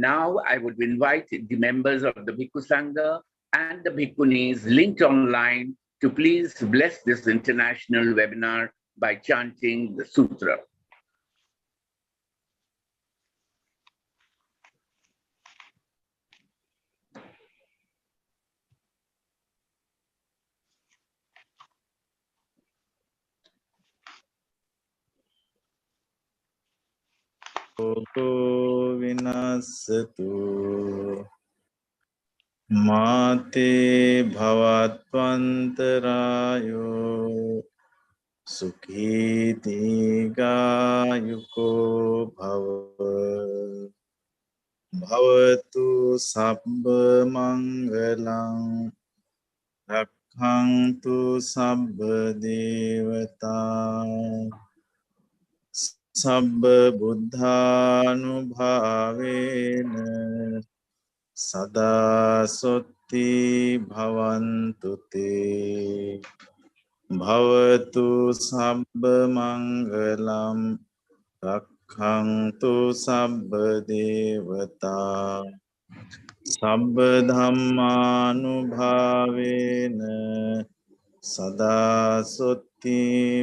Now I would invite the members of the Bhikkhu Sangha and the Bhikkhunis linked online to please bless this international webinar by chanting the sutra. Vinasatu Mate Bhavatpantarayo Sukhi Digayuko Bhava Bhavatu Sabbha Mangalang Rakhantu Sabbha Devata Sabbha Buddhanubhavena Sada Sotti Bhavantu Te Bhavatu Sabbha Mangalam Rakhantu Sabbha Devata Sabbha Dhammanubhavena Sada Sotti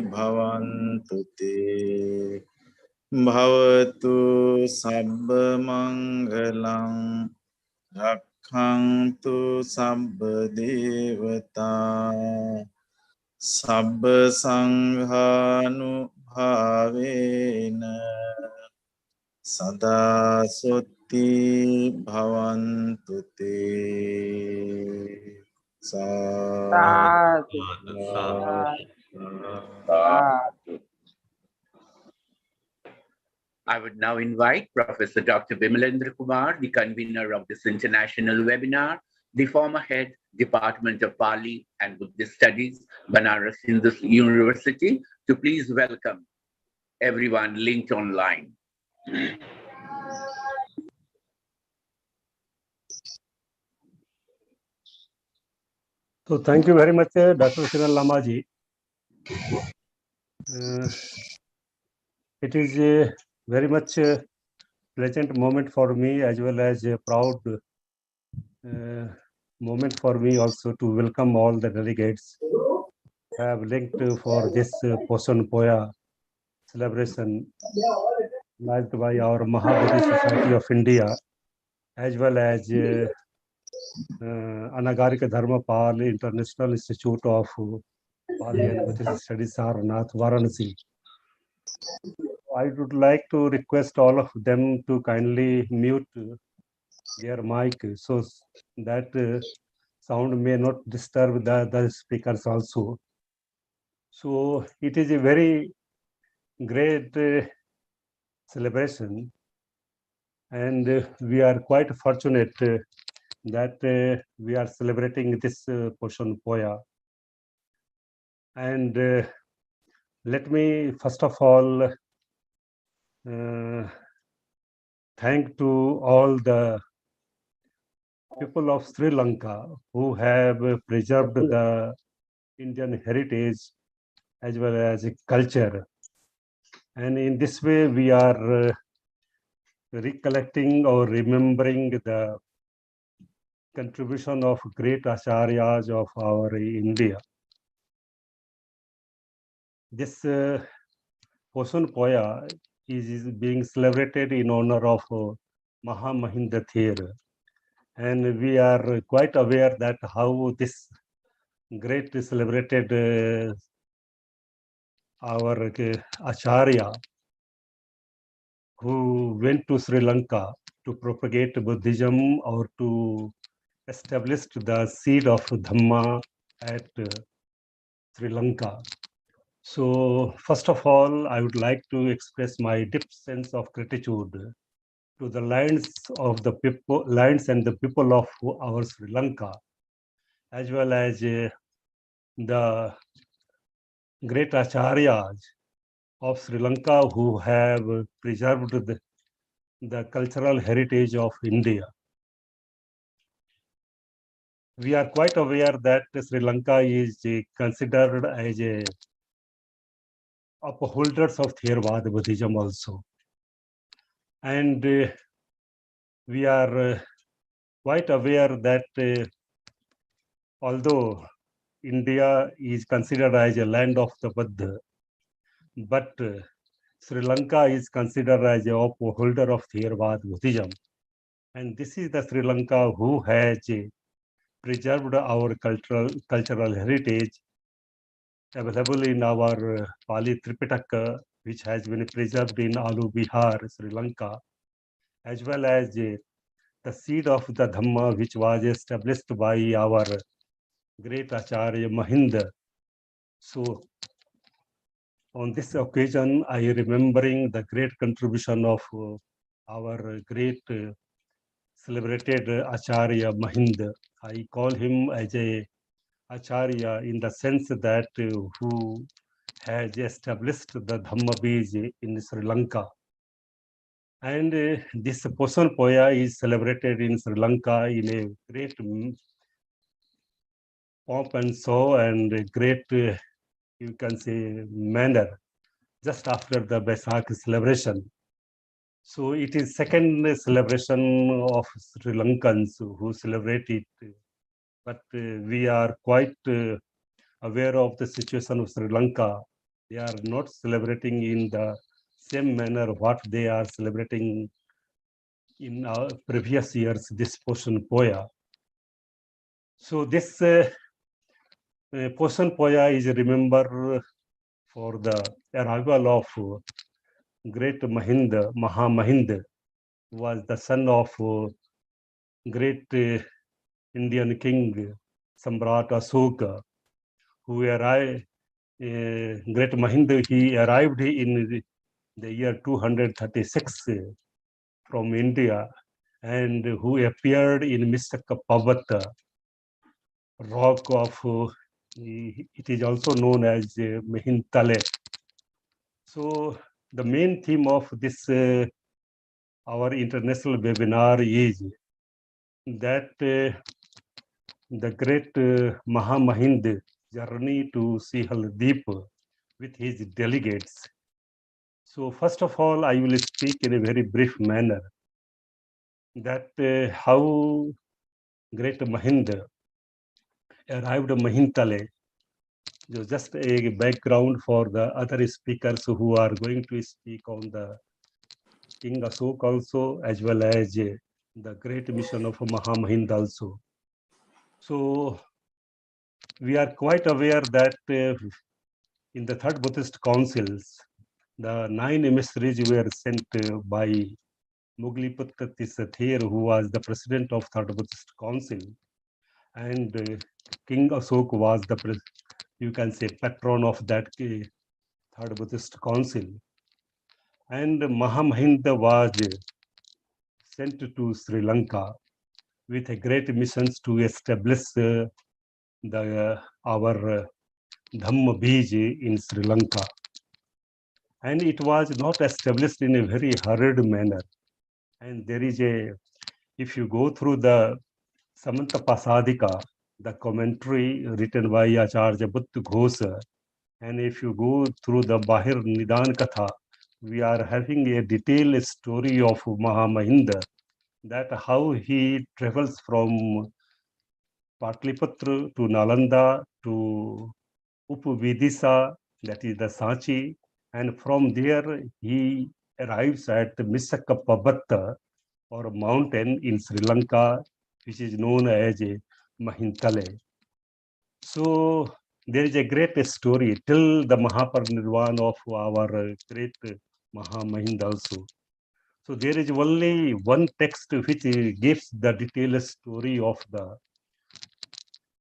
Bhavantu Te Bhavatu Sabbha Mangalam Rakhantu Sabbha Devata Sabbha Sanghanubhavena Sada Sotti Bhavantu Te Sadhu. I would now invite Professor Dr. Vimalendra Kumar, the convener of this international webinar, the former head, Department of Pali and Buddhist Studies, Banaras Hindu University, to please welcome everyone linked online. So thank you very much, Dr. Siral Lamaji. It is a very much pleasant moment for me, as well as a proud moment for me also to welcome all the delegates who have linked for this Poson Poya celebration organized by our Maha Buddhist Society of India, as well as Anagarika Dharmapal International Institute of Pali and Buddhist Studies, Sarnath, Varanasi. I would like to request all of them to kindly mute their mic so that sound may not disturb the speakers also. So it is a very great celebration, and we are quite fortunate that we are celebrating this Poshon Poya. And let me first of all thank to all the people of Sri Lanka who have preserved the Indian heritage as well as culture. And in this way, we are recollecting or remembering the contribution of great acharyas of our India. This Poson Poya is being celebrated in honor of Maha Mahinda Theatre. And we are quite aware that how this great celebrated our Acharya who went to Sri Lanka to propagate Buddhism or to establish the seed of Dhamma at Sri Lanka. So first of all, I would like to express my deep sense of gratitude to the lands and the people of our Sri Lanka, as well as the great acharyas of Sri Lanka who have preserved the cultural heritage of India. We are quite aware that Sri Lanka is considered as a upholders of Theravada Buddhism also. And we are quite aware that although India is considered as a land of the Buddha, but Sri Lanka is considered as a upholder of Theravada Buddhism. And this is the Sri Lanka who has preserved our cultural heritage available in our Pali Tripitaka, which has been preserved in Alu Bihar, Sri Lanka, as well as the seed of the Dhamma, which was established by our great Acharya Mahinda. So on this occasion, I remembering the great contribution of our great celebrated Acharya Mahinda. I call him as a Acharya in the sense that who has established the Dhamma Bij in Sri Lanka. And this Posan Poya is celebrated in Sri Lanka in a great pomp and show and a great, you can say, manner just after the Baisakh celebration. So it is second celebration of Sri Lankans who celebrate it. But we are quite aware of the situation of Sri Lanka. They are not celebrating in the same manner what they are celebrating in our previous years, this Posan Poya. So this Posan Poya is remembered for the arrival of great Mahinda, Maha Mahinda, who was the son of great Indian king Samrat Ashoka, who arrived, great Mahinda, he arrived in the year 236 from India, and who appeared in Mistaka Pavata, rock of, it is also known as Mahintale. So the main theme of this our international webinar is that the great Maha Mahinda journey to Sihal Deep with his delegates. So first of all, I will speak in a very brief manner that how great Mahinda arrived at Mahintale. Just a background for the other speakers who are going to speak on the King Ashok also, as well as the great mission of Maha Mahinda also. So we are quite aware that in the Third Buddhist Councils, the 9 emissaries were sent by Mugliputra Tisather, who was the president of Third Buddhist Council, and King Ashok was the, you can say, patron of that Third Buddhist Council. And Maha Mahinda was sent to Sri Lanka with a great missions to establish our Dhamma Bij in Sri Lanka. And it was not established in a very hurried manner. And there is a, if you go through the Samanta Pasadika, the commentary written by Acharya Buddha Ghosa, and if you go through the Bahir Nidan Katha, we are having a detailed story of Maha Mahinda, that how he travels from Patliputra to Nalanda to Upavidisa, that is the Sanchi, and from there he arrives at Misakapabatta, or a mountain in Sri Lanka, which is known as Mahintale. So there is a great story till the Mahaparinirvana of our great Maha Mahinda also. So there is only one text which gives the detailed story of the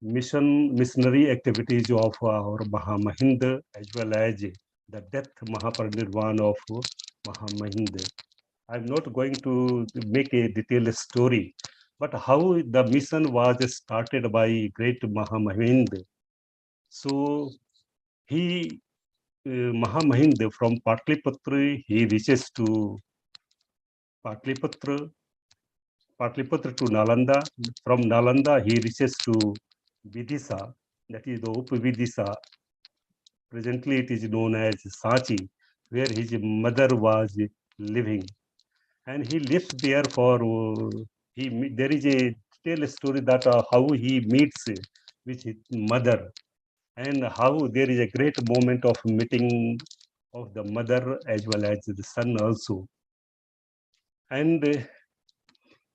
missionary activities of our Maha Mahinda, as well as the death Mahaparinirvana of Maha Mahinda. I'm not going to make a detailed story, but how the mission was started by great Maha Mahinda. So he, Maha Mahinda, from Patliputra, he reaches to Patliputra, Patliputra to Nalanda. From Nalanda, he reaches to Vidisa, that is the Upavidisa. Presently, it is known as Sanchi, where his mother was living. and he lives there for there is a detailed story that how he meets with his mother, and how there is a great moment of meeting of the mother as well as the son also. And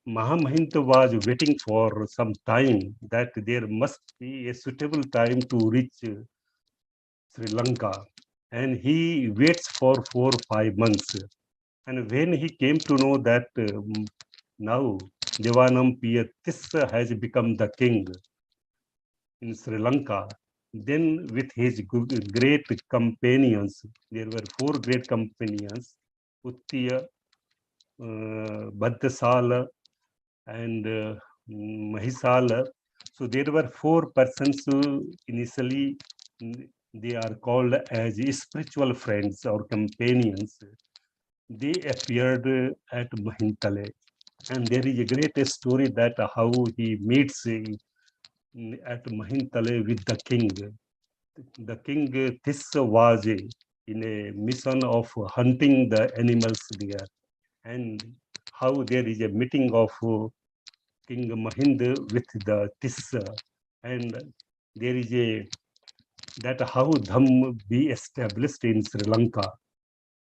Mahinda was waiting for some time that there must be a suitable time to reach Sri Lanka, and he waits for 4 or 5 months. And when he came to know that now Devanam Tissa has become the king in Sri Lanka, then with his great companions, there were 4 great companions, Uttiya, Bhaddasala, and Mahisala. So there were 4 persons who initially they are called as spiritual friends or companions. They appeared at Mahintale. And there is a great story that how he meets at Mahintale with the king. The king Tissa was in a mission of hunting the animals there, and how there is a meeting of King Mahinda with the Tissa, and there is a that how Dham be established in Sri Lanka,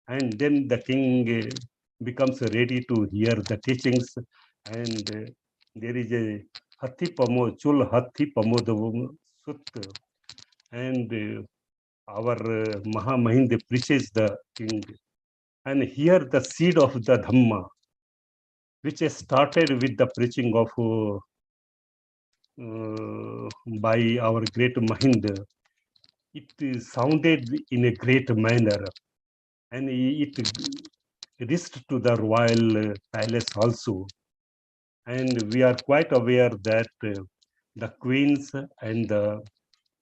and then the king becomes ready to hear the teachings, and there is a Hathi Pamo Chul Hathi Pamodavum Sut, and our Maha Mahinda preaches the king, and here the seed of the Dhamma, which is started with the preaching of by our great Mahinda, it sounded in a great manner, and it reached to the royal palace also. And we are quite aware that the queens and the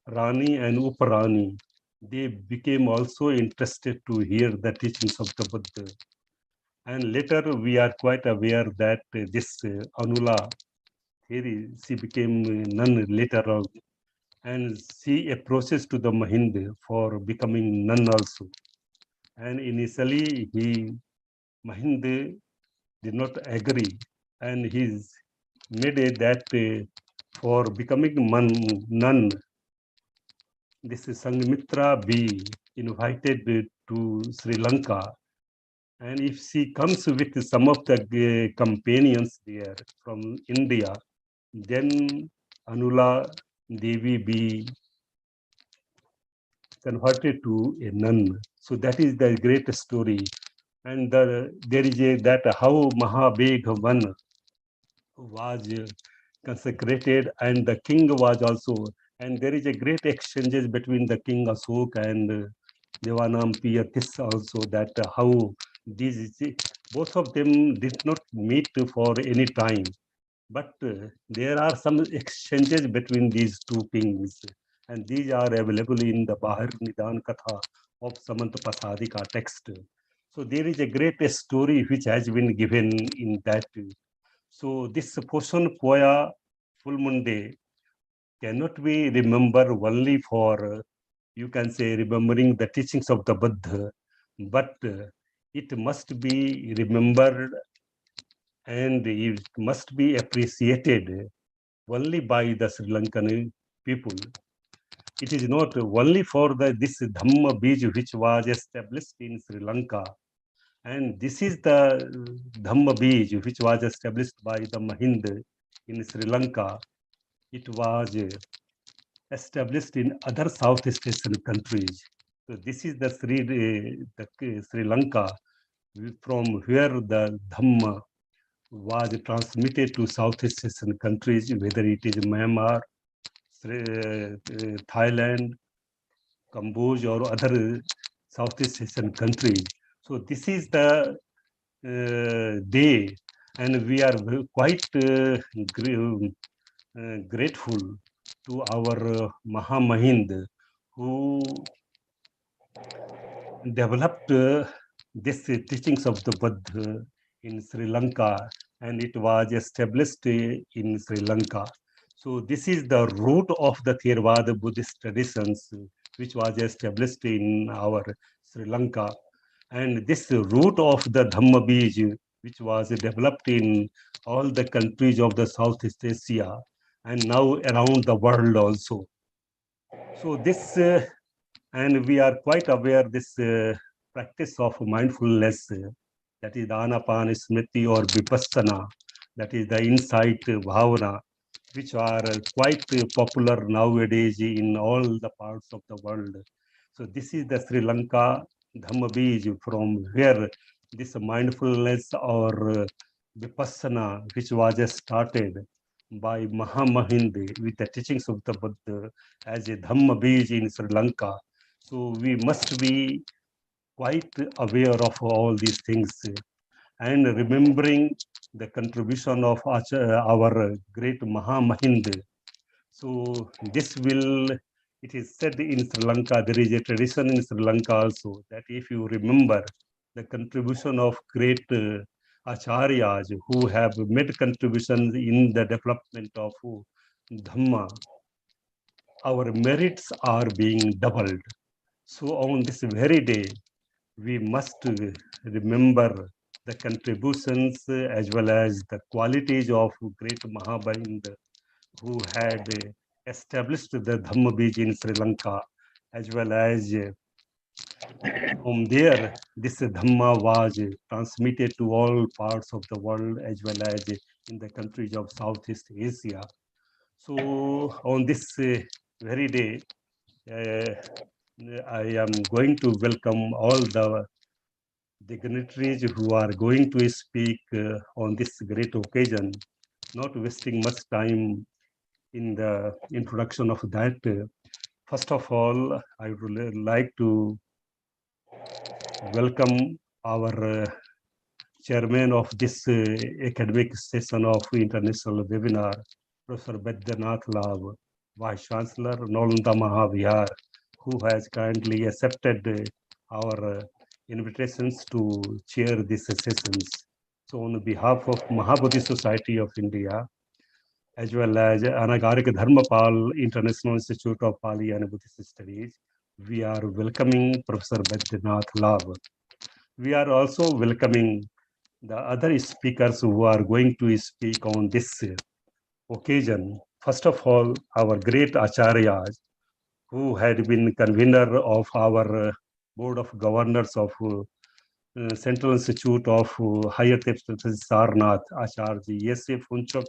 Rani and Uparani, they became also interested to hear the teachings of the Buddha. And later we are quite aware that this Anula theory, she became nun later on, and she approaches to the Mahinda for becoming nun also. And initially Mahinda did not agree, and he's made it that for becoming nun, this is Sanghamitra be invited to Sri Lanka, and if she comes with some of the companions there from India, then Anula Devi be converted to a nun. So that is the great story. And there is that how Mahabeghavan was consecrated, and the king was also, and there is a great exchanges between the king Asok and Devanam Piyatis also, that how these both of them did not meet for any time, but there are some exchanges between these two kings, and these are available in the Bahar Nidan Katha of Samant Pasadika text. So there is a great story which has been given in that. So this portion Poya Full Monday cannot be remembered only for, you can say, remembering the teachings of the Buddha, but it must be remembered and it must be appreciated only by the Sri Lankan people. It is not only for this Dhamma Bij which was established in Sri Lanka, and this is the Dhamma Bij which was established by the Mahinda in Sri Lanka. It was established in other Southeast Asian countries. So this is the Sri Lanka from where the Dhamma was transmitted to Southeast Asian countries, whether it is Myanmar, Thailand, Cambodia, or other Southeast Asian countries. So this is the day, and we are quite grateful to our Maha Mahinda, who developed this teachings of the Buddha in Sri Lanka, and it was established in Sri Lanka. So this is the root of the Theravada Buddhist traditions, which was established in our Sri Lanka. And this root of the Dhamma Bij which was developed in all the countries of the Southeast Asia and now around the world also. So this, and we are quite aware this practice of mindfulness, that is the Anapana Smriti or Vipassana, that is the insight bhavana, which are quite popular nowadays in all the parts of the world. So this is the Sri Lanka Dhamma Bij, from where this mindfulness or Vipassana, which was started by Maha Mahinda with the teachings of the Buddha as a Dhamma Bij in Sri Lanka. So we must be quite aware of all these things and remembering the contribution of our great Maha Mahinda. So this will, it is said in Sri Lanka, there is a tradition in Sri Lanka also, that if you remember the contribution of great acharyas who have made contributions in the development of Dhamma, our merits are being doubled. So on this very day, we must remember the contributions as well as the qualities of great Mahabhind who had established the Dhamma Bij in Sri Lanka, as well as from there, this Dhamma was transmitted to all parts of the world as well as in the countries of Southeast Asia. So on this very day, I am going to welcome all the dignitaries who are going to speak on this great occasion, not wasting much time in the introduction of that. First of all, I would like to welcome our chairman of this academic session of international webinar, Professor Baidyanath Lav, Vice Chancellor, Nalanda Mahavihar, who has kindly accepted our invitations to chair these sessions. So on behalf of Mahabodhi Society of India, as well as Anagarika Dharmapal International Institute of Pali and Buddhist Studies, we are welcoming Professor Baidyanath Lav. We are also welcoming the other speakers who are going to speak on this occasion. First of all, our great acharyas, who had been convener of our Board of Governors of Central Institute of Higher Texts Sarnath, Acharya S.A. Funchak,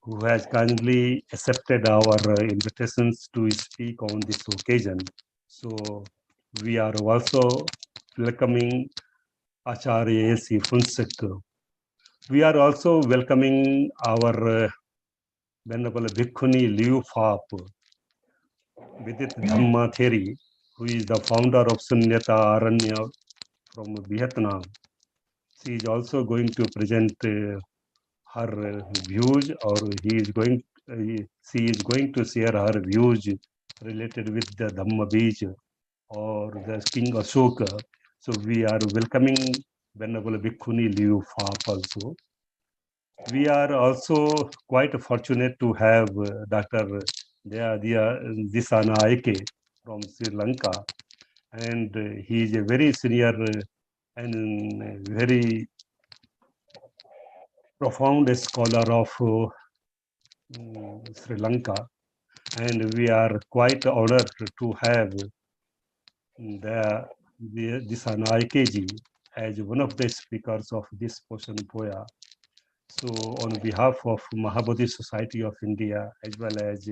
who has kindly accepted our invitations to speak on this occasion. So we are also welcoming Acharya S.A. Funchak. We are also welcoming our Venerable Bhikkhuni Liu Phap, Vidit Dhamma Theri, who is the founder of Sunyata Aranya from Vietnam. She is also going to present her views, or she is going to share her views related with the Dhamma Bij or the King Ashoka. So we are welcoming Venerable Bhikkhuni Liu Phap also. We are also quite fortunate to have Dr. Disana Aike from Sri Lanka, and he is a very senior and very profound scholar of Sri Lanka, and we are quite honored to have Disana Aike as one of the speakers of this Poshan Poya. So on behalf of Mahabodhi Society of India, as well as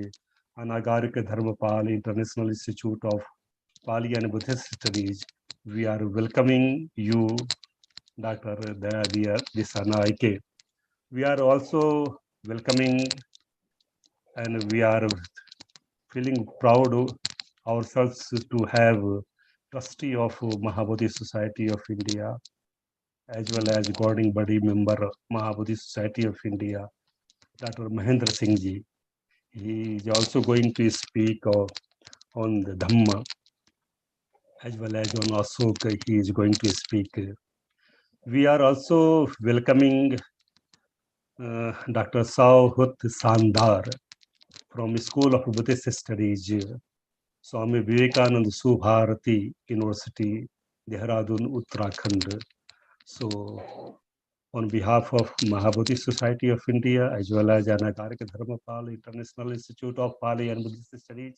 Anagarika Dharmapal International Institute of Pali and Buddhist Studies, we are welcoming you, Dr. Disana Aike. We are also welcoming, and we are feeling proud ourselves to have trustee of Mahabodhi Society of India, as well as governing body member of Mahabodhi Society of India, Dr. Mahendra Singh Ji. He is also going to speak on the Dhamma, as well as on Ashoka. He is going to speak. We are also welcoming Dr. Sauhut Sandhar from School of Buddhist Studies, Swami Vivekanand Subharati University, Dehradun, Uttarakhand. So on behalf of Mahabodhi Society of India, as well as Anagarika Dharmapal International Institute of Pali and Buddhist Studies,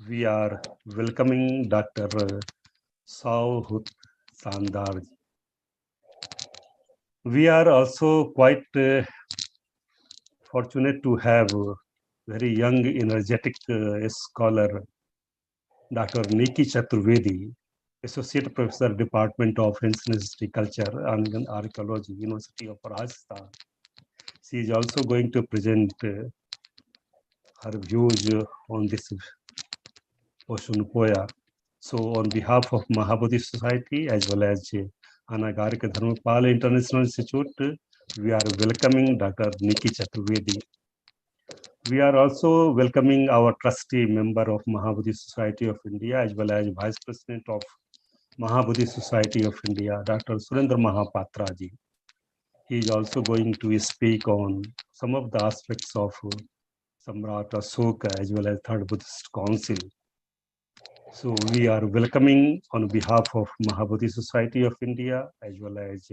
we are welcoming Dr. Sauhut Sandar. We are also quite fortunate to have a very young, energetic scholar, Dr. Niki Chaturvedi, Associate Professor, Department of Ancient History, Culture and Archaeology, University of Rajasthan. She is also going to present her views on this Oshun Poya. So on behalf of Mahabodhi Society as well as Anagarika Dharmapal International Institute, we are welcoming Dr. Niki Chaturvedi. We are also welcoming our trustee member of Mahabodhi Society of India as well as Vice President of Mahabodhi Society of India, Dr. Surendra Mahapatra ji. He is also going to speak on some of the aspects of Samrat Ashoka as well as Third Buddhist Council. So we are welcoming on behalf of Mahabodhi Society of India as well as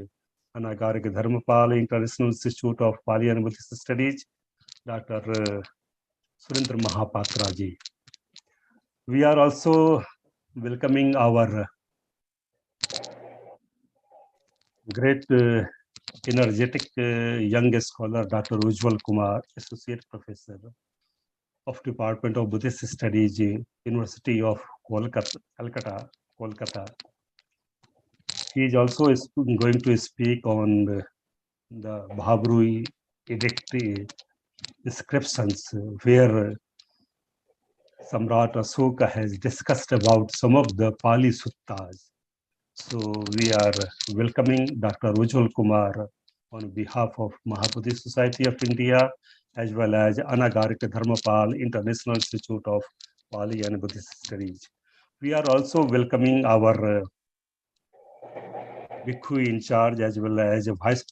Anagarika Dharmapal International Institute of Pali and Buddhist Studies, Dr. Surendra Mahapatra ji. We are also welcoming our great energetic young scholar, Dr. Ujjwal Kumar, Associate Professor of Department of Buddhist Studies, University of Calcutta. He is also going to speak on the Bhabrui edict descriptions where Samrat Ashoka has discussed about some of the Pali Suttas. So we are welcoming Dr. Ujjwal Kumar on behalf of Mahabodhi Society of India as well as Anagarika Dharmapal International Institute of Pali and Buddhist Studies. We are also welcoming our Bhikkhu in charge as well as Vice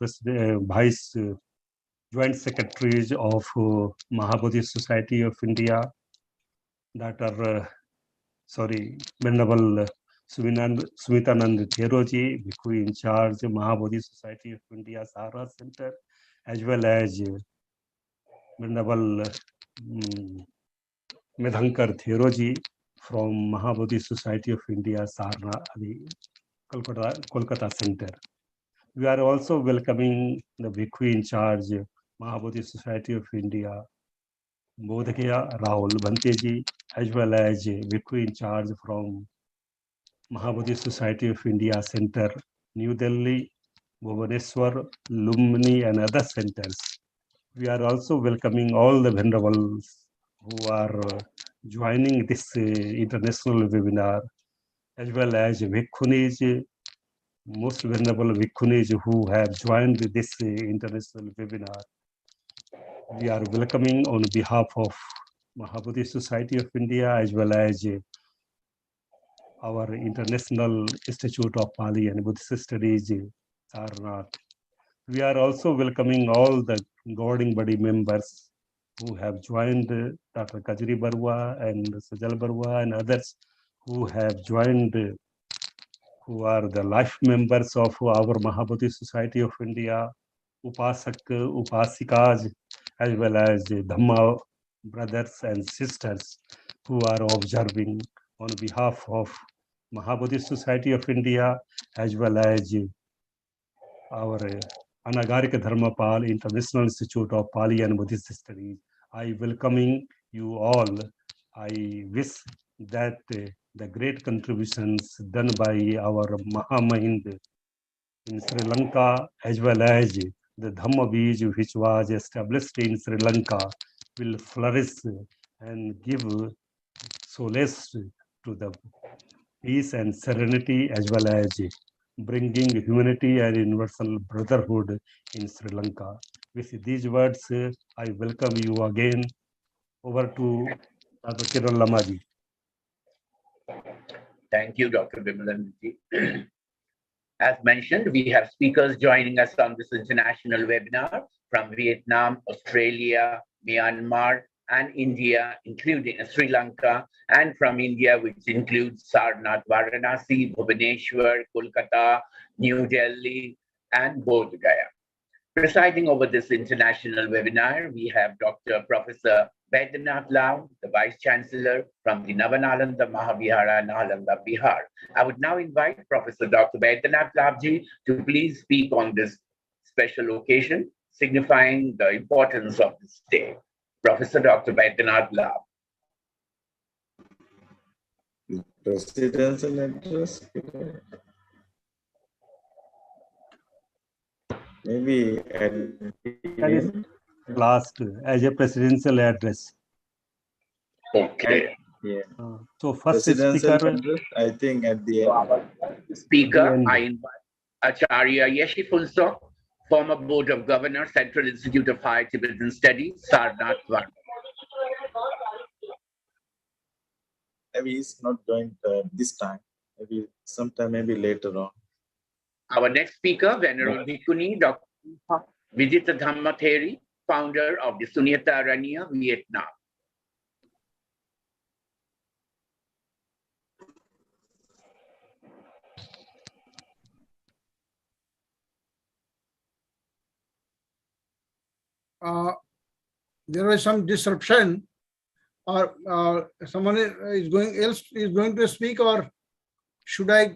Joint Secretaries of Mahabodhi Society of India, Dr. Venerable Sumitanand Theroji, Bhikkhu in charge, Mahabodhi Society of India, Sahara Center, as well as Venerable Medhankar Theroji from Mahabodhi Society of India, Sarna, Kolkata Center. We are also welcoming the Bhikkhu in charge, Mahabodhi Society of India, Bodhgaya Rahul Bhanteji, as well as Bhikkhu in charge from Mahabodhi Society of India Center, New Delhi, Bhubaneswar, Lumni, and other centers. We are also welcoming all the venerables who are joining this international webinar, as well as Bhikkhunis, most venerable Bhikkhunis who have joined this international webinar. We are welcoming on behalf of Mahabodhi Society of India as well as our International Institute of Pali and Buddhist Studies, Sarnath. We are also welcoming all the governing body members who have joined, Dr. Kajri Barua and Sajal Barua and others who have joined, who are the life members of our Mahabodhi Society of India, Upasak, Upasikas, as well as Dhamma brothers and sisters who are observing on behalf of Mahabodhi Society of India, as well as our Anagarika Dharmapal International Institute of Pali and Buddhist Studies. I welcoming you all. I wish that the great contributions done by our Mahinda in Sri Lanka, as well as the Dhamma Bij which was established in Sri Lanka, will flourish and give solace to the peace and serenity, as well as bringing humanity and universal brotherhood in Sri Lanka. With these words, I welcome you again. Over to Dr. Kiran Lamaji. Thank you, Dr. Bimalanji. As mentioned, we have speakers joining us on this international webinar from Vietnam, Australia, Myanmar, and India, including Sri Lanka, and from India, which includes Sarnath, Varanasi, Bhubaneswar, Kolkata, New Delhi, and Bodh Gaya. Presiding over this international webinar, we have Dr. Professor Baidyanath Lal, the Vice Chancellor from the Navanalanda Mahavihara, Nalanda, Bihar. I would now invite Professor Dr. Baidyanath Labji to please speak on this special occasion, signifying the importance of this day. Professor Dr. Baidyanath Lal. Presidential address. Maybe at That is last as a presidential address. Okay. yeah. So first Presidential speaker, address, I think at the So end. our speaker, end. I invite Acharya Yeshi Fulsok, former Board of Governors, Central Institute of Higher Tibetan Studies, Sarnath Varma. Maybe it's not going this time. Maybe sometime, maybe later on. Our next speaker, Venerable Bhikkhuni, Dr. Vijita Dhammatheri, founder of the Sunyata Aranya, Vietnam. There was some disruption, or someone is going to speak, or should I?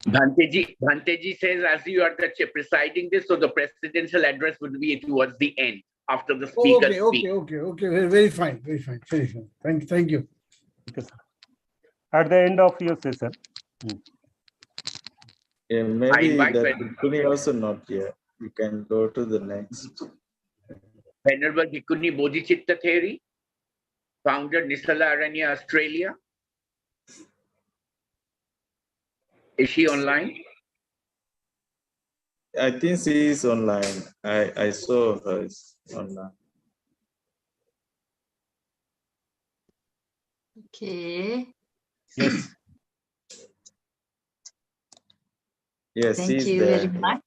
Bhanteji says, as you are the presiding this, so the presidential address would be towards the end after the speaker speaks. Okay. Very fine. Thank you. At the end of your session. Yeah, maybe invite that Venerable Bhikkhuni also not here. You can go to the next. Venerable Bhikkhuni Bodhichitta Theri, founder, Nisala Aranya, Australia. Is she online? I think she is online. I saw her online. Okay. Yes. Yes, Thank she's you there. very much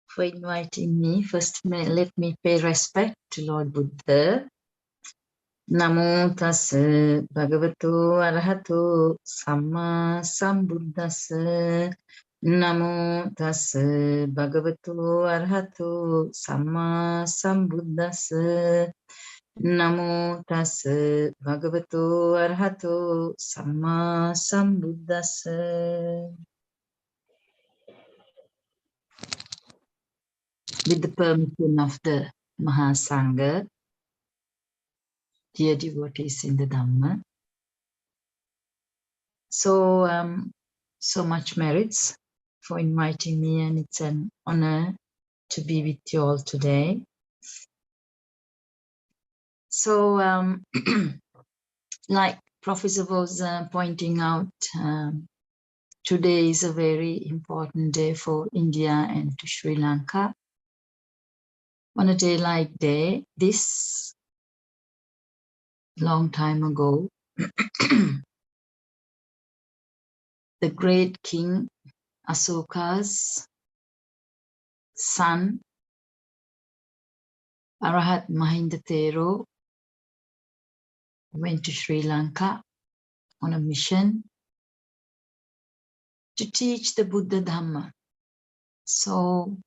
for inviting me. First, let me pay respect to Lord Buddha. Namo tassa bhagavato arahato samma sambuddhassa. Namo tassa bhagavato arahato samma sambuddhassa. Namo tassa bhagavato arahato samma sambuddhassa. With the permission of the Maha Sangha, dear devotees in the Dhamma. So, so much merits for inviting me, and it's an honor to be with you all today. So, like Professor was pointing out, today is a very important day for India and to Sri Lanka. On a day like this, long time ago, the great King Asoka's son, Arahat Mahinda Thero, went to Sri Lanka on a mission to teach the Buddha Dhamma. So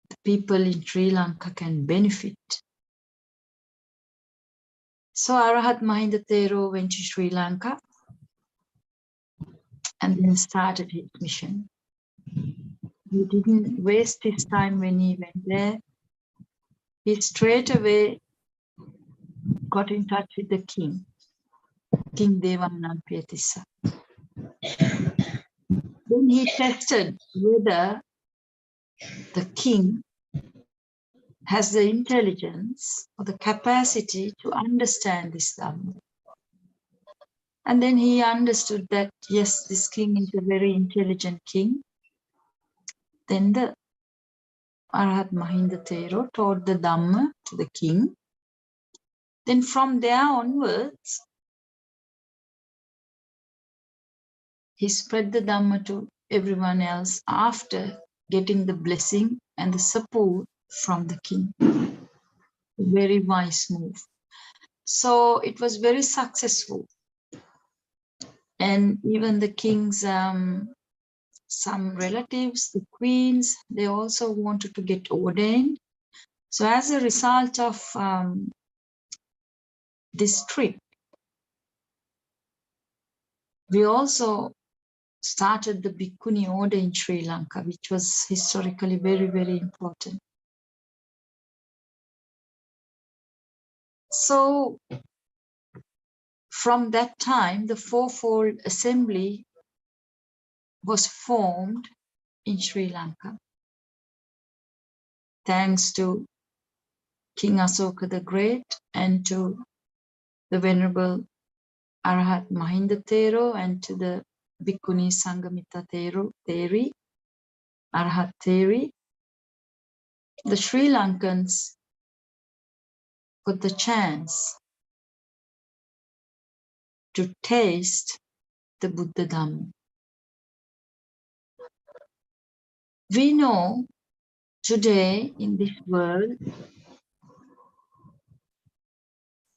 the people in Sri Lanka can benefit. So Arahat Mahinda Thero went to Sri Lanka and then started his mission. He didn't waste his time when he went there. He straight away got in touch with the king, King Devanampiatissa. Then he tested whether the king has the intelligence or the capacity to understand this Dhamma. And then he understood that, yes, this king is a very intelligent king. Then the Arahat Mahinda Thero taught the Dhamma to the king. Then from there onwards, he spread the Dhamma to everyone else after getting the blessing and the support from the king. A very wise move. So it was very successful. And even the king's some relatives, the queens, they also wanted to get ordained. So as a result of this trip, we also started the Bhikkhuni order in Sri Lanka, which was historically very, very important. So from that time, the fourfold assembly was formed in Sri Lanka, thanks to King Asoka the Great and to the Venerable Arahat Mahinda Thero and to the Bhikkhuni Sangamita Theri, Arahat Theri. The Sri Lankans got the chance to taste the Buddha Dhamma. We know today in this world,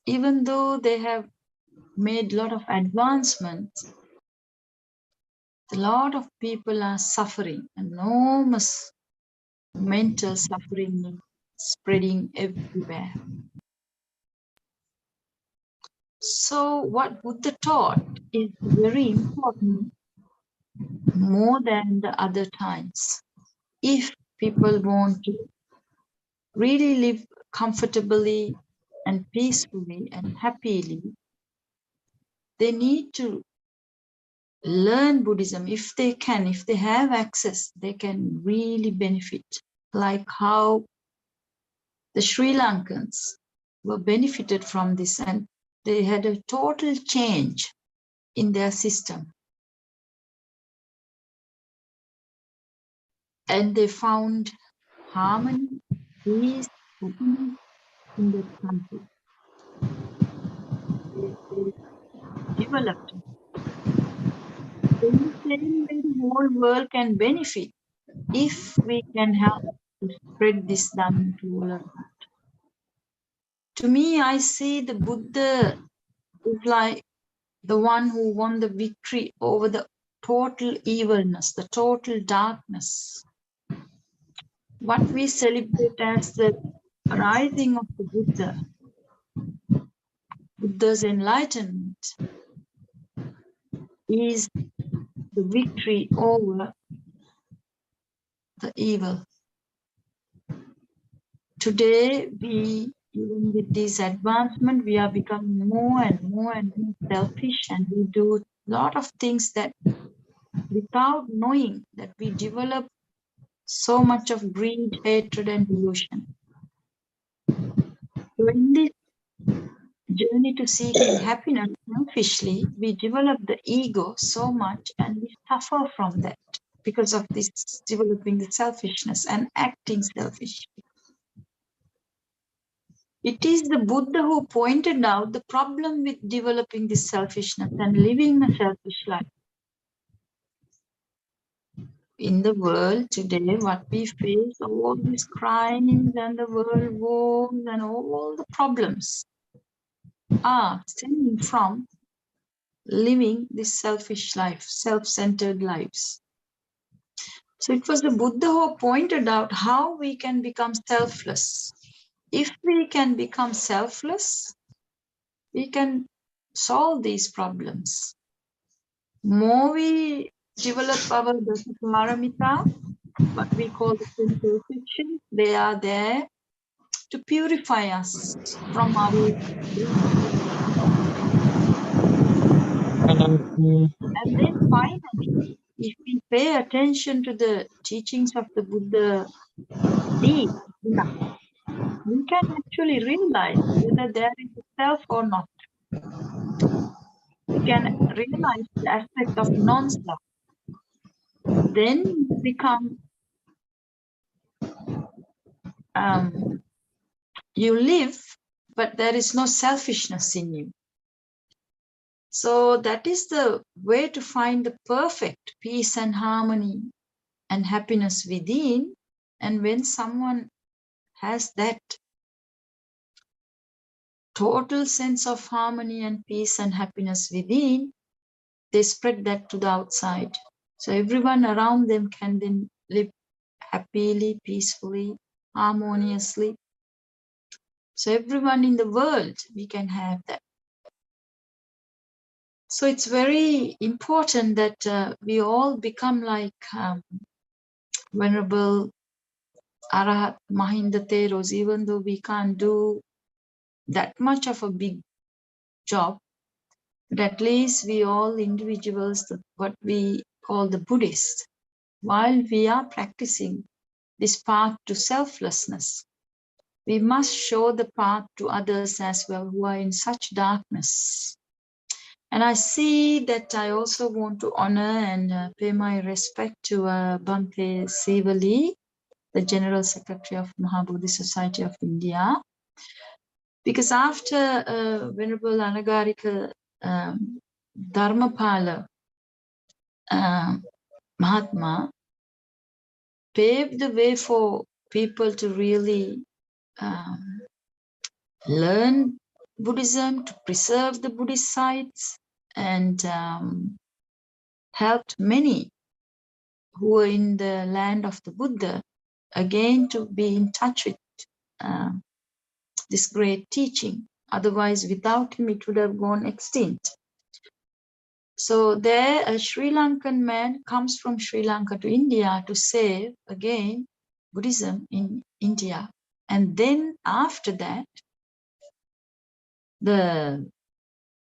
even though they have made a lot of advancements, a lot of people are suffering, enormous mental suffering spreading everywhere. So what Buddha taught is very important, more than the other times. If people want to really live comfortably and peacefully and happily, they need to learn Buddhism if they can, if they have access, they can really benefit. Like how the Sri Lankans were benefited from this, and they had a total change in their system. And they found harmony, peace, happiness in that country. They developed. In the same way, the whole world can benefit if we can help to spread this Dhamma to all around. To me, I see the Buddha is like the one who won the victory over the total evilness, the total darkness. What we celebrate as the rising of the Buddha, Buddha's enlightenment, is the victory over the evil. Today, even with this advancement, we are becoming more and more selfish, and we do a lot of things that without knowing that we develop so much of greed, hatred, and delusion. So in this journey to seeking happiness selfishly, we develop the ego so much, and we suffer from that because of this developing the selfishness and acting selfish. It is the Buddha who pointed out the problem with developing this selfishness and living a selfish life. In the world today, what we face, all these crimes and the world wars and all the problems are stemming from living this selfish life, self-centered lives. So it was the Buddha who pointed out how we can become selfless. If we can become selfless, we can solve these problems. More we develop our paramita, what we call the imperfections, they are there to purify us from our and then finally, if we pay attention to the teachings of the Buddha deep enough, we can actually realize whether there is a self or not. We can realize the aspect of non-self. Then become you live, but there is no selfishness in you. So that is the way to find the perfect peace and harmony and happiness within. And when someone has that total sense of harmony and peace and happiness within, they spread that to the outside. So everyone around them can then live happily, peacefully, harmoniously. So everyone in the world, we can have that. So it's very important that we all become like Venerable Arahat Mahinda Theros, even though we can't do that much of a big job, but at least we all individuals, what we call the Buddhists, while we are practicing this path to selflessness, we must show the path to others as well who are in such darkness. And I see that I also want to honor and pay my respect to Bhante Sivali, the General Secretary of Maha Bodhi Society of India, because after Venerable Anagarika Dharmapala Mahatma paved the way for people to really learn Buddhism, to preserve the Buddhist sites, and helped many who were in the land of the Buddha again to be in touch with this great teaching. Otherwise, without him, it would have gone extinct. So there, a Sri Lankan man comes from Sri Lanka to India to save again Buddhism in India. And then after that, the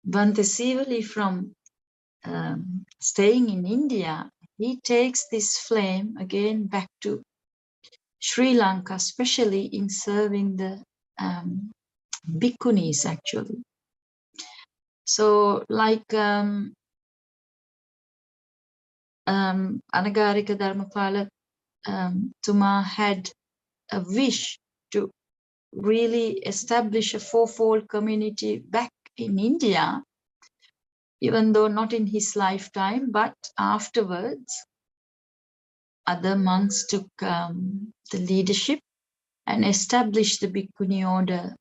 Bhante Sivali from staying in India, he takes this flame again back to Sri Lanka, especially in serving the bhikkhunis actually. So like Anagarika Dharmapala Tuma had a wish to really establish a fourfold community back in India, even though not in his lifetime, but afterwards, other monks took the leadership and established the Bhikkhuni order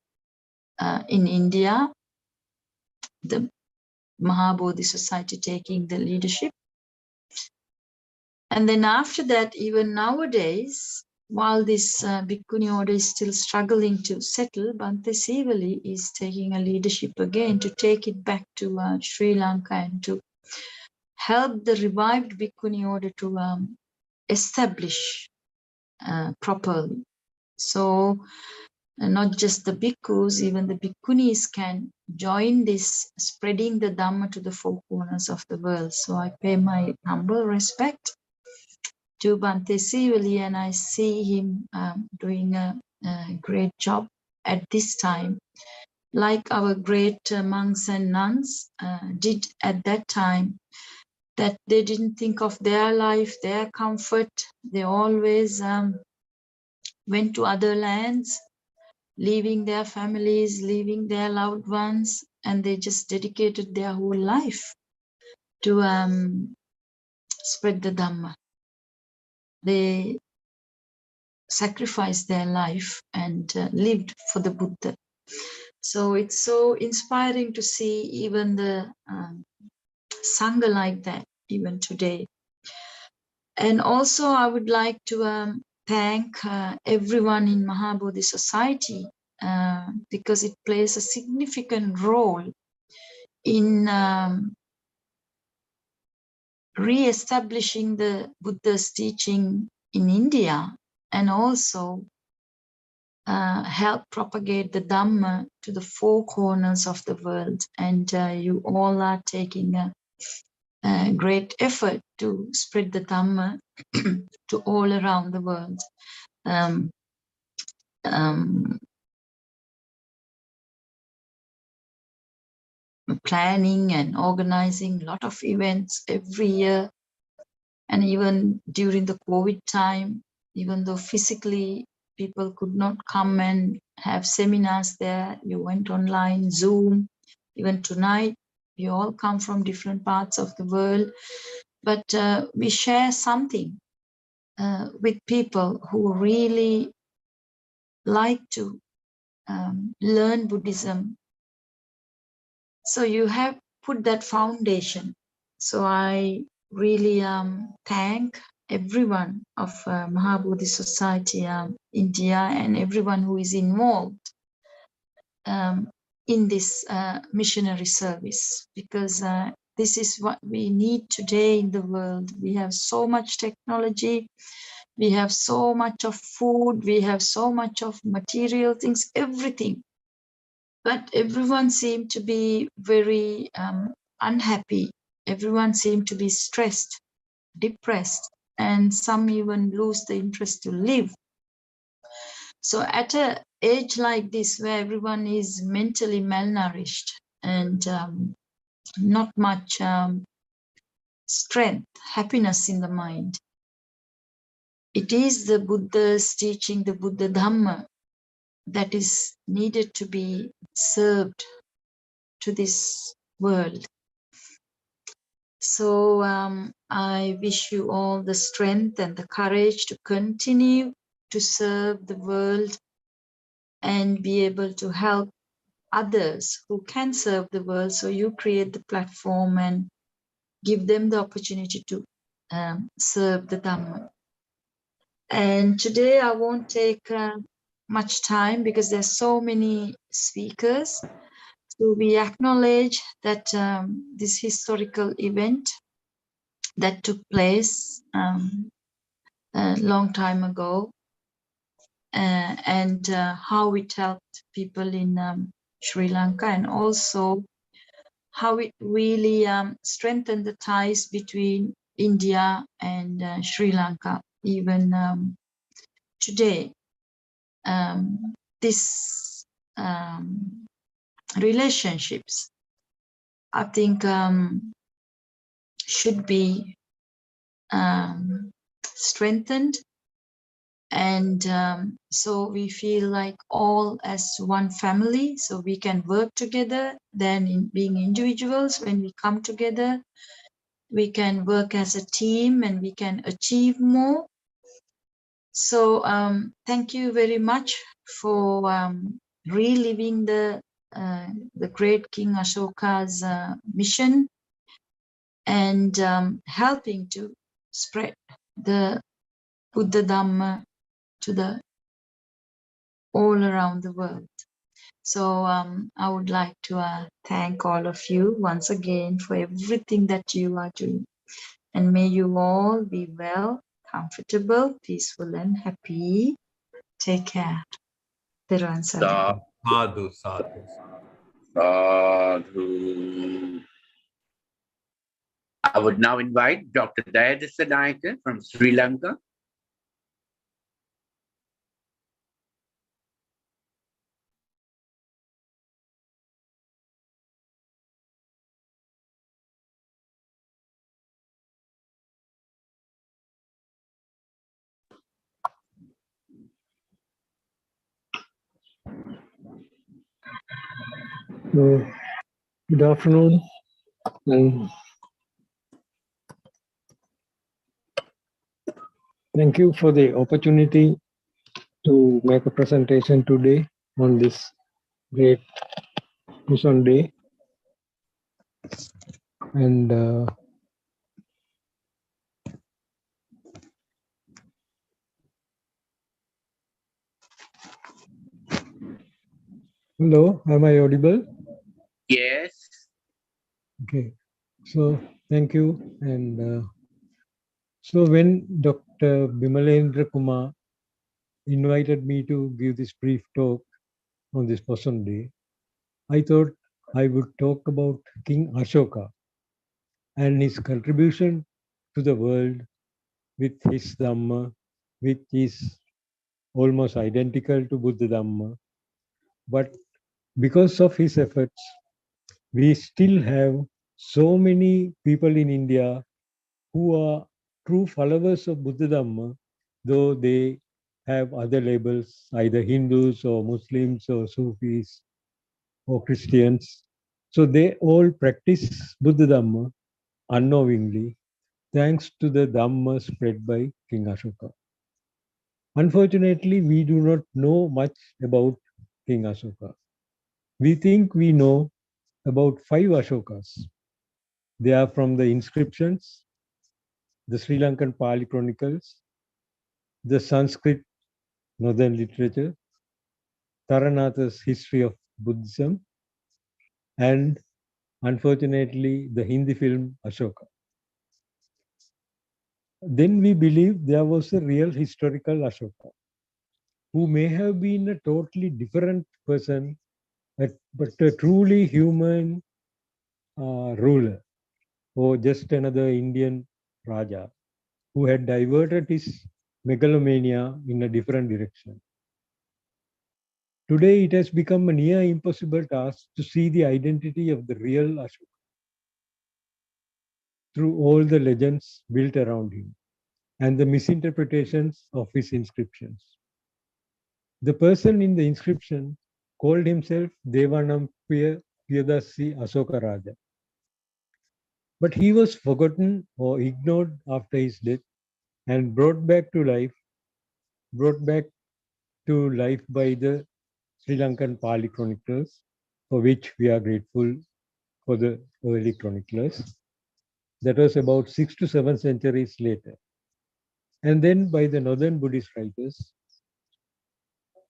in India, the Maha Bodhi Society taking the leadership. And then after that, even nowadays, while this Bhikkhuni order is still struggling to settle, Bhante Sivali is taking a leadership again to take it back to Sri Lanka and to help the revived Bhikkhuni order to establish properly. So not just the bhikkhus, even the bhikkhunis can join this spreading the Dhamma to the four corners of the world. So I pay my humble respect to Bhante Sivali, and I see him doing a great job at this time, like our great monks and nuns did at that time, that they didn't think of their life, their comfort. They always went to other lands, leaving their families, leaving their loved ones, and they just dedicated their whole life to spread the Dhamma. They sacrificed their life and lived for the Buddha. So it's so inspiring to see even the Sangha like that, even today. And also I would like to thank everyone in Maha Bodhi Society because it plays a significant role in re-establishing the Buddha's teaching in India, and also help propagate the Dhamma to the four corners of the world. And you all are taking a great effort to spread the Dhamma to all around the world. Planning and organizing a lot of events every year. And even during the COVID time, even though physically people could not come and have seminars there, you went online, Zoom. Even tonight, we all come from different parts of the world, but we share something with people who really like to learn Buddhism. So you have put that foundation. So I really thank everyone of Maha Bodhi Society India and everyone who is involved in this missionary service, because this is what we need today in the world. We have so much technology, we have so much of food, we have so much of material things, everything. But everyone seemed to be very unhappy. Everyone seemed to be stressed, depressed, and some even lose the interest to live. So at an age like this, where everyone is mentally malnourished and not much strength, happiness in the mind, it is the Buddha's teaching, the Buddha Dhamma, that is needed to be served to this world. So I wish you all the strength and the courage to continue to serve the world and be able to help others who can serve the world. So you create the platform and give them the opportunity to serve the Dhamma. And today I won't take much time because there's so many speakers. So we acknowledge that this historical event that took place a long time ago, and how it helped people in Sri Lanka, and also how it really strengthened the ties between India and Sri Lanka. Even today, this relationships, I think, should be strengthened. And so we feel like all as one family, so we can work together. Then in being individuals, when we come together, we can work as a team and we can achieve more. So thank you very much for reliving the great King Ashoka's mission and helping to spread the Buddha Dhamma to the all around the world. So I would like to thank all of you once again for everything that you are doing. And may you all be well, comfortable, peaceful, and happy. Take care. Theruvan Sarana. Sadhu, sadhu. Sadhu. I would now invite Dr. Dayadisa Naika from Sri Lanka. Good afternoon, and thank you for the opportunity to make a presentation today on this great Mission Day. And hello, am I audible? Yes. Okay, so thank you. And so when Dr. Bimalendra Kumar invited me to give this brief talk on this Mission Day, I thought I would talk about King Ashoka and his contribution to the world with his Dhamma, which is almost identical to Buddha Dhamma. But because of his efforts, we still have so many people in India who are true followers of Buddha Dhamma, though they have other labels, either Hindus or Muslims or Sufis or Christians. So they all practice Buddha Dhamma unknowingly, thanks to the Dhamma spread by King Ashoka. Unfortunately, we do not know much about King Ashoka. We think we know about 5 Ashokas. They are from the inscriptions the Sri Lankan Pali Chronicles, the Sanskrit Northern Literature, Taranatha's History of Buddhism, and unfortunately the Hindi film Ashoka. Then we believe there was a real historical Ashoka, who may have been a totally different person, but a truly human ruler, or just another Indian Raja, who had diverted his megalomania in a different direction. Today, it has become a near impossible task to see the identity of the real Ashoka through all the legends built around him and the misinterpretations of his inscriptions. The person in the inscription called himself Devanam Piyadasi Asoka Raja. But he was forgotten or ignored after his death and brought back to life by the Sri Lankan Pali chroniclers, for which we are grateful for the early chroniclers. That was about 6 to 7 centuries later. And then by the northern Buddhist writers.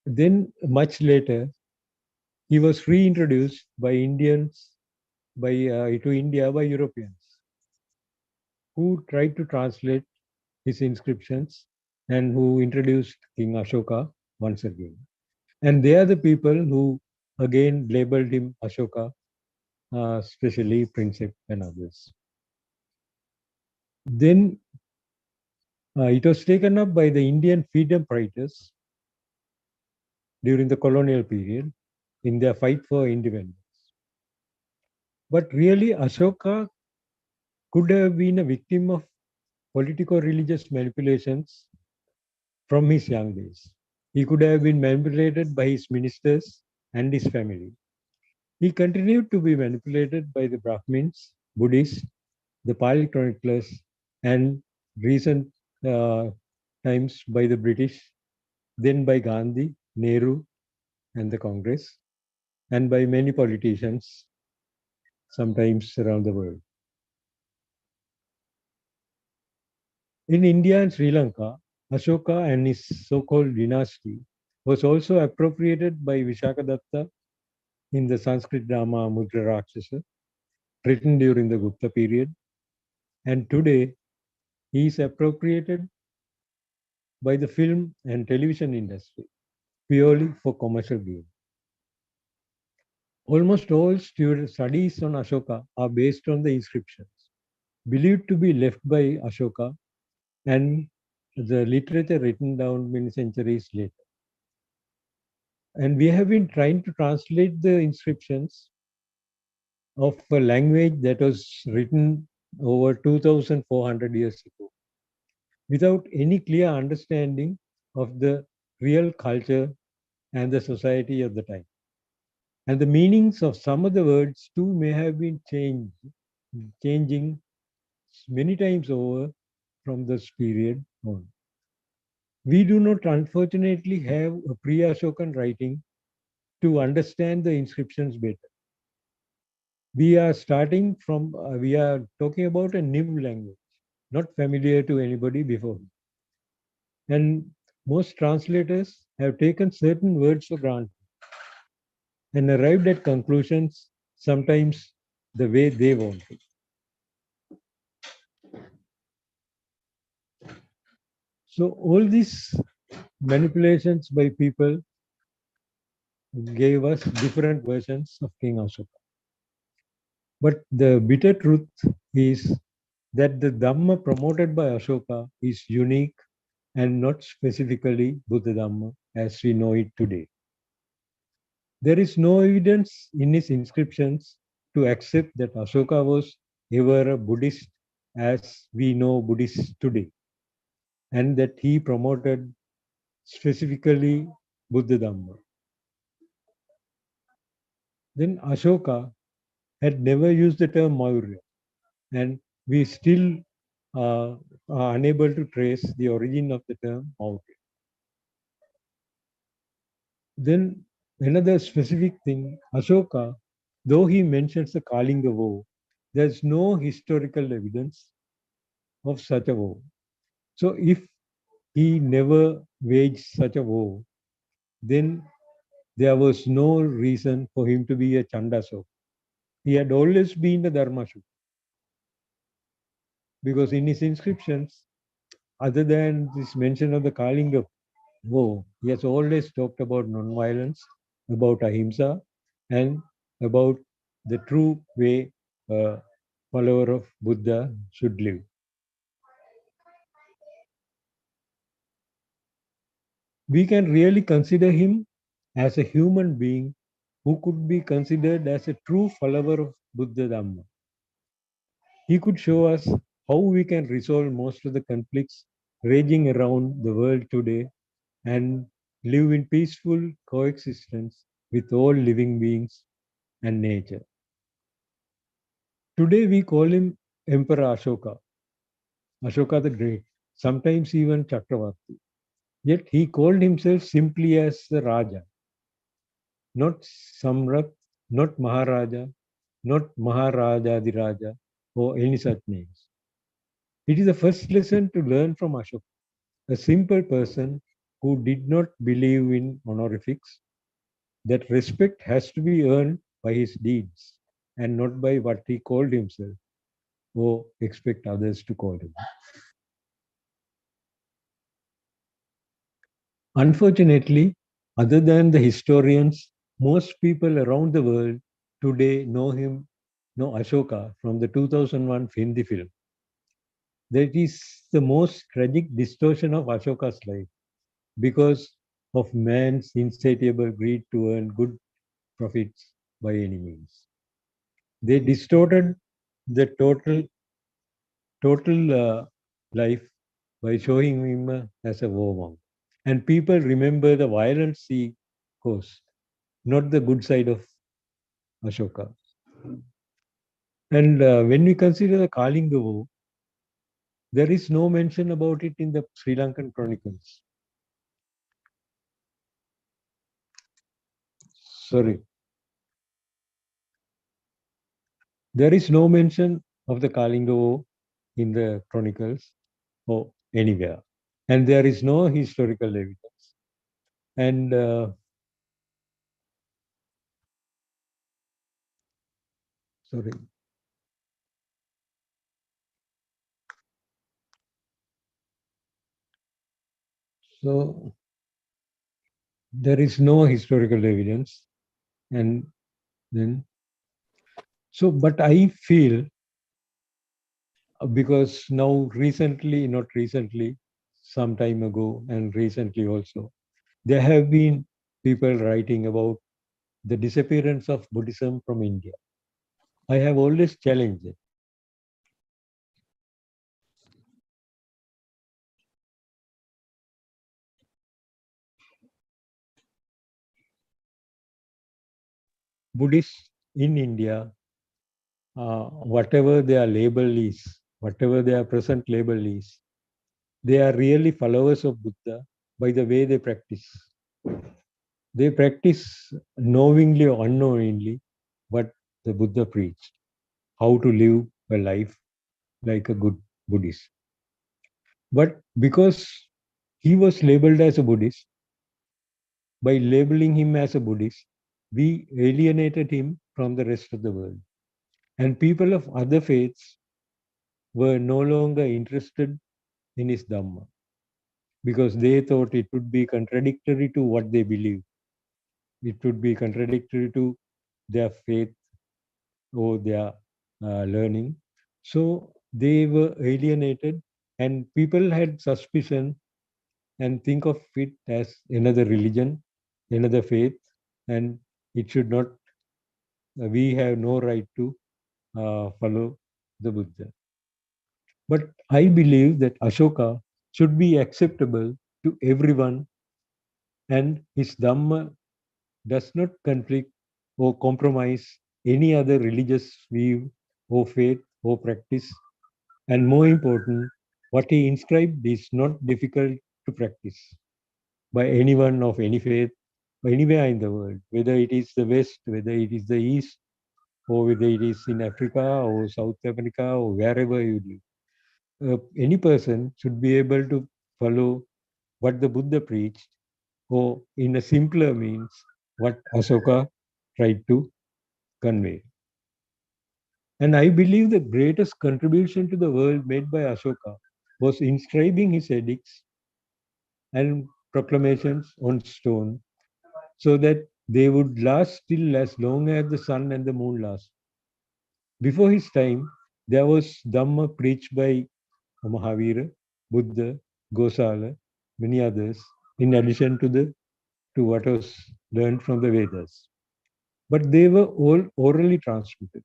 Then much later, he was reintroduced by Indians to India by Europeans, who tried to translate his inscriptions and who introduced King Ashoka once again. And they are the people who again labeled him Ashoka, especially Prinsep and others. Then it was taken up by the Indian freedom fighters during the colonial period in their fight for independence. But really, Ashoka could have been a victim of politico-religious manipulations from his young days. He could have been manipulated by his ministers and his family. He continued to be manipulated by the Brahmins, Buddhists, the Pali chroniclers, and recent times by the British, then by Gandhi, Nehru, and the Congress, and by many politicians, sometimes around the world. In India and Sri Lanka, Ashoka and his so-called dynasty was also appropriated by Vishakadatta in the Sanskrit drama Mudra Rakshasa, written during the Gupta period. And today, he is appropriated by the film and television industry, purely for commercial gain. Almost all studies on Ashoka are based on the inscriptions, believed to be left by Ashoka and the literature written down many centuries later. And we have been trying to translate the inscriptions of a language that was written over 2,400 years ago, without any clear understanding of the real culture and the society of the time. And the meanings of some of the words too may have been changing many times over from this period on. We do not unfortunately have a pre-Ashokan writing to understand the inscriptions better. We are talking about a new language, not familiar to anybody before. And most translators have taken certain words for granted and arrived at conclusions sometimes the way they wanted. So all these manipulations by people gave us different versions of King Ashoka. But the bitter truth is that the Dhamma promoted by Ashoka is unique and not specifically Buddha Dhamma as we know it today. There is no evidence in his inscriptions to accept that Ashoka was ever a Buddhist as we know Buddhists today, and that he promoted specifically Buddha Dhamma. Then Ashoka had never used the term Maurya, and we still are unable to trace the origin of the term Maurya. Then another specific thing, Ashoka, though he mentions the Kalinga war, there's no historical evidence of such a war. So if he never waged such a war, then there was no reason for him to be a Chandasok. He had always been a Dharmasuk. Because in his inscriptions, other than this mention of the Kalinga war, he has always talked about non-violence, about ahimsa, and about the true way a follower of Buddha should live. We can really consider him as a human being who could be considered as a true follower of Buddha Dhamma. He could show us how we can resolve most of the conflicts raging around the world today and live in peaceful coexistence with all living beings and nature. Today we call him Emperor Ashoka, Ashoka the Great, sometimes even Chakravarti. Yet he called himself simply as the Raja, not Samrat, not Maharaja, not Maharajadiraja, or any such names. It is the first lesson to learn from Ashoka, a simple person who did not believe in honorifics, that respect has to be earned by his deeds and not by what he called himself or expect others to call him. Unfortunately, other than the historians, most people around the world today know Ashoka from the 2001 Hindi film. That is the most tragic distortion of Ashoka's life because of man's insatiable greed to earn good profits by any means. They distorted the total life by showing him as a war monk. And people remember the violence he caused, not the good side of Ashoka. And when we consider the Kalinga War, there is no mention about it in the Sri Lankan chronicles. Sorry. There is no mention of the Kalinga War in the chronicles or anywhere. And there is no historical evidence. And sorry. So there is no historical evidence. And then, so, but I feel because now recently, not recently, some time ago and recently also, there have been people writing about the disappearance of Buddhism from India. I have always challenged it. Buddhists in India, whatever their label is, whatever their present label is, they are really followers of Buddha by the way they practice. They practice knowingly or unknowingly what the Buddha preached, how to live a life like a good Buddhist. But because he was labeled as a Buddhist, by labeling him as a Buddhist, we alienated him from the rest of the world. And people of other faiths were no longer interested in his Dhamma because they thought it would be contradictory to what they believe. It would be contradictory to their faith or their learning. So they were alienated, and people had suspicion and think of it as another religion, another faith, and it should not, we have no right to follow the Buddha. But I believe that Ashoka should be acceptable to everyone, and his Dhamma does not conflict or compromise any other religious view or faith or practice. And more important, what he inscribed is not difficult to practice by anyone of any faith, anywhere in the world, whether it is the West, whether it is the East, or whether it is in Africa or South America or wherever you live. any person should be able to follow what the Buddha preached, or in a simpler means, what Asoka tried to convey. And I believe the greatest contribution to the world made by Ashoka was inscribing his edicts and proclamations on stone so that they would last still as long as the sun and the moon last. Before his time, there was Dhamma preached by Mahavira, Buddha, Gosala, many others, in addition to what was learned from the Vedas. But they were all orally transmitted,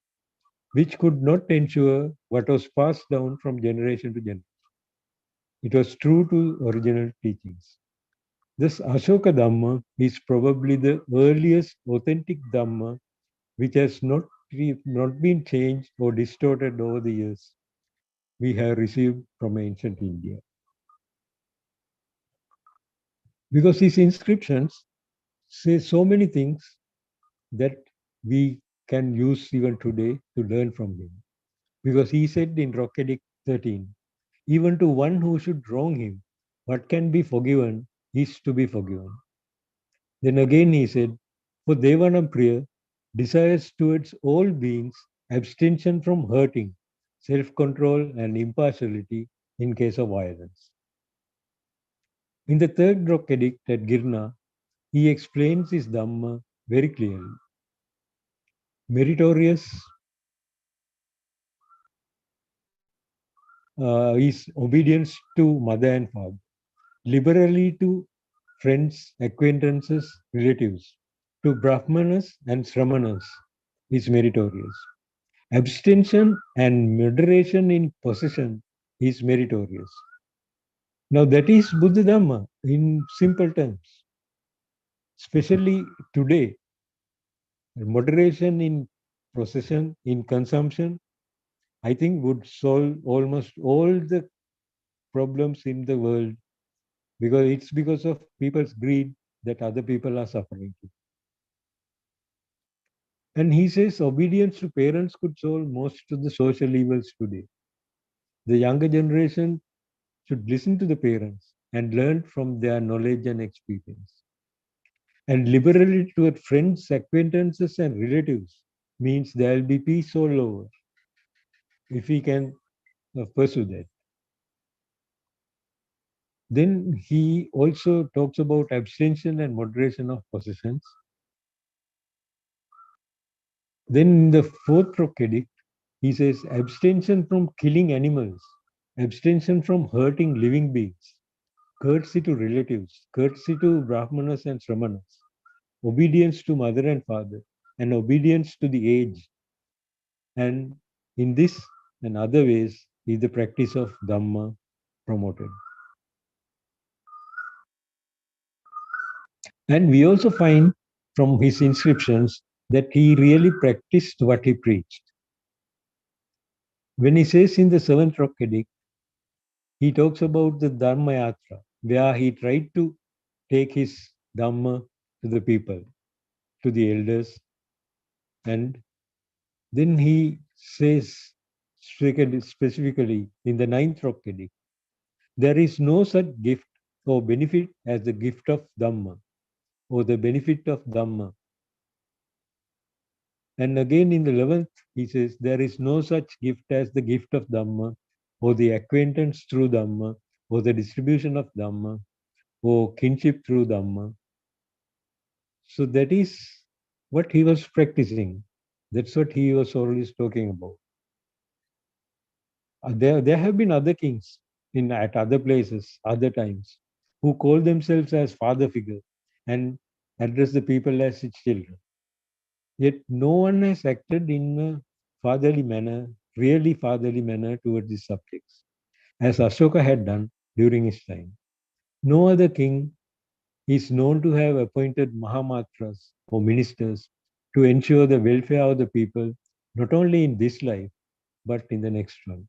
which could not ensure what was passed down from generation to generation. It was true to original teachings. This Ashoka Dhamma is probably the earliest authentic Dhamma which has not been changed or distorted over the years we have received from ancient India. Because these inscriptions say so many things that we can use even today to learn from him. Because he said in Rock Edict 13, even to one who should wrong him, what can be forgiven is to be forgiven. Then again he said, for Devanampriya desires towards all beings abstention from hurting, self-control and impartiality in case of violence. In the third Rock Edict at Girna, he explains his Dhamma very clearly. Meritorious is obedience to mother and father, liberally to friends, acquaintances, relatives, to Brahmanas and Sramanas is meritorious. Abstention and moderation in possession is meritorious. Now that is Buddha Dhamma in simple terms. Especially today, moderation in possession, in consumption, I think would solve almost all the problems in the world, because it's because of people's greed that other people are suffering. And he says obedience to parents could solve most of the social evils today. The younger generation should listen to the parents and learn from their knowledge and experience. And liberally toward friends, acquaintances, and relatives means there will be peace all over if we can pursue that. Then he also talks about abstention and moderation of possessions. Then in the fourth Rock Edict, he says abstention from killing animals, abstention from hurting living beings, courtesy to relatives, courtesy to Brahmanas and Sramanas, obedience to mother and father, and obedience to the aged. And in this and other ways is the practice of Dhamma promoted. And we also find from his inscriptions that he really practiced what he preached. When he says in the seventh Rock Edict, he talks about the Dharma Yatra, where he tried to take his Dhamma to the people, to the elders. And then he says specifically in the ninth Rock Edict, there is no such gift or benefit as the gift of Dhamma, or the benefit of Dhamma. And again in the 11th, he says, there is no such gift as the gift of Dhamma, or the acquaintance through Dhamma, or the distribution of Dhamma, or kinship through Dhamma. So that is what he was practicing. That's what he was always talking about. There have been other kings at other places, other times, who call themselves as father figure and address the people as its children. Yet no one has acted in a fatherly manner, really fatherly manner towards these subjects, as Ashoka had done during his time. No other king is known to have appointed Mahamatras or ministers to ensure the welfare of the people, not only in this life, but in the next one.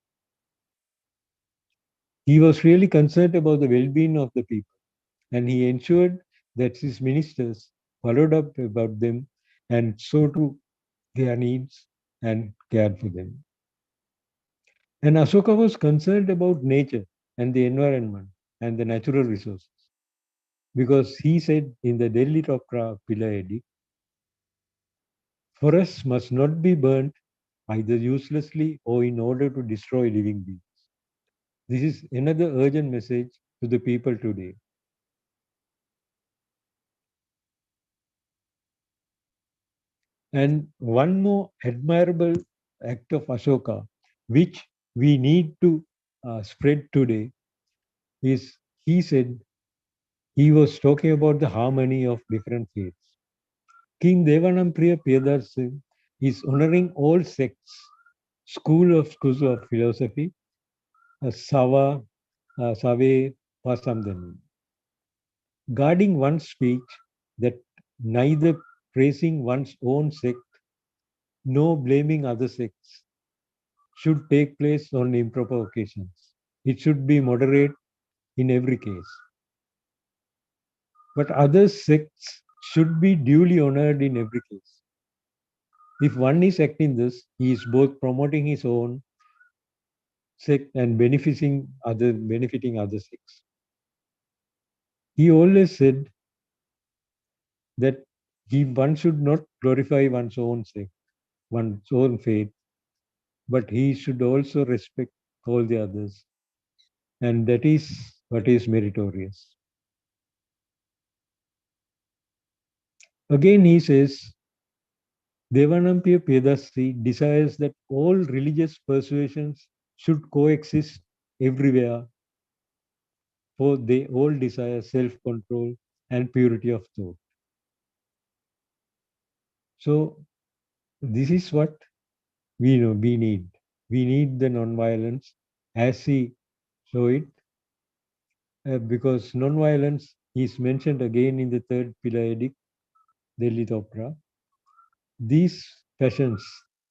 He was really concerned about the well-being of the people, and he ensured that his ministers followed up about them and saw to their needs and cared for them. And Ashoka was concerned about nature and the environment and the natural resources. Because he said in the Delhi Topra Pillar Edict, forests must not be burnt either uselessly or in order to destroy living beings. This is another urgent message to the people today. And one more admirable act of Ashoka, which we need to spread today, is he said he was talking about the harmony of different faiths. King Devanampriya Priyadarsan is honoring all sects, schools of philosophy, Sava, Save, Vasamdhanu, guarding one's speech that neither praising one's own sect nor blaming other sects should take place on improper occasions. It should be moderate in every case. But other sects should be duly honored in every case. If one is acting this, he is both promoting his own sect and benefiting other sects. He always said that one should not glorify one's own sect, one's own faith, but he should also respect all the others. And that is what is meritorious. Again, he says, Devanampiya Pedasri desires that all religious persuasions should coexist everywhere, for they all desire self-control and purity of thought. So this is what we know we need. We need the non-violence as he showed it, because non-violence is mentioned again in the third pillar edict, Delhi Topra. These passions,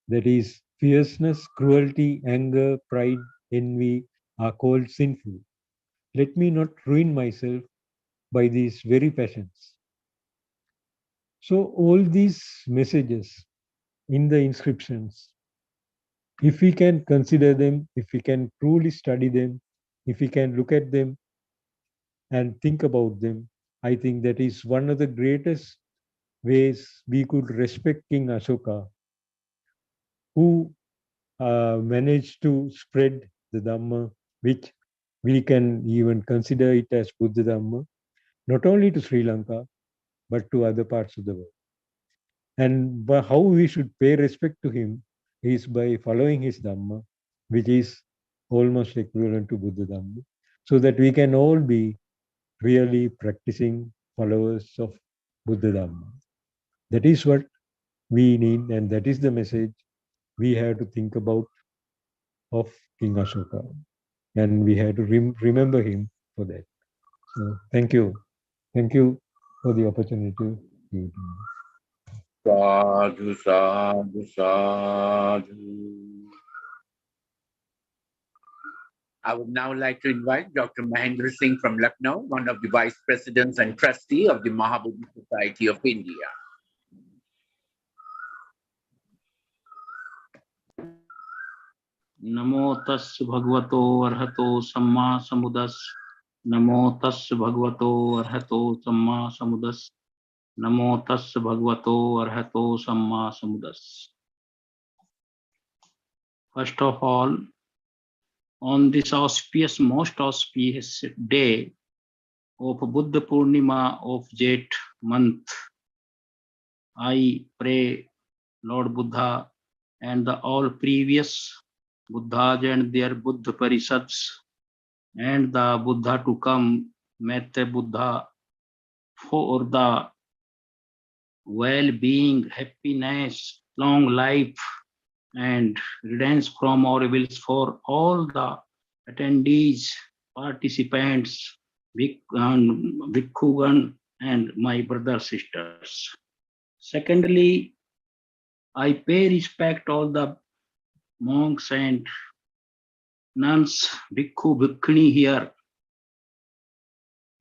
that is fierceness, cruelty, anger, pride, envy, are called sinful. Let me not ruin myself by these very passions. So all these messages in the inscriptions, if we can consider them, if we can truly study them, if we can look at them and think about them, I think that is one of the greatest ways we could respect King Ashoka, who managed to spread the Dhamma, which we can even consider it as Buddha Dhamma, not only to Sri Lanka, but to other parts of the world. And how we should pay respect to him is by following his Dhamma, which is almost equivalent to Buddha Dhamma, so that we can all be really practicing followers of Buddha Dhamma. That is what we need, and that is the message we have to think about of King Ashoka. And we have to remember him for that. So thank you. Thank you for the opportunity. Sadhu, sadhu, sadhu. I would now like to invite Dr. Mahendra Singh from Lucknow, one of the vice presidents and trustee of the Maha Society of India. नमो तस् भगवतो अर्हतो सम्मा समुदस् नमो तस् भगवतो अर्हतो सम्मा समुदस् नमो तस् भगवतो अर्हतो सम्मा समुदस्. First of all, on this most auspicious day of Buddha Purnima of Jet month, I pray Lord Buddha and all previous Buddhas and their Buddha Parishads and the Buddha to come, Metta Buddha, for the well-being, happiness, long life, and redemption from our evils for all the attendees, participants, Bhikkhugan, and my brothers, sisters. Secondly, I pay respect all the monks and nuns, bhikkhu, bhikkhuni here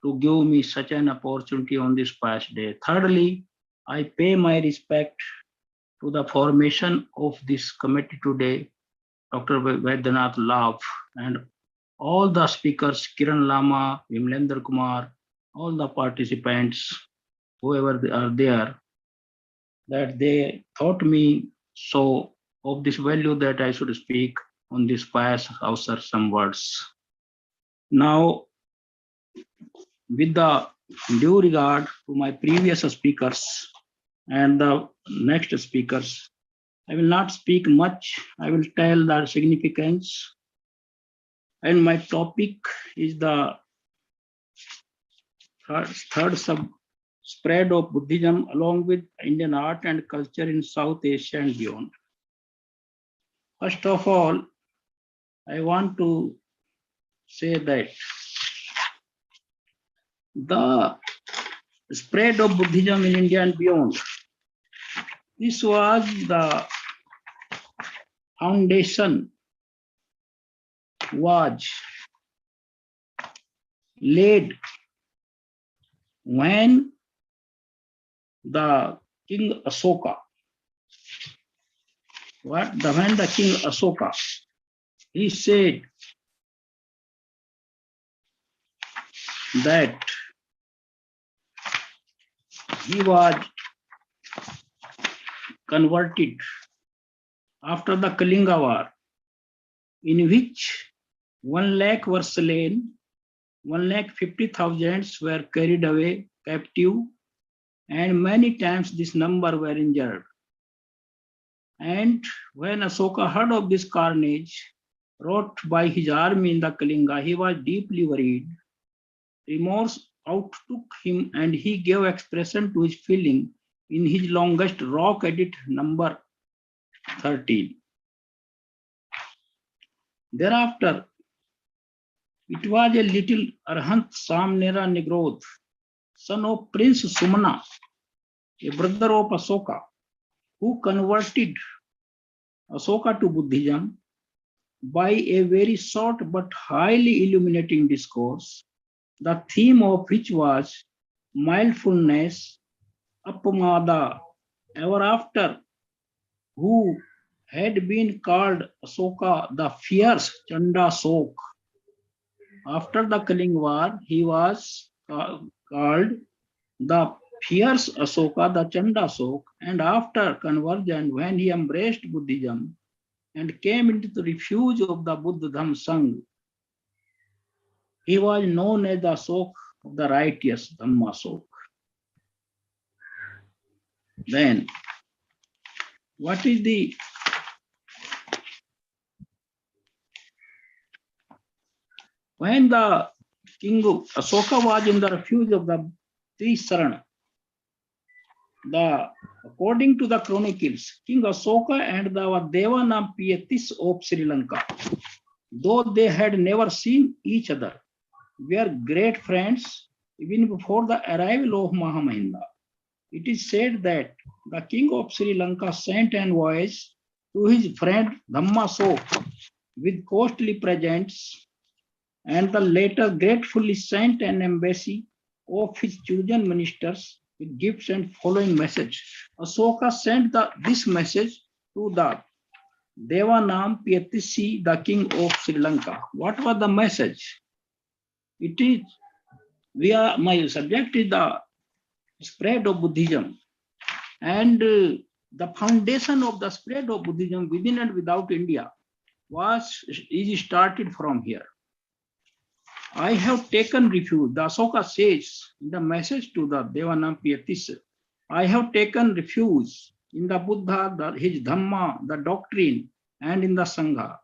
to give me such an opportunity on this past day. Thirdly, I pay my respect to the formation of this committee today, Dr. Vaidyanath Lav, and all the speakers, Kiran Lama, Vimalendra Kumar, all the participants, whoever they are there, that they taught me so of this value that I should speak on this pious Avsar some words. Now, with the due regard to my previous speakers and the next speakers, I will not speak much. I will tell the significance. And my topic is the third spread of Buddhism along with Indian art and culture in South Asia and beyond. First of all, I want to say that the spread of Buddhism in India and beyond, this was the foundation was laid when the King Asoka, when the King Asoka, he said that he was converted after the Kalinga War, in which 1 lakh were slain, 1,50,000 were carried away captive, and many times this number were injured. And when Asoka heard of this carnage wrought by his army in the Kalinga, he was deeply worried. Remorse outtook him and he gave expression to his feeling in his longest rock edit number 13. Thereafter, it was a little Arhant Samnera Negroth, son of Prince Sumana, a brother of Asoka, who converted Asoka to Buddhism by a very short but highly illuminating discourse, the theme of which was mindfulness, Apamada, ever after, who had been called Asoka the fierce Chanda Sok. After the Kalinga War, he was called the fierce Asoka, the Chanda Sok, and after conversion, when he embraced Buddhism and came into the refuge of the Buddha Dham Sangh, he was known as the Sok of the righteous Dhamma Sok. Then, what is the when the King Asoka was in the refuge of the Trisarana, according to the chronicles, King Asoka and the Devanampiyatis of Sri Lanka, though they had never seen each other, were great friends even before the arrival of Maha Mahinda. It is said that the king of Sri Lanka sent an voice to his friend Dhamma Sok with costly presents, and the latter gratefully sent an embassy of his chosen ministers with gifts and following message. Asoka sent this message to the Devanampiyatis, the king of Sri Lanka. What was the message? It is, my subject is the spread of Buddhism, and the foundation of the spread of Buddhism within and without India is started from here. I have taken refuge, the Asoka says in the message to the Devanampiyatis, I have taken refuge in the Buddha, his Dhamma, the doctrine, and in the Sangha,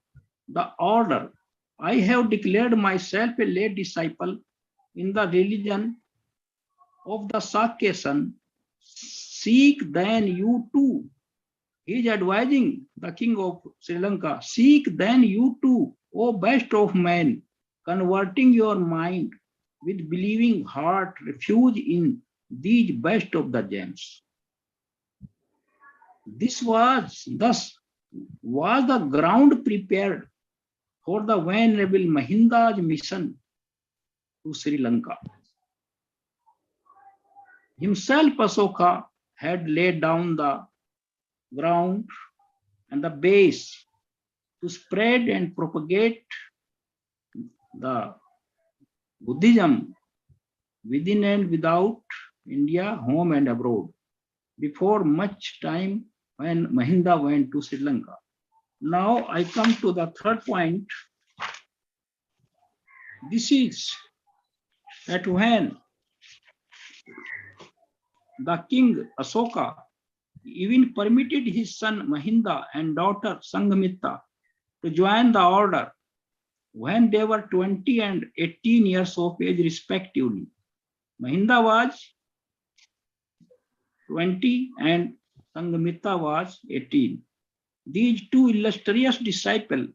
the order. I have declared myself a lay disciple in the religion of the Sakya son. Seek then you too. He is advising the king of Sri Lanka. Seek then you too, O best of men, converting your mind with believing heart, refuge in these best of the gems. This was the ground prepared for the Venerable Mahinda's mission to Sri Lanka. Himself, Asoka, had laid down the ground and the base to spread and propagate the Buddhism within and without India, home and abroad, before much time when Mahinda went to Sri Lanka. Now I come to the third point. This is that when the king Asoka even permitted his son Mahinda and daughter Sanghamitra to join the order when they were 20 and 18 years of age respectively. Mahinda was 20 and Sanghamitra was 18. These two illustrious disciples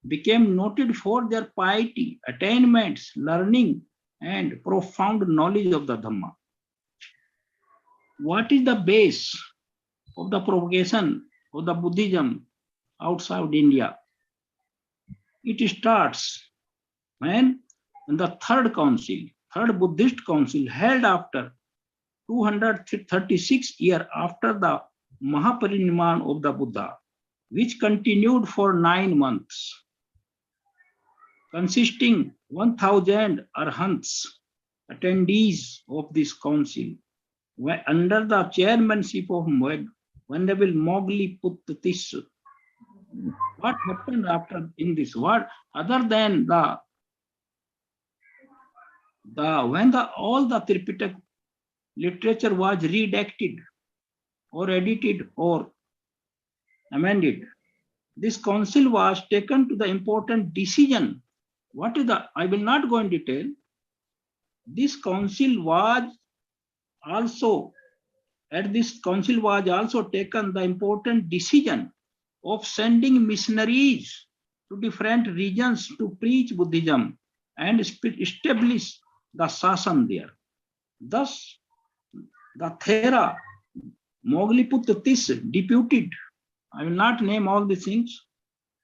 became noted for their piety, attainments, learning, and profound knowledge of the Dhamma. What is the base of the propagation of the Buddhism outside India? It starts when the third Buddhist council held after 236 years after the Mahaparinirvana of the Buddha, which continued for 9 months, consisting 1,000 arhants, attendees of this council, were under the chairmanship of Venerable Mogli Puttatis. What happened after in this? What other than when all the Tripitaka literature was redacted or edited or amended, this council was taken to the important decision. What is the? I will not go in detail. This council was also taken the important decision of sending missionaries to different regions to preach Buddhism and establish the Sasan there. Thus, the Thera Mogliputtatis deputed, I will not name all the things,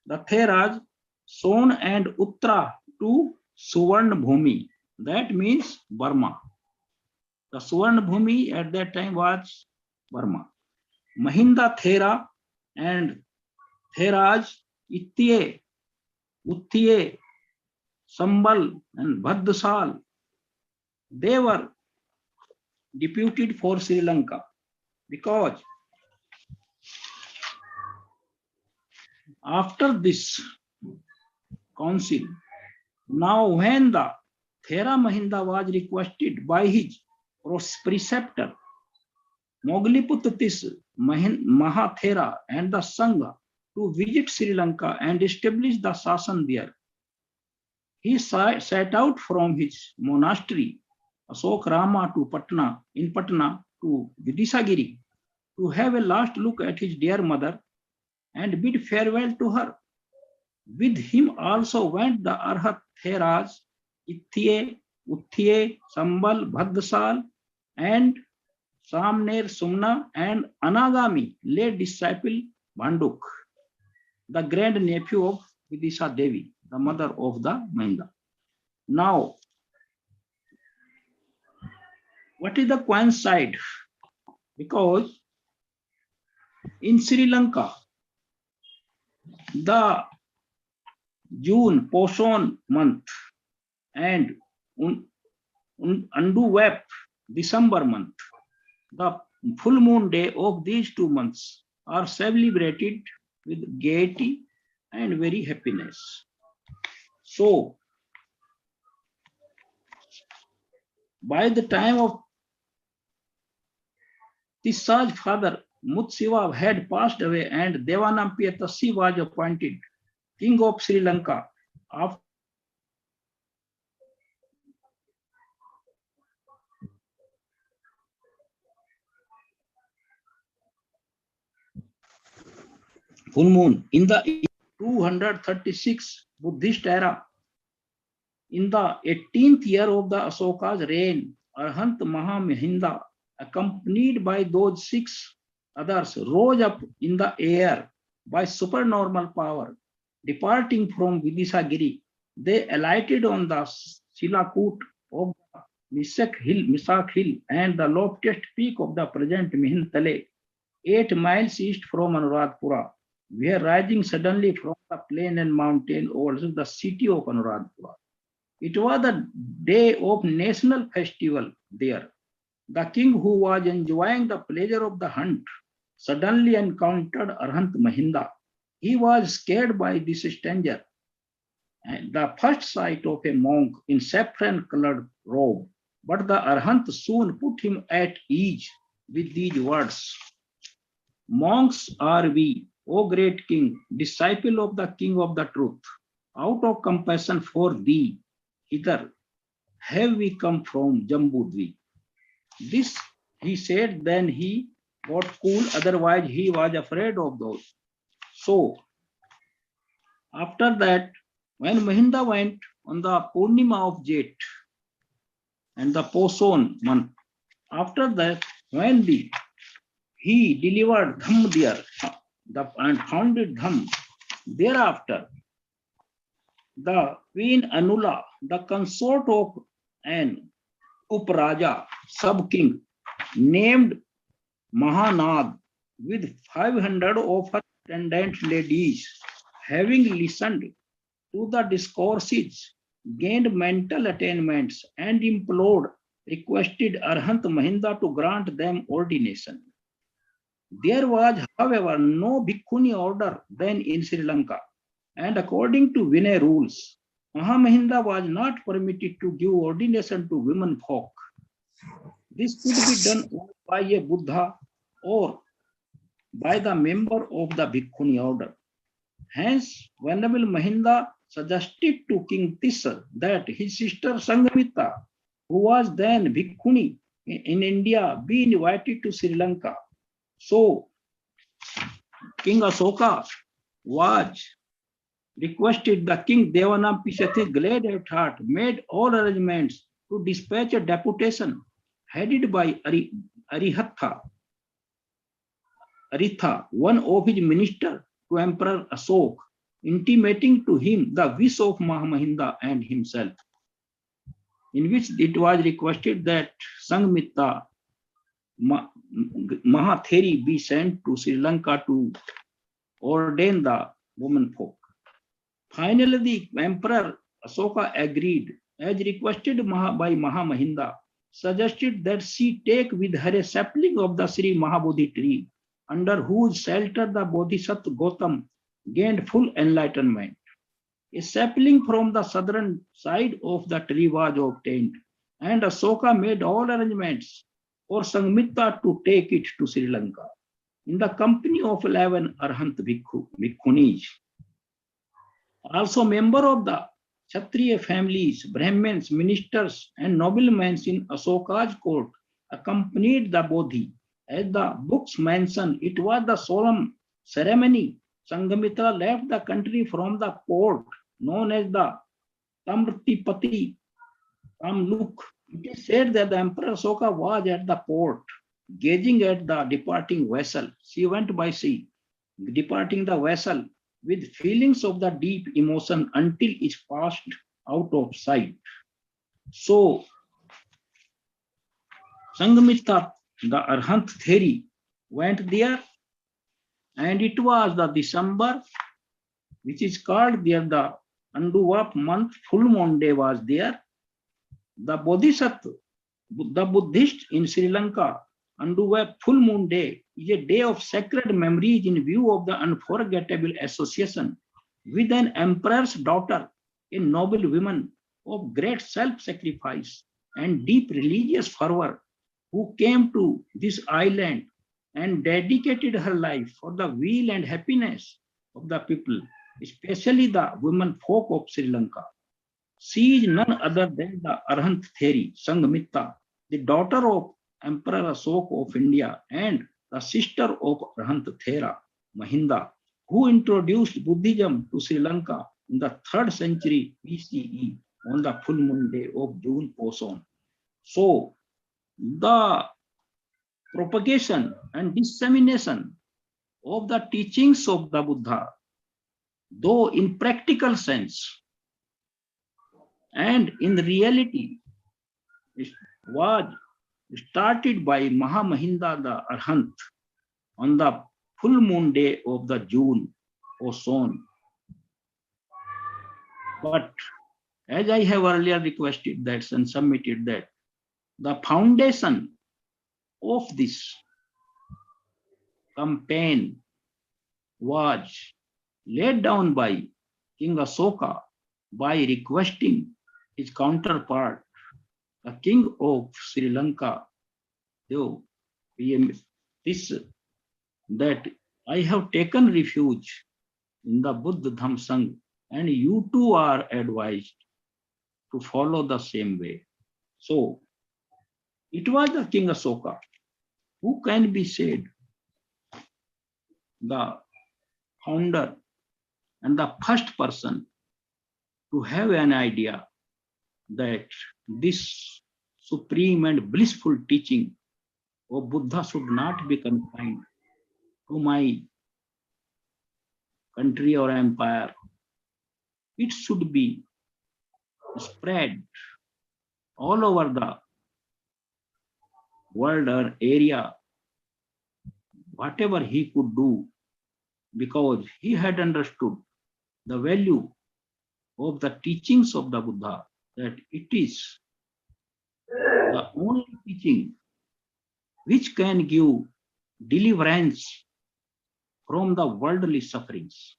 the Theras Son and Uttra to Suvarna Bhumi. That means Burma. The Suvarna Bhumi at that time was Burma. Mahinda Thera and Theras Ittiye, Uttiye, Sambal and Bhaddasal, they were deputed for Sri Lanka because after this council, now when the Thera Mahinda was requested by his preceptor Mogliputtatis Maha Thera and the Sangha to visit Sri Lanka and establish the Sasan there, he set out from his monastery Asok Rama to Patna to Vidisagiri to have a last look at his dear mother and bid farewell to her. With him also went the Arhat Theras, Ithiye, Uthiye, Sambal, Bhaddasal, and Samner, Sumna, and Anagami, late disciple Banduk, the grand nephew of Vidisha Devi, the mother of the Mahinda. Now, what is the coincide? Because in Sri Lanka, the June, Poshon month and Undu Wep, December month, the full moon day of these 2 months are celebrated with gaiety and very happiness. So, by the time of Tissa's father, Mutsiva had passed away and Devanampiya Tassi was appointed king of Sri Lanka. After full moon in the 236 Buddhist era, in the 18th year of the Asoka's reign, Arhant Maha Mahinda, accompanied by those 6 others, rose up in the air by supernormal power. Departing from Vidisagiri, they alighted on the Silakut of Misak Hill and the loftiest peak of the present Mihintale, 8 miles east from Anuradhapura. were rising suddenly from the plain and mountain over the city of Anuradhapura. It was the day of national festival there. The king, who was enjoying the pleasure of the hunt, suddenly encountered Arhant Mahinda. He was scared by this stranger. And the first sight of a monk in saffron-colored robe, but the Arhant soon put him at ease with these words. Monks are we, O great king, disciple of the king of the truth. Out of compassion for thee, hither have we come from Jambudvi. This he said, then he got cool, otherwise he was afraid of those. So, after that, when Mahinda went on the Purnima of Jet and the Poson month, after that, when he delivered Dham there and founded Dham, thereafter, the Queen Anula, the consort of an Upraja, sub-king, named Mahanad with 500 of her attendant ladies, having listened to the discourses, gained mental attainments, and implored, requested Arhant Mahinda to grant them ordination. There was, however, no Bhikkhuni order then in Sri Lanka, and according to Vinay rules, Maha Mahinda was not permitted to give ordination to women folk. This could be done by a Buddha or by the member of the Bhikkhuni order. Hence, Venerable Mahinda suggested to King Tissa that his sister Sanghamita, who was then Bhikkhuni in India, be invited to Sri Lanka. So, King Asoka was requested. The King Devanam Pishathi, glad at heart, made all arrangements to dispatch a deputation headed by Aritha, one of his ministers, to Emperor Asok, intimating to him the wish of Maha Mahinda and himself, in which it was requested that Sanghamita Mahatheri be sent to Sri Lanka to ordain the women folk. Finally, the Emperor Asoka agreed, as requested by Maha Mahinda, suggested that she take with her a sapling of the Sri Mahabodhi tree, under whose shelter the Bodhisattva Gautam gained full enlightenment. A sapling from the southern side of the tree was obtained, and Asoka made all arrangements for Sanghamita to take it to Sri Lanka, in the company of 11 Arhant Bhikkhunis. Also member of the Kshatriya families, Brahmins, ministers, and noblemen in Asoka's court accompanied the Bodhi. As the books mention, it was the solemn ceremony. Sanghamitra left the country from the port known as the Tamrtipati Tamluk. It is said that the Emperor Asoka was at the port, gazing at the departing vessel. She went by sea, departing the vessel with feelings of the deep emotion until it passed out of sight. So, Sanghamitra, the Arhant theory, went there, and it was the December, which is called there the Anduwap month, full moon day was there. The Bodhisattva, the Buddhist in Sri Lanka, Anduwap full moon day is a day of sacred memories in view of the unforgettable association with an emperor's daughter, a noble woman of great self-sacrifice and deep religious fervor, who came to this island and dedicated her life for the weal and happiness of the people, especially the women folk of Sri Lanka. She is none other than the Arhant Theri, Sanghamita, the daughter of Emperor Asoka of India and the sister of Arhant Thera, Mahinda, who introduced Buddhism to Sri Lanka in the 3rd century BCE on the full moon day of June Poson. So, the propagation and dissemination of the teachings of the Buddha, though in practical sense and in reality, was started by Maha Mahinda the Arhant on the full moon day of the June or shown. But as I have earlier requested that and submitted that, the foundation of this campaign was laid down by King Asoka by requesting his counterpart, the King of Sri Lanka, that I have taken refuge in the Buddha Dham Sangh, and you too are advised to follow the same way. So it was the King Asoka who can be said the founder and the first person to have an idea that this supreme and blissful teaching of Buddha should not be confined to my country or empire. It should be spread all over the world or area, whatever he could do, because he had understood the value of the teachings of the Buddha, that it is the only teaching which can give deliverance from the worldly sufferings.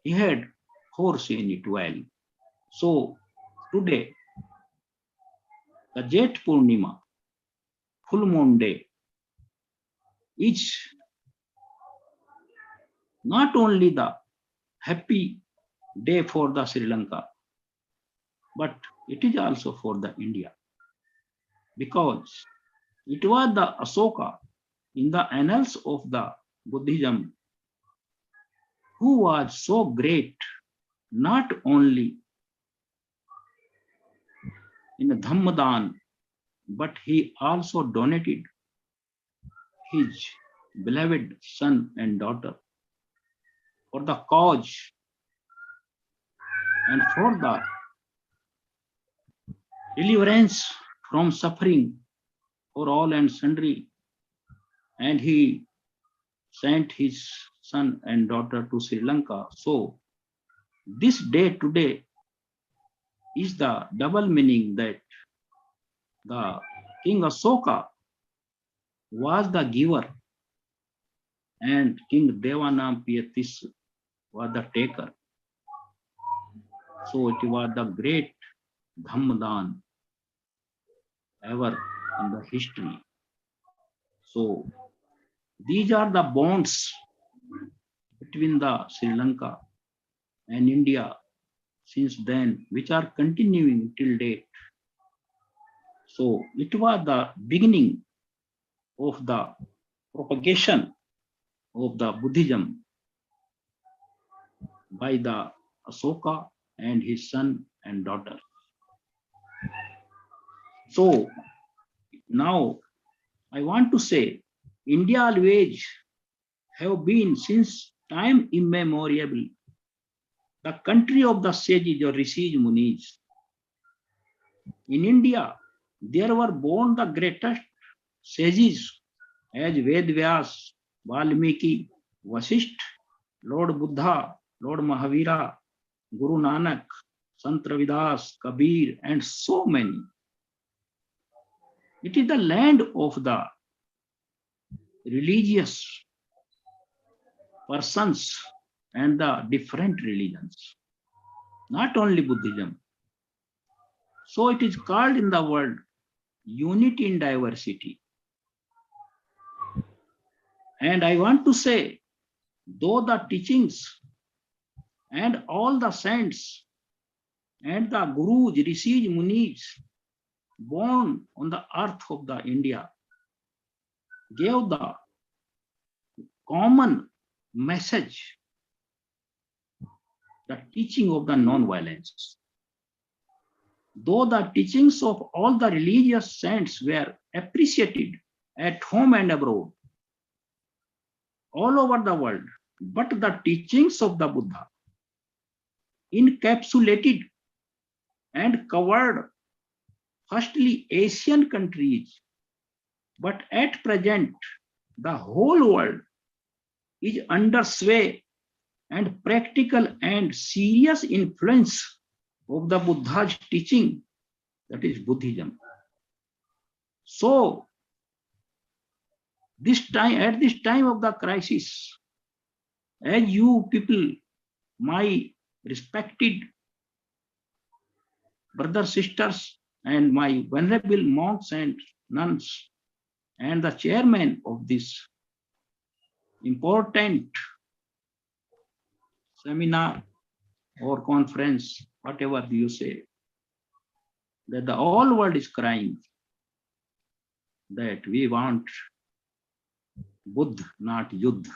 He had foreseen it well. So today, the Jet Purnima, full moon day, is not only the happy day for the Sri Lanka, but it is also for the India, because it was the Asoka in the annals of the Buddhism who was so great, not only in the Dhammadan, but he also donated his beloved son and daughter for the cause and for the deliverance from suffering for all and sundry. And he sent his son and daughter to Sri Lanka. So this day today is the double meaning that the King Asoka was the giver and King Devanampiyatis was the taker. So it was the great Dhammadan ever in the history. So these are the bonds between the Sri Lanka and India since then, which are continuing till date. So it was the beginning of the propagation of the Buddhism by the Asoka and his son and daughter. So now I want to say, India always have been since time immemorial the country of the sages or rishis munis. In India, there were born the greatest sages as Vedvyas, Valmiki, Vasisht, Lord Buddha, Lord Mahavira, Guru Nanak, Sant Ravidas, Kabir, and so many. It is the land of the religious persons and the different religions, not only Buddhism. So it is called in the world unity in diversity. And I want to say, though the teachings and all the saints and the gurus, rishis, munis born on the earth of the India gave the common message, the teaching of the non-violence. Though the teachings of all the religious saints were appreciated at home and abroad, all over the world, but the teachings of the Buddha encapsulated and covered firstly Asian countries, but at present the whole world is under sway and practical and serious influence of the Buddha's teaching, that is Buddhism. So, at this time of the crisis, as you people, my respected brothers, sisters, and my venerable monks and nuns, and the chairman of this important seminar or conference, whatever you say, that the whole world is crying that we want Buddha, not Yuddha.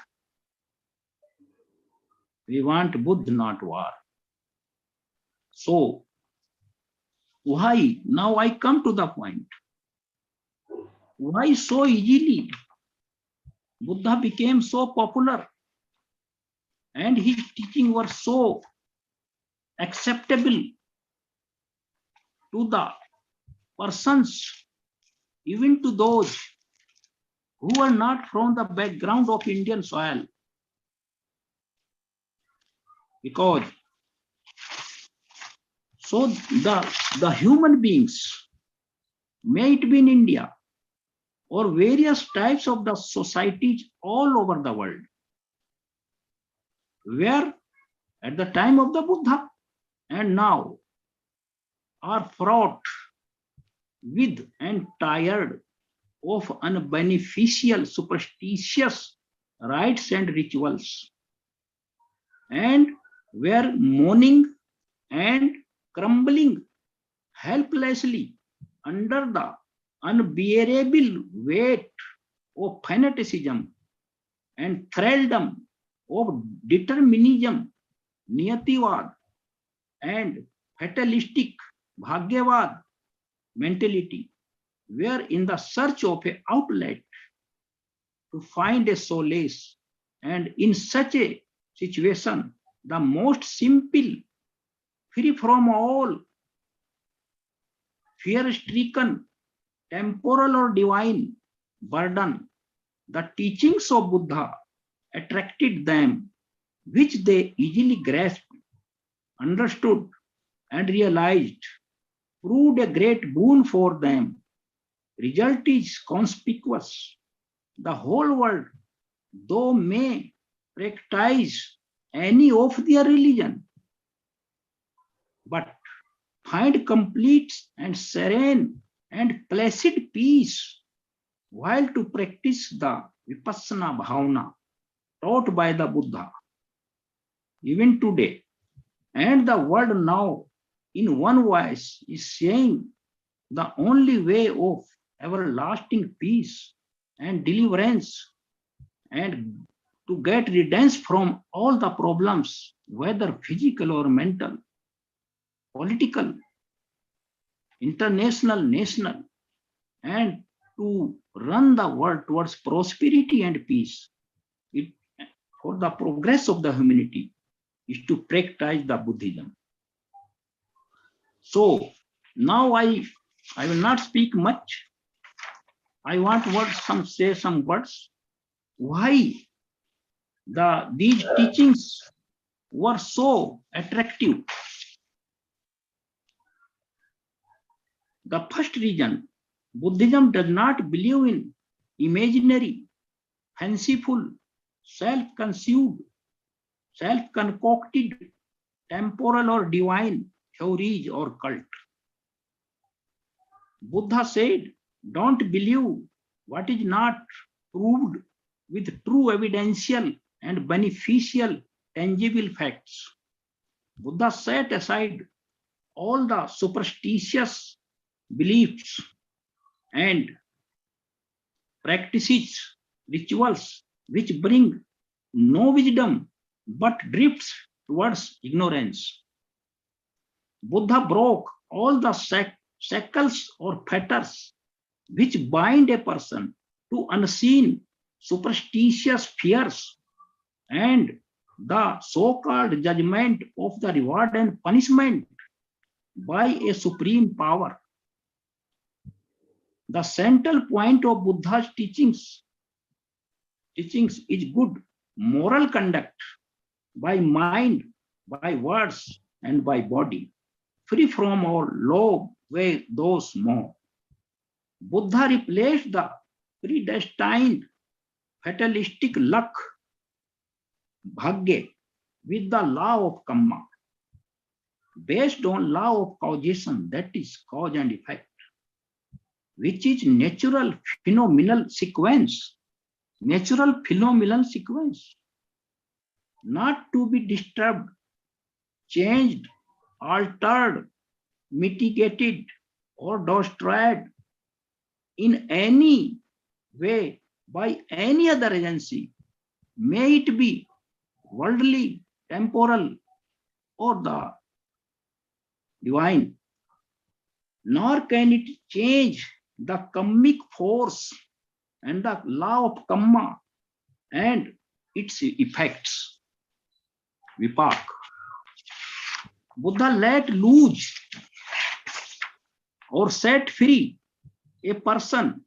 We want Buddha, not war. So, why? Now I come to the point. Why so easily Buddha became so popular and his teaching were so acceptable to the persons, even to those who are not from the background of Indian soil? Because so the human beings, may it be in India or various types of the societies all over the world, were at the time of the Buddha and now are fraught with and tired of unbeneficial superstitious rites and rituals, and were mourning and crumbling helplessly under the unbearable weight of fanaticism and thraldom of determinism, niyativad, and fatalistic bhagyavad mentality, were in the search of an outlet to find a solace. And in such a situation, the most simple, free from all fear-stricken, temporal or divine burden, the teachings of Buddha attracted them, which they easily grasped, understood, and realized, proved a great boon for them. Result is conspicuous. The whole world, though may practice any of their religion, but find complete and serene and placid peace while to practice the vipassana bhavana taught by the Buddha. Even today, and the world now in one voice is saying the only way of everlasting peace and deliverance and to get redress from all the problems, whether physical or mental, political, international, national, and to run the world towards prosperity and peace, for the progress of the humanity, is to practice the Buddhism. So now I will not speak much. I want say some words. Why these teachings were so attractive? The first reason, Buddhism does not believe in imaginary, fanciful, self-conceived, self-concocted, temporal or divine theories or cult. Buddha said, don't believe what is not proved with true evidential and beneficial tangible facts. Buddha set aside all the superstitious beliefs and practices, rituals, which bring no wisdom but drifts towards ignorance. Buddha broke all the shackles or fetters which bind a person to unseen superstitious fears and the so-called judgment of the reward and punishment by a supreme power. The central point of Buddha's teachings is good moral conduct by mind, by words, and by body, free from all low way those more. Buddha replaced the predestined fatalistic luck, bhagya, with the law of karma, based on law of causation, that is cause and effect, which is natural phenomenal sequence, not to be disturbed, changed, altered, mitigated, or destroyed in any way by any other agency, may it be worldly, temporal, or the divine, nor can it change the karmic force and the law of karma and its effects. Vipak. Buddha let loose or set free a person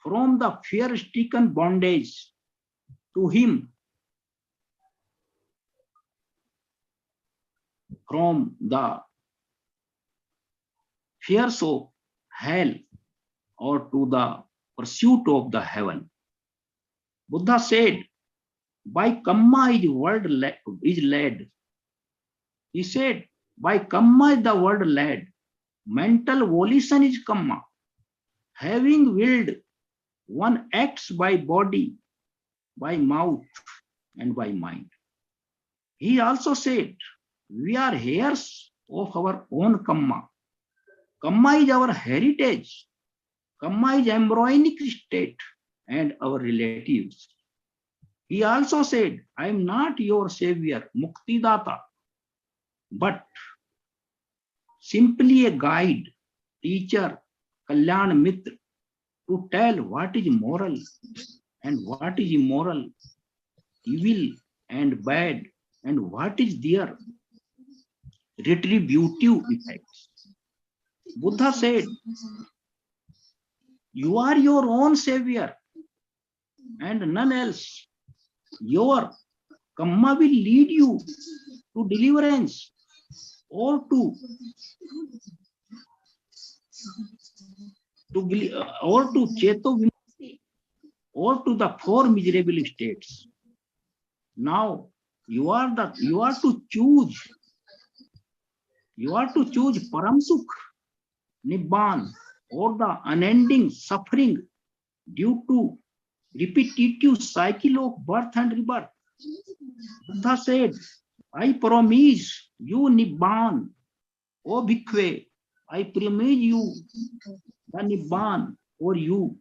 from the fear-stricken bondage to him from the fears of hell or to the pursuit of the heaven. Buddha said, by karma is world is led. He said, by karma is the world led. Mental volition is karma. Having willed, one acts by body, by mouth, and by mind. He also said, we are heirs of our own karma. Karma is our heritage. Karma is embryonic state and our relatives. He also said, I am not your savior, Muktidata, but simply a guide, teacher, Kalyan Mitra, to tell what is moral and what is immoral, evil and bad, and what is their retributive effects. Buddha said, you are your own savior and none else. Your karma will lead you to deliverance or to cheto vimukti or to the four miserable states. Now you are to choose Param Sukh, Nibbana, or the unending suffering due to repetitive cycle of birth and rebirth. Buddha said, I promise you Nibbana, O Bhikkhu, I promise you the Nibbana for you.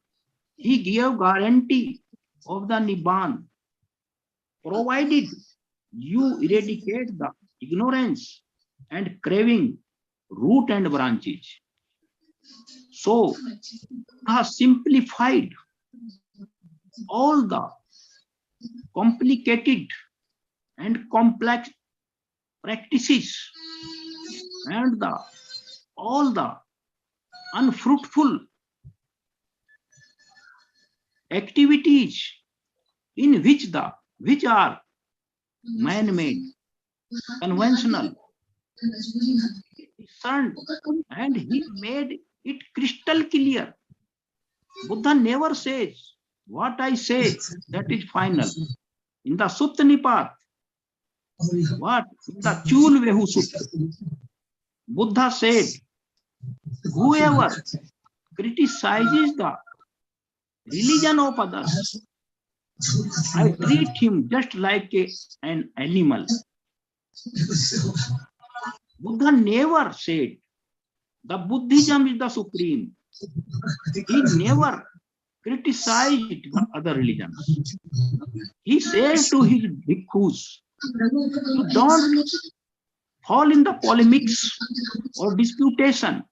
He gave guarantee of the Nibbana, provided you eradicate the ignorance and craving, root and branches. So, has simplified all the complicated and complex practices and all the unfruitful activities in which are man-made, conventional, and he made it crystal clear. Buddha never says, what I say, that is final. In the Sutta Nipat, what? In the Chul Vehu Sutta, Buddha said, whoever criticizes the religion of others, I treat him just like an animal. Buddha never said, the Buddhism is the supreme. He never criticized the other religions. He said to his bhikkhus, you don't fall in the polemics or disputation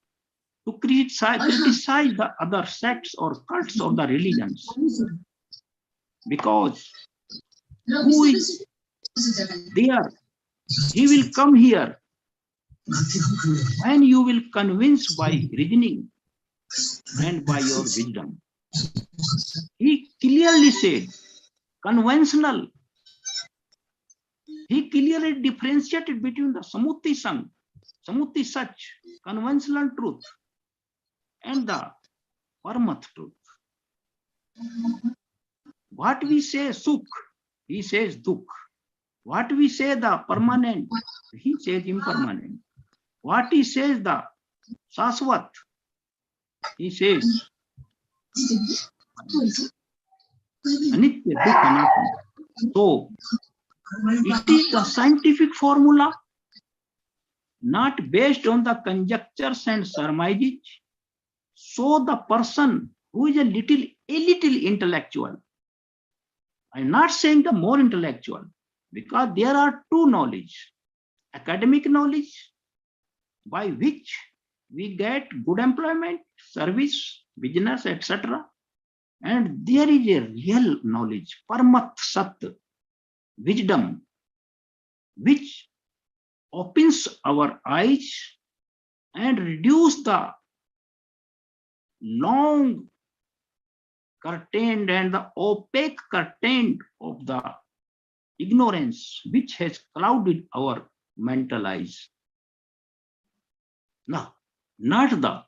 to criticize the other sects or cults of the religions. Because who is there? He will come here when you will convince by reasoning and by your wisdom. He clearly said, conventional He clearly differentiated between the Samuti Sang, Samuti Sach, conventional truth, and the Paramath truth. What we say Sukh, he says Dukh. What we say the permanent, he says impermanent. What he says the Saswat, he says Anitya, Dukh, Anatta. So, it is the scientific formula, not based on the conjectures and surmises. So the person who is a little intellectual, I'm not saying the more intellectual, because there are two knowledge, academic knowledge, by which we get good employment, service, business, etc. And there is a real knowledge, Paramath Sat, wisdom, which opens our eyes and reduce the long curtain and the opaque curtain of the ignorance which has clouded our mental eyes. No, not the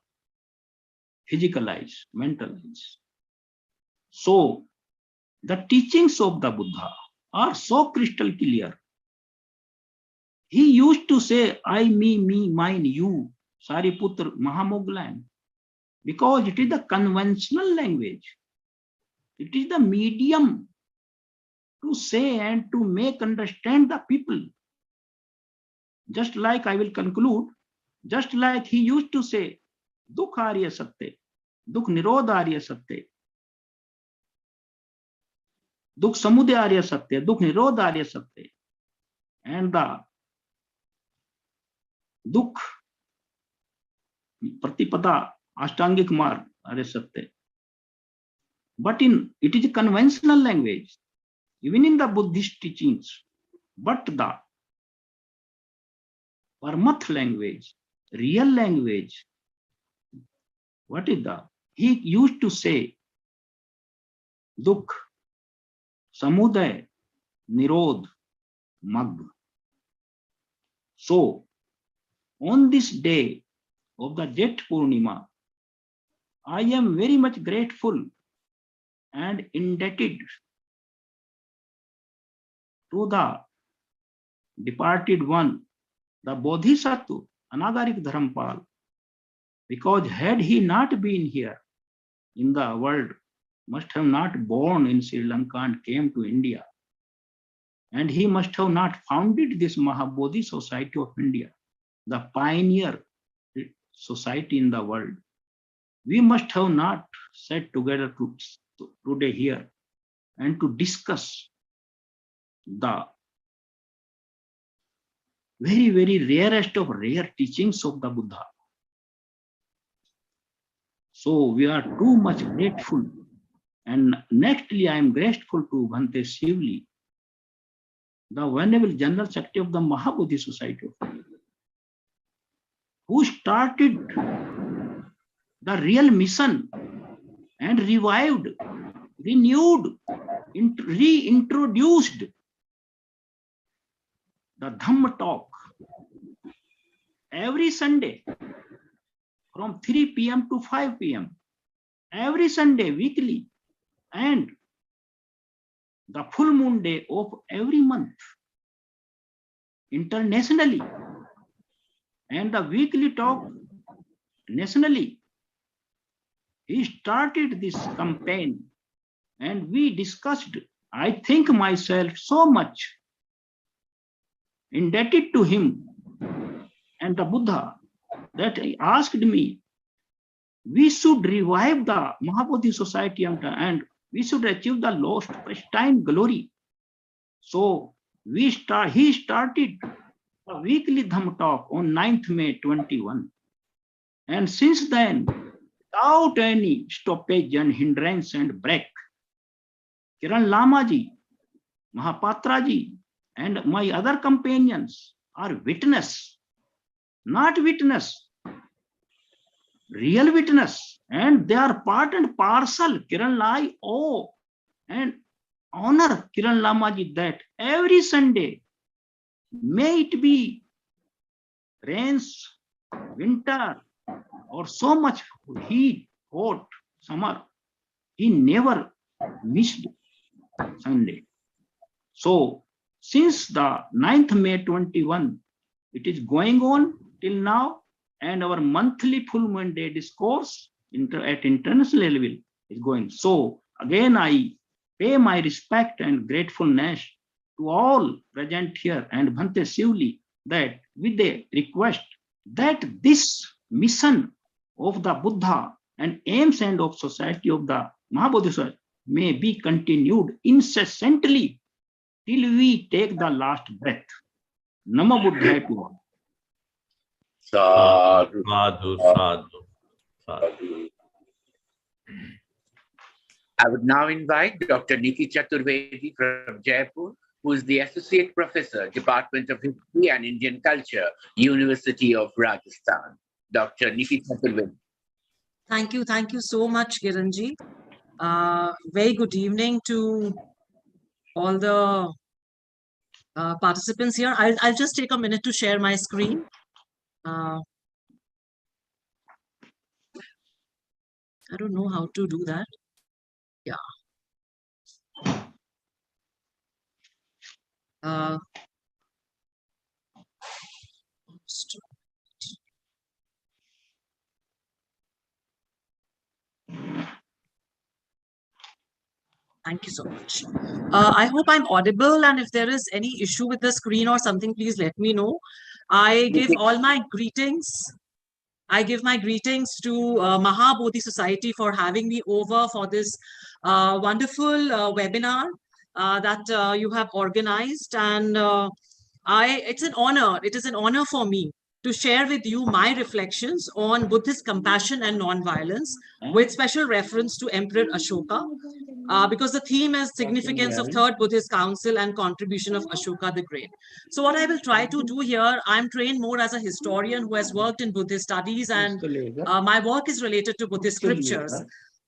physical eyes, mental eyes. So the teachings of the Buddha are so crystal clear. He used to say, I, me, mine, you, Sariputra, Mahamoglan, because it is the conventional language. It is the medium to say and to make understand the people. Just like I will conclude, just like he used to say, Dukh Arya Satya, Dukh Nirodha Arya Satya, Dukh Samudaya Arya Satya, Dukh Nirodha Arya Satya, and the Dukh Pratipada Ashtangik Marg Arya Satya. But it is a conventional language, even in the Buddhist teachings. But the Paramath language, real language, what is the? He used to say, Dukh, Samudaya, Nirodh, Mag. So, on this day of the Jet Purnima, I am very much grateful and indebted to the departed one, the Bodhisattva, Anagarik Dharampal, because had he not been here in the world, must have not born in Sri Lanka and came to India, and he must have not founded this Mahabodhi Society of India, the pioneer society in the world. We must have not sat together today here and to discuss the very, very rarest of rare teachings of the Buddha. So we are too much grateful. And nextly, I am grateful to Bhante Shivli, the Venerable General Secretary of the Mahabodhi Society of India, who started the real mission and revived, renewed, reintroduced the Dhamma talk every Sunday from 3 p.m. to 5 p.m. every Sunday, weekly, and the full moon day of every month internationally, and the weekly talk nationally. He started this campaign and we discussed. I think myself so much indebted to him and the Buddha that he asked me, we should revive the Mahabodhi Society and we should achieve the lost pristine glory. So he started a weekly Dhamma talk on 9th May 21. And since then, without any stoppage and hindrance and break, Kiran Lama ji, Mahapatra ji, and my other companions are witness, not witness, real witness, and they are part and parcel. Kiran Lai owe and honor Kiran Lama ji that every Sunday may it be rains, winter, or so much heat, hot, summer, he never missed Sunday. So since the 9th May 21, it is going on till now, and our monthly full moon day discourse at international level is going. So again, I pay my respect and gratefulness to all present here and Bhante Sivli, that with the request that this mission of the Buddha and aims and of society of the Mahabodhisattva may be continued incessantly till we take the last breath. Namo Buddhaya to all. Sadhu, Sadhu, sadhu, sadhu. I would now invite Dr. Niki Chaturvedi from Jaipur, who is the Associate Professor, Department of History and Indian Culture, University of Rajasthan. Dr. Niki Chaturvedi. Thank you so much, Kiranji. Very good evening to all the participants here. I'll just take a minute to share my screen. I don't know how to do that. Yeah. Thank you so much. I hope I'm audible, and if there is any issue with the screen or something, please let me know. I give all my greetings. I give my greetings to Maha Bodhi Society for having me over for this wonderful webinar that you have organized, and it's an honor. It is an honor for me to share with you my reflections on Buddhist compassion and non-violence, with special reference to Emperor Ashoka, because the theme is significance of Third Buddhist Council and contribution of Ashoka the Great. So what I will try to do here, I'm trained more as a historian who has worked in Buddhist studies, and my work is related to Buddhist scriptures.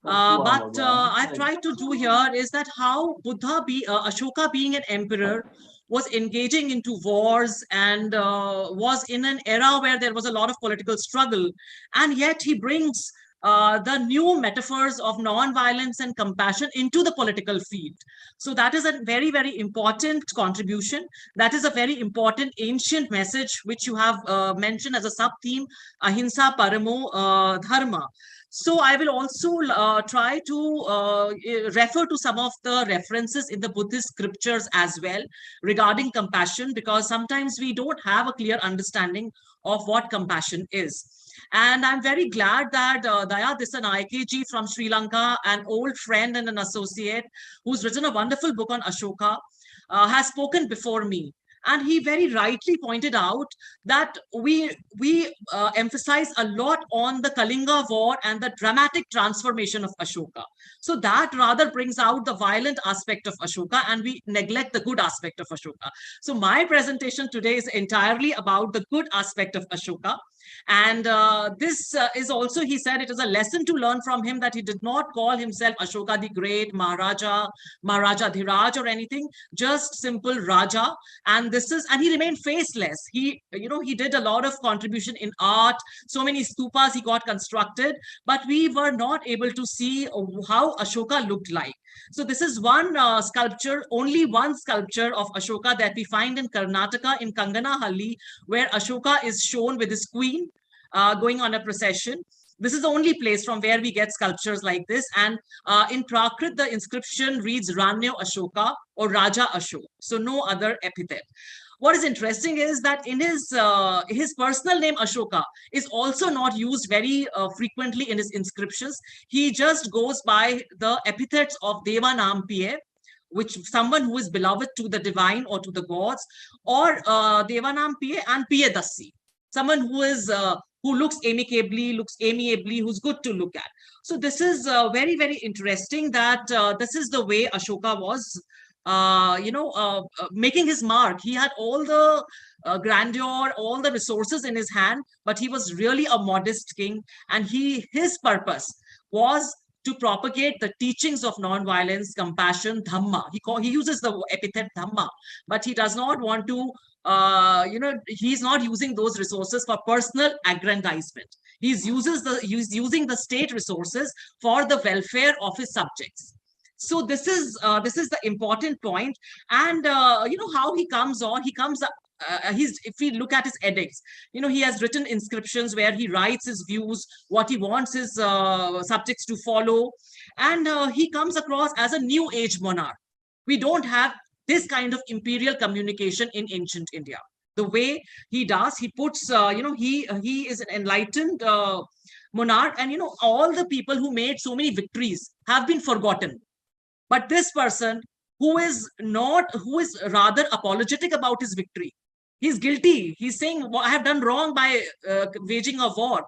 But I've tried to do here is that how Ashoka being an emperor was engaging into wars and was in an era where there was a lot of political struggle, and yet he brings the new metaphors of non-violence and compassion into the political field. So that is a very, very important contribution. That is a very important ancient message which you have mentioned as a sub-theme, Ahimsa Paramo Dharma. So I will also try to refer to some of the references in the Buddhist scriptures as well regarding compassion, because sometimes we don't have a clear understanding of what compassion is. And I'm very glad that Daya Dissanayake ji from Sri Lanka, an old friend and an associate who's written a wonderful book on Ashoka, has spoken before me. And he very rightly pointed out that we emphasize a lot on the Kalinga War and the dramatic transformation of Ashoka. So that rather brings out the violent aspect of Ashoka, and we neglect the good aspect of Ashoka. So my presentation today is entirely about the good aspect of Ashoka. And this is also, he said, it is a lesson to learn from him that he did not call himself Ashoka the Great, Maharaja, Maharaja Dhiraj or anything, just simple Raja. And he remained faceless. He did a lot of contribution in art, so many stupas he got constructed, but we were not able to see how Ashoka looked like. So this is one sculpture, only one sculpture of Ashoka that we find in Karnataka in Kanganahalli, where Ashoka is shown with his queen going on a procession. This is the only place from where we get sculptures like this. And in Prakrit, the inscription reads Ranyo Ashoka or Raja Ashoka. So no other epithet. What is interesting is that in his personal name Ashoka is also not used very frequently in his inscriptions. He just goes by the epithets of Devanam Piye, which someone who is beloved to the divine or to the gods, or Devanam Piye and Piye Dasi, someone who is who looks amiably, who's good to look at. So this is very, very interesting that this is the way Ashoka was making his mark. He had all the grandeur, all the resources in his hand, but he was really a modest king, and his purpose was to propagate the teachings of non-violence, compassion, Dhamma. He uses the epithet Dhamma, but he does not want to, he's not using those resources for personal aggrandizement. He's using the state resources for the welfare of his subjects. So this is the important point. And how he comes on, if we look at his edicts, he has written inscriptions where he writes his views, what he wants his subjects to follow, and he comes across as a new age monarch. We don't have this kind of imperial communication in ancient India. The way he does, he puts, he is an enlightened monarch, and all the people who made so many victories have been forgotten. But this person who is rather apologetic about his victory, he's guilty. He's saying, well, I have done wrong by waging a war.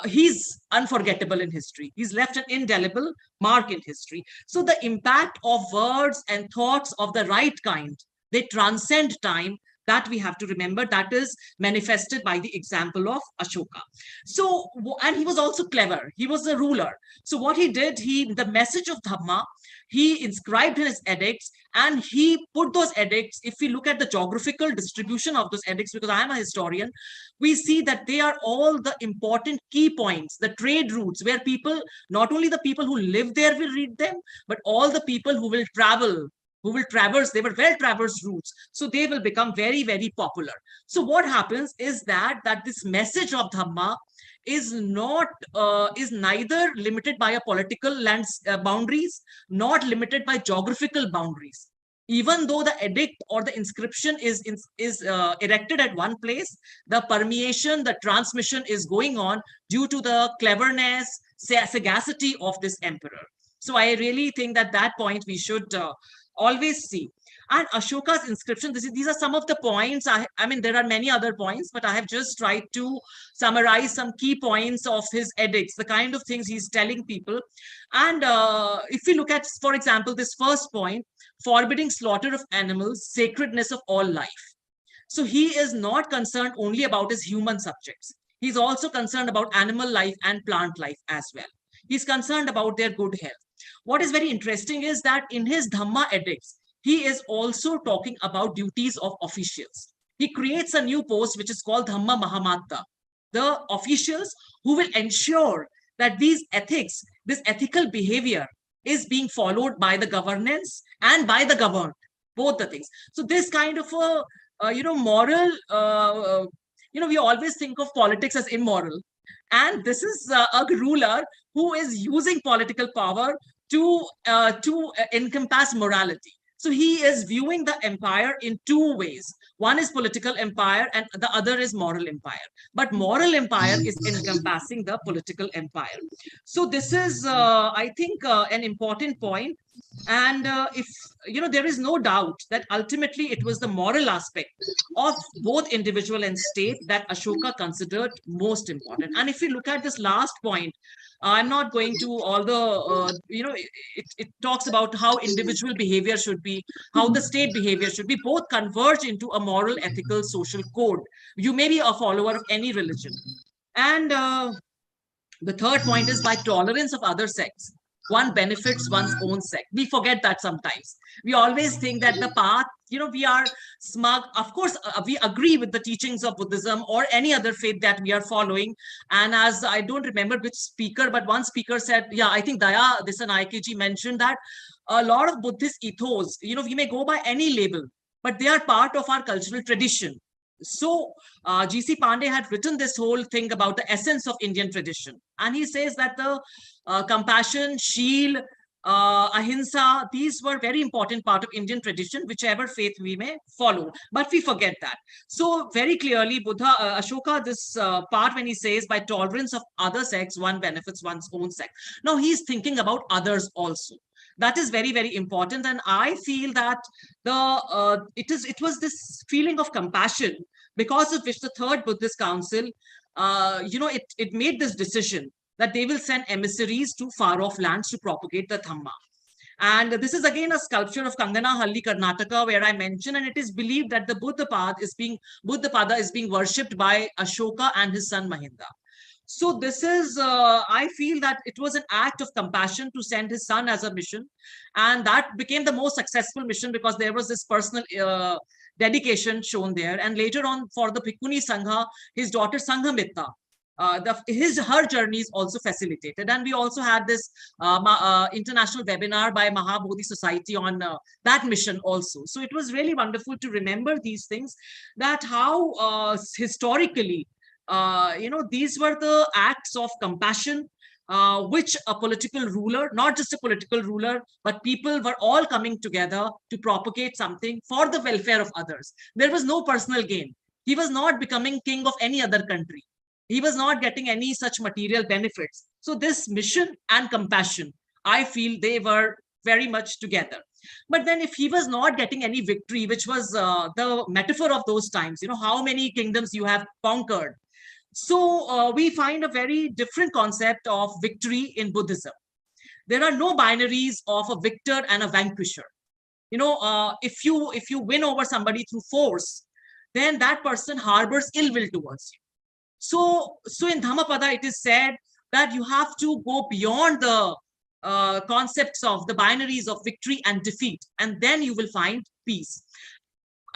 He's unforgettable in history. He's left an indelible mark in history. So the impact of words and thoughts of the right kind, they transcend time. That we have to remember. That is manifested by the example of Ashoka. So, and he was also clever. He was a ruler. So what he did, the message of Dhamma, he inscribed in his edicts, and he put those edicts, if we look at the geographical distribution of those edicts, because I am a historian, we see that they are all the important key points, the trade routes where people, not only the people who live there will read them, but all the people who will travel, who will traverse, they were well-traversed routes. So they will become very, very popular. So what happens is that this message of Dhamma is neither limited by a political boundaries, not limited by geographical boundaries. Even though the edict or the inscription is erected at one place, the permeation, the transmission is going on due to the cleverness, sagacity of this emperor. So I really think that point we should always see. And Ashoka's inscription, these are some of the points. I mean, there are many other points, but I have just tried to summarize some key points of his edicts, the kind of things he's telling people. And if we look at, for example, this first point, forbidding slaughter of animals, sacredness of all life. So he is not concerned only about his human subjects. He's also concerned about animal life and plant life as well. He's concerned about their good health. What is very interesting is that in his Dhamma edicts, he is also talking about duties of officials. He creates a new post which is called Dhamma Mahamatta, the officials who will ensure that these ethics, this ethical behavior is being followed by the governance and by the governed, both the things. So this kind of a, moral, we always think of politics as immoral. And this is a ruler who is using political power to encompass morality. So he is viewing the empire in two ways. One is political empire and the other is moral empire. But moral empire is encompassing the political empire. So this is, I think, an important point. And if, there is no doubt that ultimately it was the moral aspect of both individual and state that Ashoka considered most important. And if we look at this last point, I'm not going to all the, it talks about how individual behavior should be, how the state behavior should be, both converge into a moral, ethical, social code. You may be a follower of any religion. And the third point is by tolerance of other sects, one benefits one's own sect. We forget that sometimes. We always think that the path, we are smug. Of course, we agree with the teachings of Buddhism or any other faith that we are following. And as I don't remember which speaker, but one speaker said, yeah, I think Daya Desanayake ji mentioned that a lot of Buddhist ethos, we may go by any label, but they are part of our cultural tradition. So G.C. Pandey had written this whole thing about the essence of Indian tradition. And he says that the compassion, sheel, ahimsa, these were very important part of Indian tradition, whichever faith we may follow. But we forget that. So very clearly, Ashoka, this part when he says by tolerance of other sects, one benefits one's own sect. Now he's thinking about others also. That is very, very important. And I feel that it was this feeling of compassion because of which the Third Buddhist Council, it made this decision that they will send emissaries to far-off lands to propagate the Dhamma. And this is again a sculpture of Kanganahalli, Karnataka, where I mentioned, and it is believed that the Buddhapada is being worshipped by Ashoka and his son Mahinda. So this is, I feel that it was an act of compassion to send his son as a mission. And that became the most successful mission because there was this personal dedication shown there. And later on for the Bhikkhuni Sangha, his daughter Sanghamita, her journey is also facilitated. And we also had this international webinar by Maha Society on that mission also. So it was really wonderful to remember these things, that how historically, these were the acts of compassion which a political ruler, not just a political ruler, but people were all coming together to propagate something for the welfare of others. There was no personal gain. He was not becoming king of any other country. He was not getting any such material benefits. So this mission and compassion, I feel they were very much together. But then if he was not getting any victory, which was the metaphor of those times, how many kingdoms you have conquered. So we find a very different concept of victory in Buddhism. There are no binaries of a victor and a vanquisher. If you win over somebody through force, then that person harbors ill will towards you. So in Dhammapada, it is said that you have to go beyond the concepts of the binaries of victory and defeat, and then you will find peace.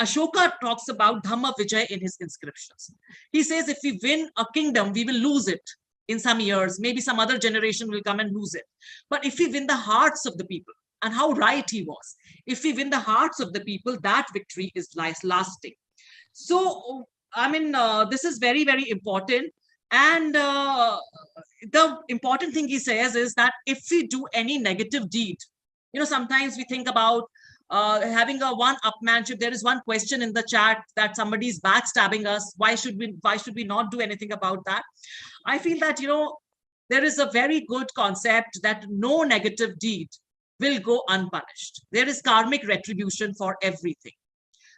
Ashoka talks about Dhamma Vijay in his inscriptions. He says if we win a kingdom, we will lose it in some years. Maybe some other generation will come and lose it. But if we win the hearts of the people, and how right he was, if we win the hearts of the people, that victory is lasting. So, I mean, this is very, very important. And the important thing he says is that if we do any negative deed, sometimes we think about having a one-upmanship. There is one question in the chat that somebody is backstabbing us. Why should we not do anything about that? I feel that, there is a very good concept that no negative deed will go unpunished. There is karmic retribution for everything.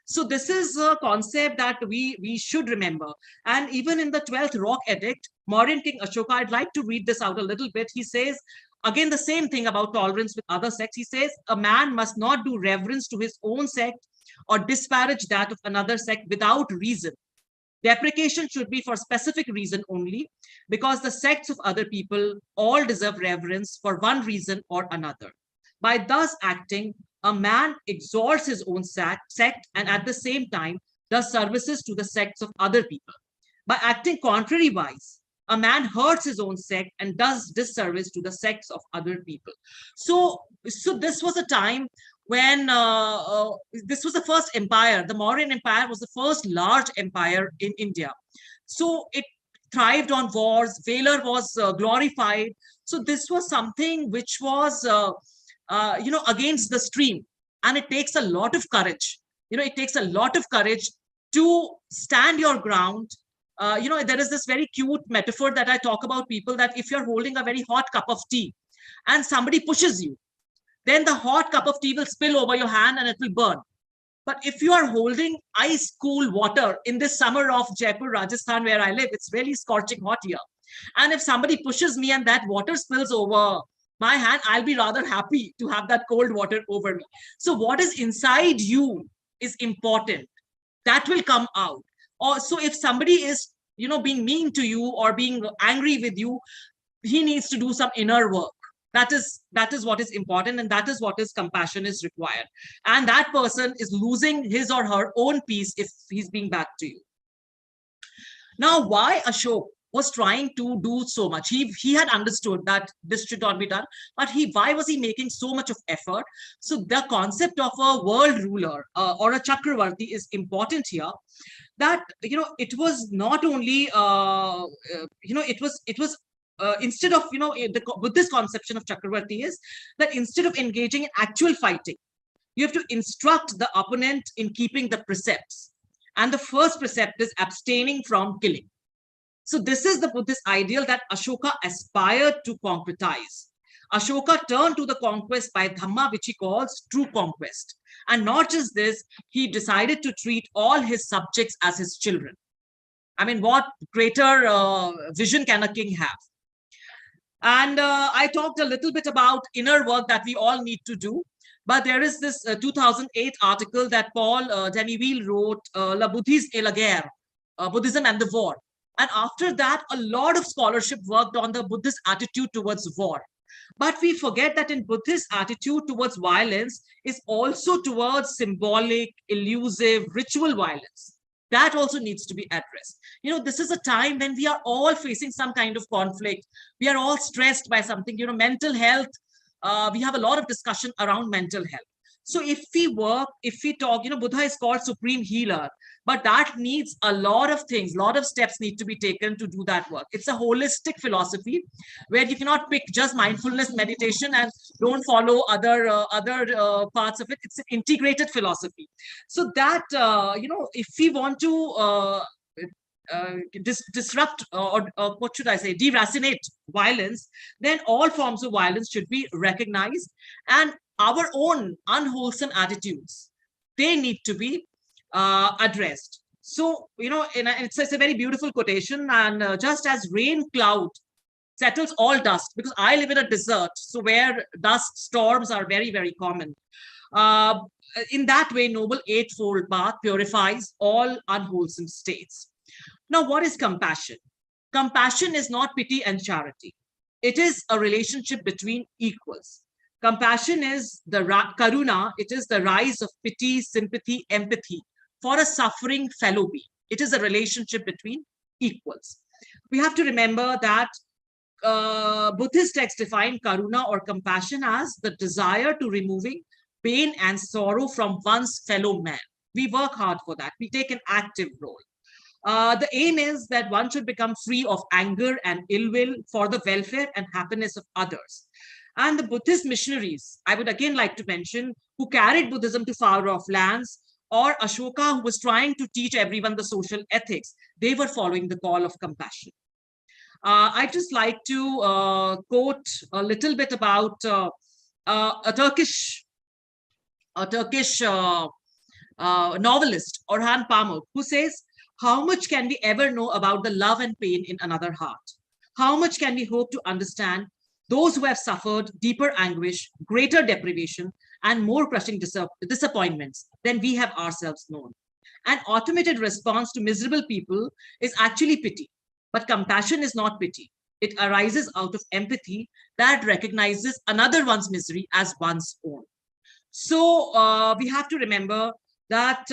So this is a concept that we should remember. And even in the 12th Rock Edict, Mauryan King Ashoka, I'd like to read this out a little bit. He says, again, the same thing about tolerance with other sects. He says, a man must not do reverence to his own sect or disparage that of another sect without reason. Deprecation should be for specific reason only, because the sects of other people all deserve reverence for one reason or another. By thus acting, a man exalts his own sect and at the same time does services to the sects of other people. By acting contrariwise, a man hurts his own sect and does disservice to the sects of other people. So this was a time when this was the first empire. The Mauryan Empire was the first large empire in India. So it thrived on wars. Valor was glorified. So this was something which was, against the stream. And it takes a lot of courage. It takes a lot of courage to stand your ground. There is this very cute metaphor that I talk about people, that if you're holding a very hot cup of tea and somebody pushes you, then the hot cup of tea will spill over your hand and it will burn. But if you are holding ice cool water in this summer of Jaipur, Rajasthan, where I live, it's really scorching hot here. And if somebody pushes me and that water spills over my hand, I'll be rather happy to have that cold water over me. So what is inside you is important. That will come out. Or so if somebody is, being mean to you or being angry with you, he needs to do some inner work. That is what is important, and that is what is compassion is required. And that person is losing his or her own peace if he's being bad to you. Now, why Ashok was trying to do so much? He had understood that this should not be done, but why was he making so much of effort? So the concept of a world ruler or a Chakravarti is important here. That it was not only it was instead of the Buddhist conception of Chakravarti is that instead of engaging in actual fighting, you have to instruct the opponent in keeping the precepts, and the first precept is abstaining from killing. So this is the Buddhist ideal that Ashoka aspired to concretize. Ashoka turned to the conquest by Dhamma, which he calls true conquest. And not just this, he decided to treat all his subjects as his children. I mean, what greater vision can a king have? And I talked a little bit about inner work that we all need to do. But there is this 2008 article that Paul Deniville wrote, La Buddhiste et la guerre, Buddhism and the War. And after that, a lot of scholarship worked on the Buddhist attitude towards war. But we forget that in Buddhist attitude towards violence is also towards symbolic, elusive, ritual violence. That also needs to be addressed. You know, this is a time when we are all facing some kind of conflict. We are all stressed by something, you know, mental health. We have a lot of discussion around mental health. So if we work, if we talk, you know, Buddha is called supreme healer, but that needs a lot of things, a lot of steps need to be taken to do that work. It's a holistic philosophy where you cannot pick just mindfulness meditation and don't follow other parts of it. It's an integrated philosophy. So that, you know, if we want to disrupt or what should I say, deracinate violence, then all forms of violence should be recognized, and our own unwholesome attitudes, they need to be addressed. So, you know, it's a very beautiful quotation, and just as rain cloud settles all dust, because I live in a desert, so where dust storms are very, very common. In that way, Noble Eightfold Path purifies all unwholesome states. Now, what is compassion? Compassion is not pity and charity. It is a relationship between equals. Compassion is the karuna, it is the rise of pity, sympathy, empathy for a suffering fellow being. It is a relationship between equals. We have to remember that Buddhist texts define karuna or compassion as the desire to removing pain and sorrow from one's fellow man. We work hard for that. We take an active role. The aim is that one should become free of anger and ill will for the welfare and happiness of others. And the Buddhist missionaries, I would again like to mention, who carried Buddhism to far off lands, or Ashoka, who was trying to teach everyone the social ethics, they were following the call of compassion. I'd just like to quote a little bit about a Turkish novelist, Orhan Pamuk, who says, "How much can we ever know about the love and pain in another heart? How much can we hope to understand those who have suffered deeper anguish, greater deprivation, and more crushing disappointments than we have ourselves known? An automated response to miserable people is actually pity, but compassion is not pity. It arises out of empathy that recognizes another one's misery as one's own." So we have to remember that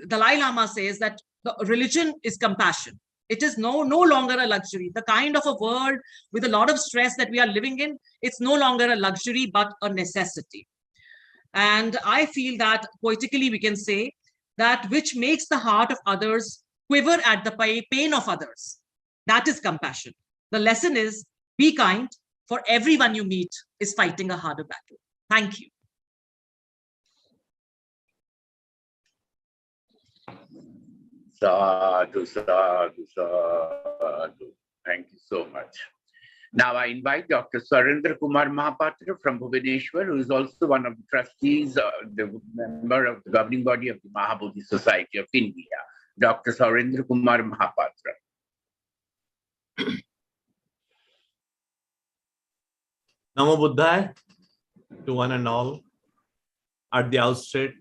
Dalai Lama says that the religion is compassion. It is no longer a luxury. The kind of a world with a lot of stress that we are living in, it's no longer a luxury, but a necessity. And I feel that poetically we can say that which makes the heart of others quiver at the pain of others, that is compassion. The lesson is, be kind, for everyone you meet is fighting a harder battle. Thank you. Sadhu, sadhu, sadhu. Thank you so much. Now I invite Dr. Surendra Kumar Mahapatra from Bhubaneswar, who is also one of the trustees, the member of the governing body of the Maha Bodhi Society of India. Dr. Surendra Kumar Mahapatra. Namo Buddhaya to one and all. At the outset,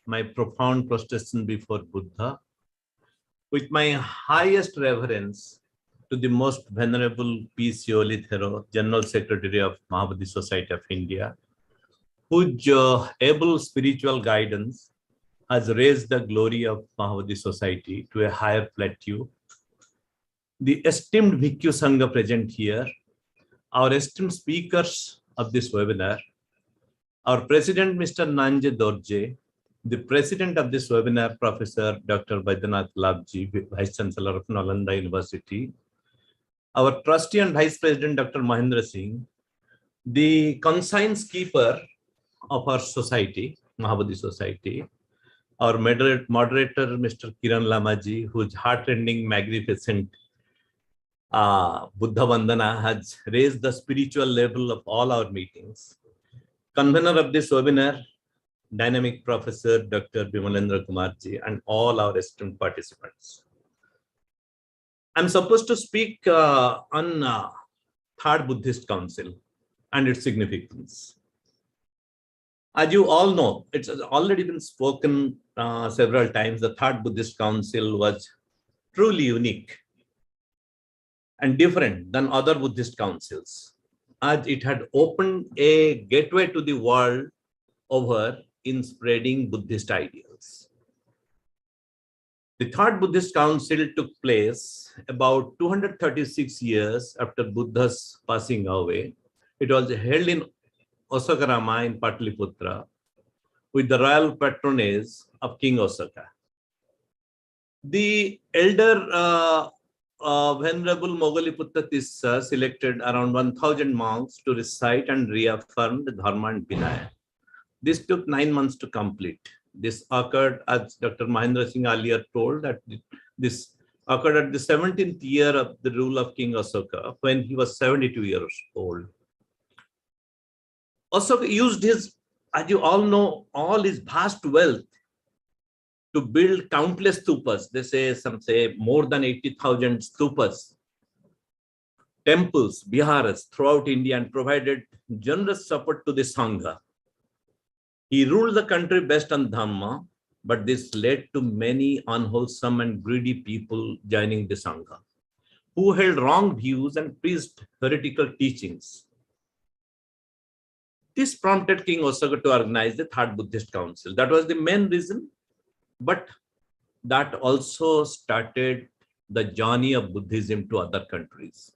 my profound prostration before Buddha, with my highest reverence to the most venerable P.C. Thero, General Secretary of Maha Bodhi Society of India, whose able spiritual guidance has raised the glory of Maha Bodhi Society to a higher plateau. The esteemed Bhikkhu Sangha present here, our esteemed speakers of this webinar, our President, Mr. Nanje Dorje, the President of this webinar, Professor Dr. Baidyanath Labji, Vice Chancellor of Nalanda University, our Trustee and Vice President, Dr. Mahinda Singh, the conscience keeper of our society, Maha Bodhi Society, our moderator, Mr. Kiran Lamaji, whose heart-rending, magnificent Buddha Vandana has raised the spiritual level of all our meetings. Convener of this webinar, dynamic Professor Dr. Bimalendra Kumarji, and all our esteemed participants. I'm supposed to speak on Third Buddhist Council and its significance. As you all know, it's already been spoken several times. The Third Buddhist Council was truly unique and different than other Buddhist councils, as it had opened a gateway to the world over in spreading Buddhist ideals. The Third Buddhist Council took place about 236 years after Buddha's passing away. It was held in Asokarama in Pataliputra with the royal patronage of King Ashoka. The elder Venerable Moggaliputta Tissa selected around 1,000 monks to recite and reaffirm the Dharma and Vinaya. This took 9 months to complete. This occurred, as Dr. Mahendra Singh earlier told, that this occurred at the 17th year of the rule of King Ashoka, when he was 72 years old. Ashoka used his, as you all know, all his vast wealth to build countless stupas. They say, some say more than 80,000 stupas, temples, viharas throughout India, and provided generous support to the Sangha. He ruled the country based on Dhamma, but this led to many unwholesome and greedy people joining the Sangha, who held wrong views and preached heretical teachings. This prompted King Ashoka to organize the Third Buddhist Council. That was the main reason, but that also started the journey of Buddhism to other countries.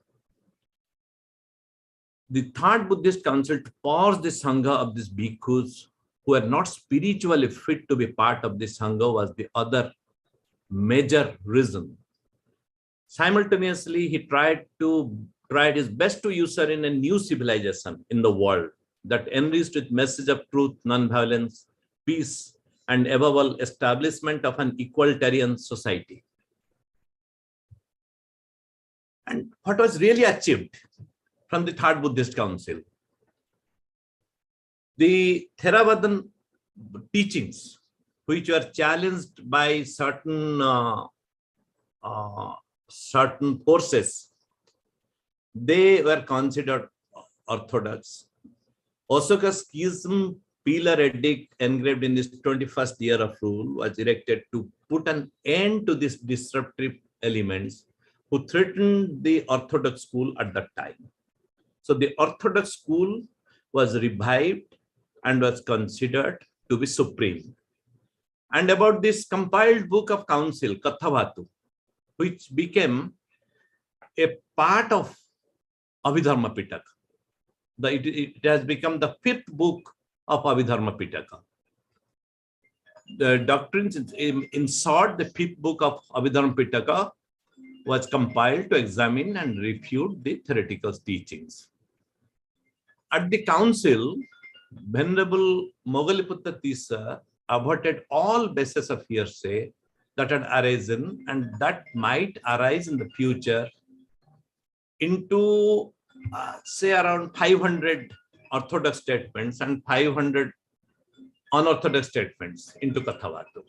The Third Buddhist Council purged the Sangha of these bhikkhus who are not spiritually fit to be part of the Sangha was the other major reason. Simultaneously, he tried his best to usher in a new civilization in the world that enriched with message of truth, non-violence, peace, and above all, establishment of an equalitarian society. And what was really achieved from the Third Buddhist Council? The Theravadan teachings, which were challenged by certain forces, they were considered orthodox. Ashoka's schism pillar edict engraved in his 21st year of rule was erected to put an end to these disruptive elements who threatened the orthodox school at that time. So the orthodox school was revived and was considered to be supreme. And about this compiled book of council, Kathavatu, which became a part of Abhidharma Pitaka. It has become the 5th book of Abhidharma Pitaka. The doctrines, in short, the 5th book of Abhidharma Pitaka was compiled to examine and refute the theoretical teachings. At the council, Venerable Moggaliputta Tissa averted all bases of hearsay that had arisen and that might arise in the future into, say, around 500 orthodox statements and 500 unorthodox statements into Kathavatu.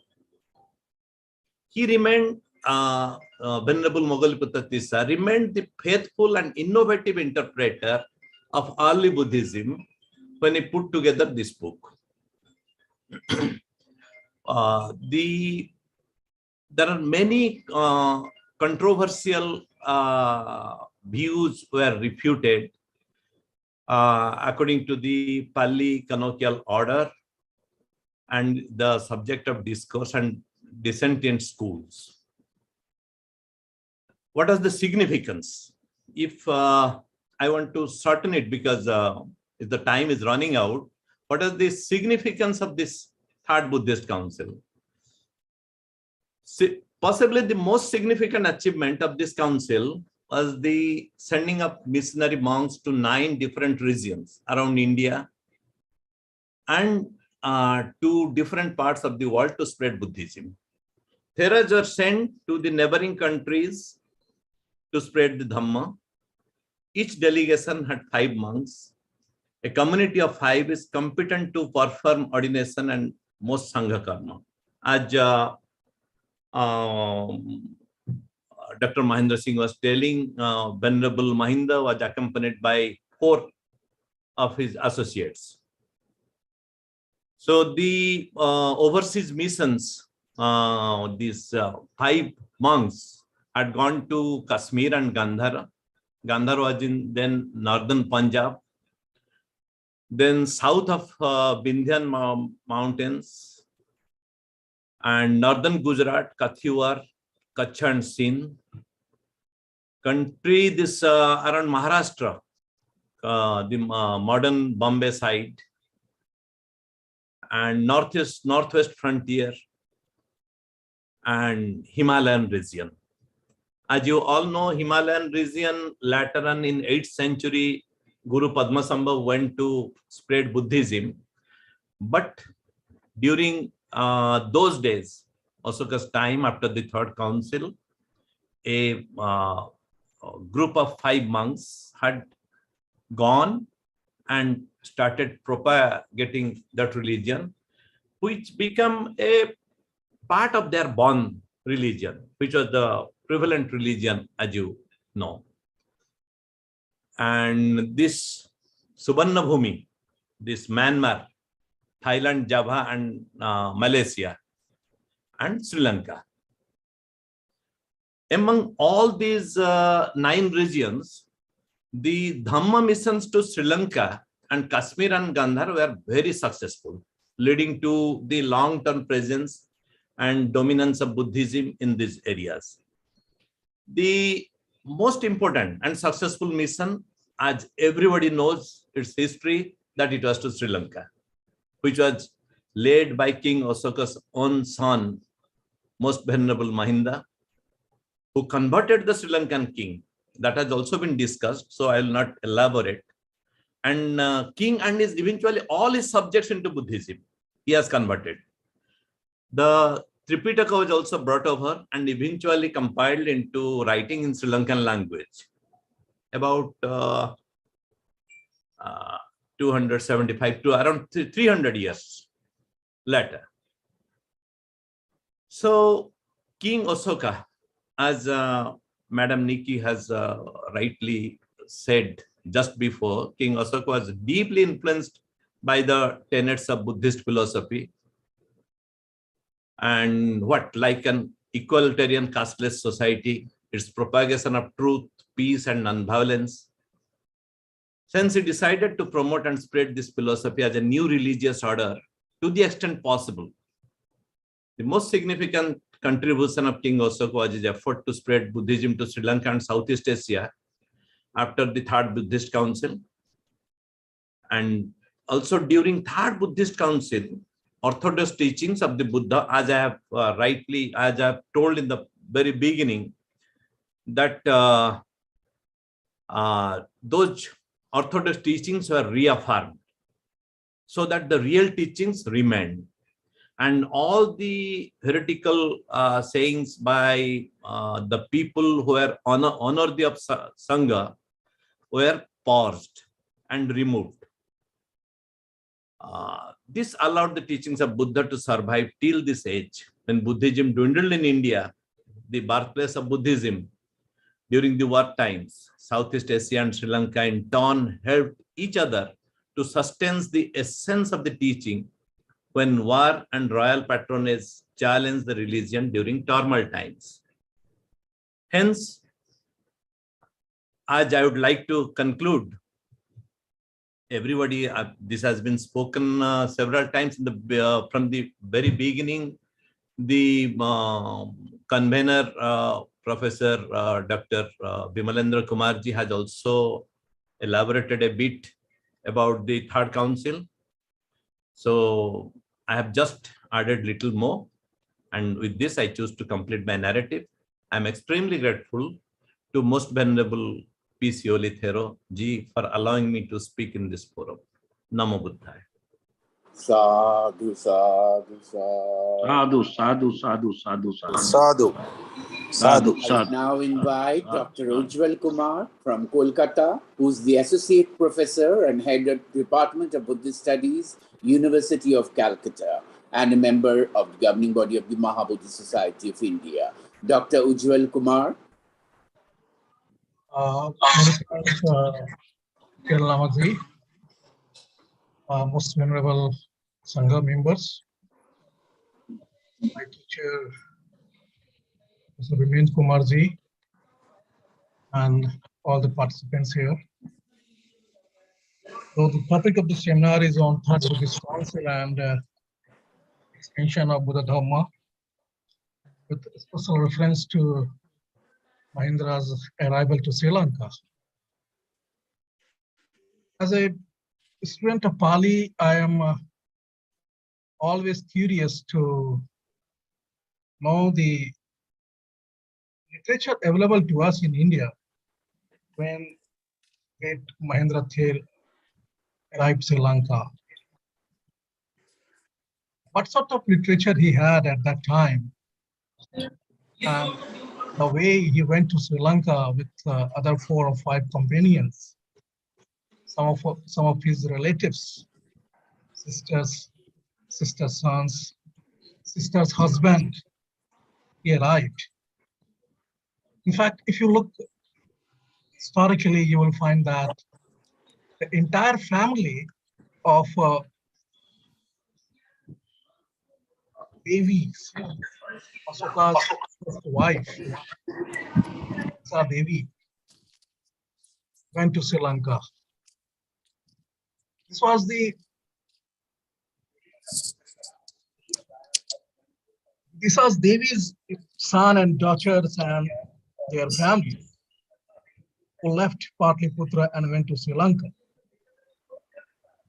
He remained, Venerable Moggaliputta Tissa remained the faithful and innovative interpreter of early Buddhism when he put together this book. There are many controversial views were refuted according to the Pali canonical order and the subject of discourse and dissentient schools. What is the significance? If I want to shorten it because if the time is running out, what is the significance of this Third Buddhist Council? Possibly the most significant achievement of this council was the sending of missionary monks to 9 different regions around India and to different parts of the world to spread Buddhism. Theras were sent to the neighboring countries to spread the Dhamma. Each delegation had 5 monks. A community of 5 is competent to perform ordination and most Sangha karma. As Dr. Mahendra Singh was telling, Venerable Mahinda was accompanied by 4 of his associates. So the overseas missions, these 5 monks had gone to Kashmir and Gandhar. Gandhar was in then northern Punjab. Then south of Vindhyan mountains and northern Gujarat, Kathiawar, Kutch and Sindh. Country this around Maharashtra, the modern Bombay side, and northwest frontier, and Himalayan region. As you all know, Himalayan region later on in 8th century, Guru Padmasambhav went to spread Buddhism. But during those days, Asoka's time after the third council, a group of 5 monks had gone and started propagating that religion, which became a part of their born religion, which was the prevalent religion, as you know. And this Subarnabhumi, this Myanmar, Thailand, Java, and Malaysia, and Sri Lanka. Among all these 9 regions, the Dhamma missions to Sri Lanka and Kashmir and Gandhar were very successful, leading to the long-term presence and dominance of Buddhism in these areas. The most important and successful mission, as everybody knows its history, that it was to Sri Lanka, which was led by King Asoka's own son, Most Venerable Mahinda, who converted the Sri Lankan king. That has also been discussed, so I will not elaborate. And king and his eventually all his subjects into Buddhism, he has converted. The Tripitaka was also brought over and eventually compiled into writing in Sri Lankan language about 275 to around 300 years later. So King Asoka, as Madam Nikki has rightly said just before, King Asoka was deeply influenced by the tenets of Buddhist philosophy, and like an equalitarian casteless society, its propagation of truth, peace, and nonviolence. Since he decided to promote and spread this philosophy as a new religious order to the extent possible, the most significant contribution of King Asoka was his effort to spread Buddhism to Sri Lanka and Southeast Asia after the Third Buddhist Council. And also during Third Buddhist Council, orthodox teachings of the Buddha, as I have as I have told in the very beginning, that those orthodox teachings were reaffirmed so that the real teachings remained. And all the heretical sayings by the people who were unworthy of Sangha were paused and removed. This allowed the teachings of Buddha to survive till this age. When Buddhism dwindled in India, the birthplace of Buddhism, during the war times, Southeast Asia and Sri Lanka in turn helped each other to sustain the essence of the teaching when war and royal patronage challenged the religion during turmoil times. Hence, as I would like to conclude, everybody, this has been spoken several times in the from the very beginning. The convener, Professor Dr. Bimalendra Kumarji, has also elaborated a bit about the Third Council. So I have just added little more, and with this I choose to complete my narrative. I am extremely grateful to Most Venerable P.C. Thero ji for allowing me to speak in this forum. Namo Buddhaya. Sadhu, sadhu, sadhu. Sadhu, sadhu, sadhu, sadhu, sadhu. Sadhu. Sadhu. I now invite Dr. Ujjwal Kumar from Kolkata, who's the Associate Professor and Head of Department of Buddhist Studies, University of Calcutta, and a member of the governing body of the Maha Buddhist Society of India. Dr. Ujjwal Kumar. Lamaji, most venerable Sangha members, my teacher, Mr. Bimendra Kumarji, and all the participants here. So the topic of the seminar is on Third Buddhist Council and extension of Buddha Dhamma, with special reference to Mahindra's arrival to Sri Lanka. As a student of Pali, I am always curious to know the literature available to us in India when great Mahendra Thel arrived Sri Lanka. What sort of literature he had at that time, and the way he went to Sri Lanka with other 4 or 5 companions, some of his relatives, sisters, sister's sons, sister's husband, he arrived. In fact, if you look historically, you will find that the entire family of Devis, Asoka's first wife, Devi, went to Sri Lanka. This was Devi's son and daughters and their family who left Patliputra and went to Sri Lanka.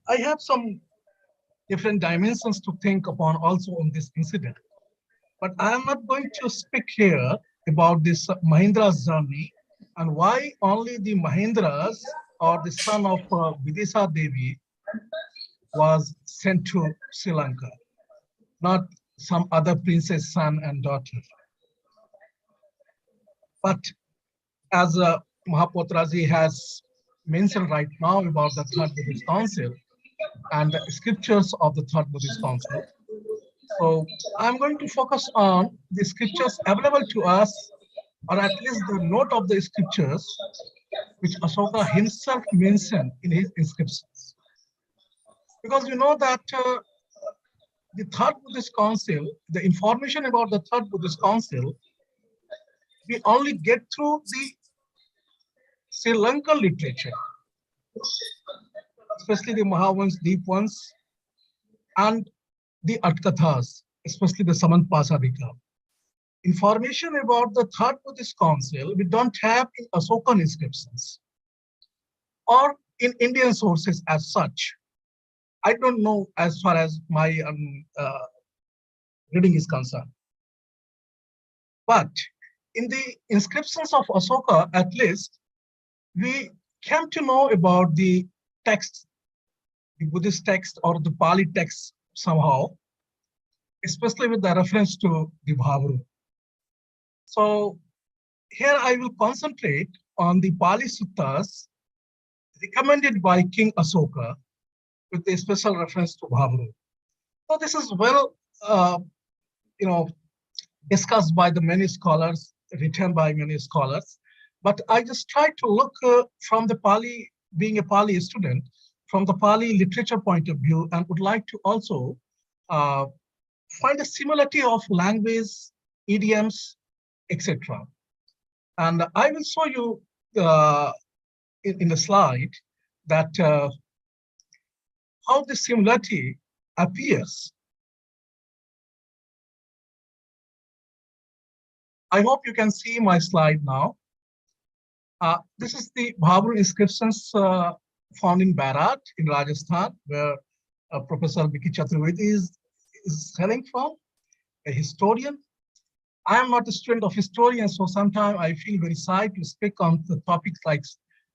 I have some different dimensions to think upon also on this incident, but I am not going to speak here about this Mahindra's journey and why only the Mahindras or the son of Vidisha Devi was sent to Sri Lanka, not some other princess son and daughter. But as Mahapotraji has mentioned right now about the Third Buddhist Council and the scriptures of the Third Buddhist Council, so I'm going to focus on the scriptures available to us, or at least the note of the scriptures which Asoka himself mentioned in his inscriptions. Because you know that the Third Buddhist Council, the information about the Third Buddhist Council, we only get through the Sri Lankan literature, especially the Mahavans, Deep ones, and the Atkathas, especially the Samanpasadika. Information about the Third Buddhist Council we don't have in Asokan inscriptions or in Indian sources as such. I don't know as far as my reading is concerned. But in the inscriptions of Asoka, at least, we came to know about the text, the Buddhist text or the Pali text somehow, especially with the reference to the Bhavru. So here I will concentrate on the Pali Suttas recommended by King Asoka with a special reference to Bhavru. So this is well, discussed by the many scholars, written by many scholars. But I just try to look from the Pali, being a Pali student, from the Pali literature point of view, and would like to also find a similarity of language, idioms, etc. And I will show you in the slide that how the similarity appears. I hope you can see my slide now. This is the Bhavru inscriptions found in Barat in Rajasthan, where Professor Vicky Chaturvedi is hailing from, a historian. I am not a student of historians, so sometimes I feel very shy to speak on the topics like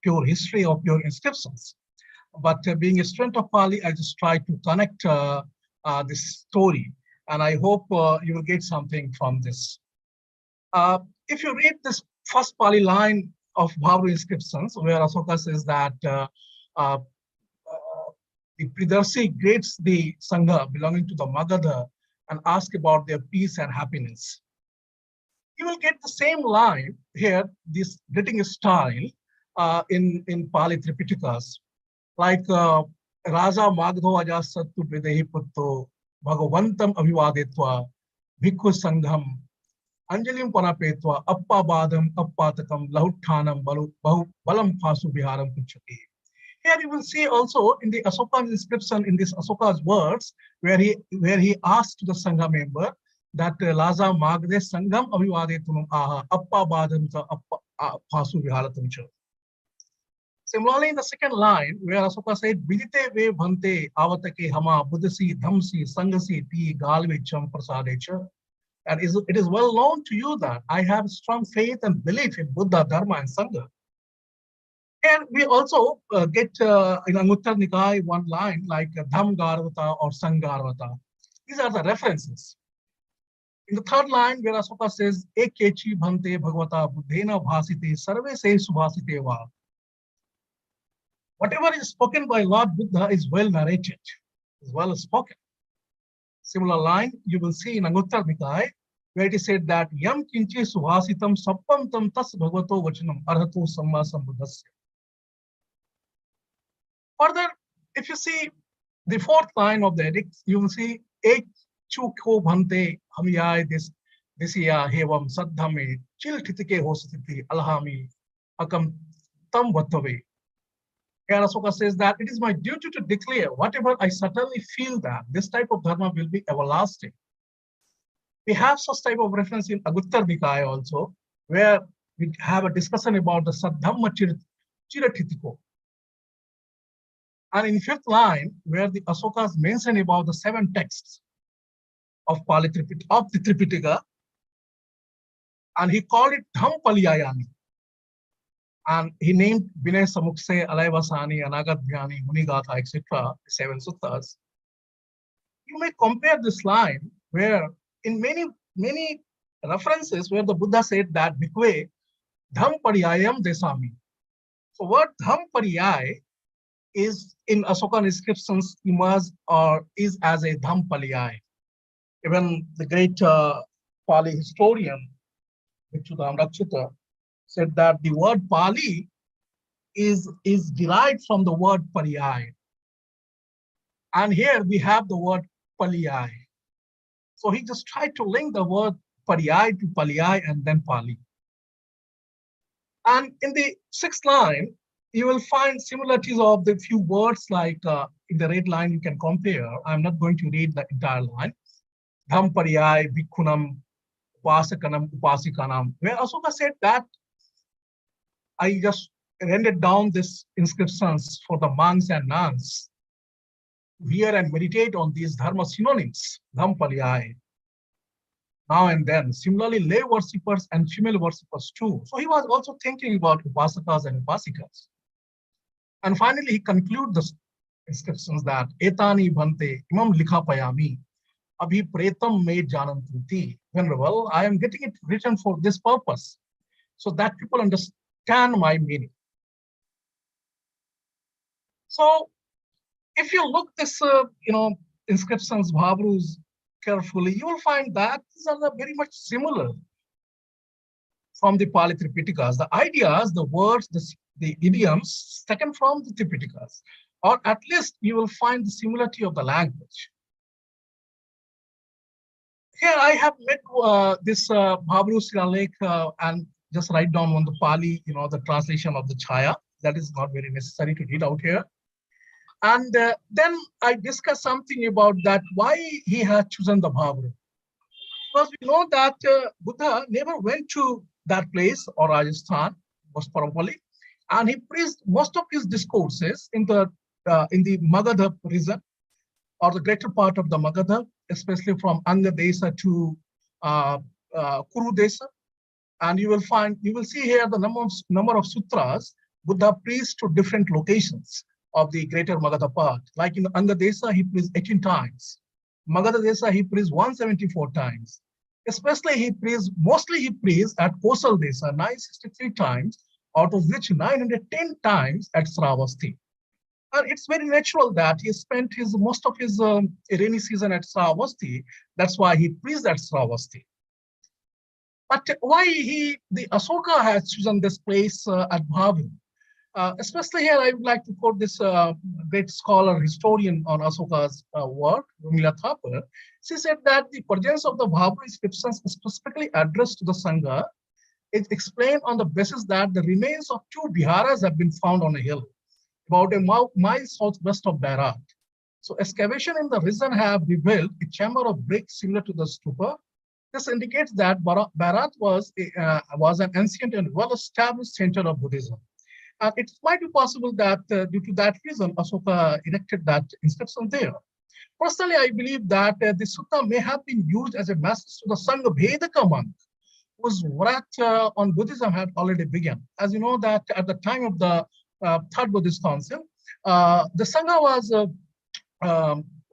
pure history or pure inscriptions. But being a student of Pali, I just try to connect this story, and I hope you will get something from this. If you read this first Pali line of Bhavru inscriptions, where Asoka says that the Pridarshi greets the Sangha belonging to the Magadha and asks about their peace and happiness. You will get the same line here, this greeting style in Pali Tripitakas, like Raja Magdho Ajasattu Videhi Putto Bhagavantam Avivadetva Bhikkhu Sangham Anjalim Panapetva, Appa Badam, Appatakam, Lahuttanam, Balam Pasu Viharam Puchati. Here you will see also in the Asoka's inscription, in this Asoka's words, where he asked the Sangha member that Laza Magde Sangam Avivade Tunum Aha, Appa Badam Appa Pasu Viharatum. Similarly, in the second line, where Asoka said, Vidite ve bhante avatake hama buddhasi dhamsi sangasi ti galvicham prasadecha. And it is well known to you that I have strong faith and belief in Buddha, Dharma, and Sangha. And we also get in Anguttara Nikaya one line like Dham Garvata or Sangarvata. These are the references. In the third line, where Asoka says, Ekechi bhante bhagavata buddhena bhasite sarve se subhasite va. Whatever is spoken by Lord Buddha is well narrated, is well spoken. Similar line you will see in Anguttara Nikaya, where it is said that Yam kinchi suhasitam sappam tam tas bhagavato vachanam arhato samma sambuddhasya. Further, if you see the fourth line of the edict, you will see Ek chuko bhante hamiyai disya hevam sadhame chil titike hosatiti alhami akam tam vatave. Here Asoka says that it is my duty to declare whatever I certainly feel that this type of dharma will be everlasting. We have such type of reference in Anguttara Nikaya also, where we have a discussion about the Saddhamma Chiratitiko. And in fifth line, where the Asokas mention about the 7 texts of the Tripitaka, and he called it Dhampaliyayani. And he named Vinay Samukse, Alaivasani, Anagadhyani, Munigatha, etc., the 7 suttas. You may compare this line where in many references where the Buddha said that Bhikkhve Dhampariyayam Desami. So word Dhampariyay is in Asokan inscriptions emerged or is as a Dhampaliyay. Even the great Pali historian, Vichyudam Rakshita, said that the word Pali is derived from the word Pariyay. And here we have the word Paliyay. So he just tried to link the word Pariyay to Paliyay and then Pali. And in the 6th line, you will find similarities of the few words like in the red line you can compare. I'm not going to read the entire line. Dham Pariyay, Bhikkhunam, Upasakanam, Upasikanam. Where Asoka said that I just rendered down these inscriptions for the monks and nuns to hear and meditate on these dharma synonyms, Dhampaliyai, now and then. Similarly, lay worshippers and female worshippers too. So he was also thinking about upasakas and upasikas. And finally, he concludes the inscriptions that Etani bhante imam likha payami abhi pretam me janantuti. Venerable, I am getting it written for this purpose, so that people understand my meaning. So if you look this, inscriptions, Bhabrus carefully, you will find that these are very much similar from the Pali Tripitakas. The ideas, the words, the idioms taken from the Tripitakas, or at least you will find the similarity of the language. Here I have met this Bhabru Siralek and just write down on the Pali, the translation of the Chaya. That is not very necessary to read out here. And then I discuss something about that, why he has chosen the Bhabru. Because we know that Buddha never went to that place or Rajasthan, most probably, and he preached most of his discourses in the Magadha region, or the greater part of the Magadha, especially from Anga Desa to Kuru Desa. And you will see here the number of sutras Buddha preached to different locations of the greater Magadha part. Like in Anga Desa, he preached 18 times. Magadha Desa, he preached 174 times. Especially mostly he preached at Kosal Desa, 963 times, out of which 910 times at Sravasti. And it's very natural that he spent most of his rainy season at Sravasti. That's why he preached at Sravasti. But why the Asoka has chosen this place at Bhavin? Especially here, I would like to quote this great scholar, historian on Asoka's work, Rumila Thapar. She said that the presence of the Bhabur inscriptions specifically addressed to the Sangha is explained on the basis that the remains of 2 viharas have been found on a hill, about a mile southwest of Bharat. So excavation in the region have revealed a chamber of bricks similar to the stupa. This indicates that Bharat was an ancient and well-established center of Buddhism. And it might be possible that due to that reason, Asoka erected that inscription there. Personally, I believe that the sutta may have been used as a message to the Sangha Vedaka monk, whose wrath on Buddhism had already begun. As you know that at the time of the Third Buddhist Council, the Sangha was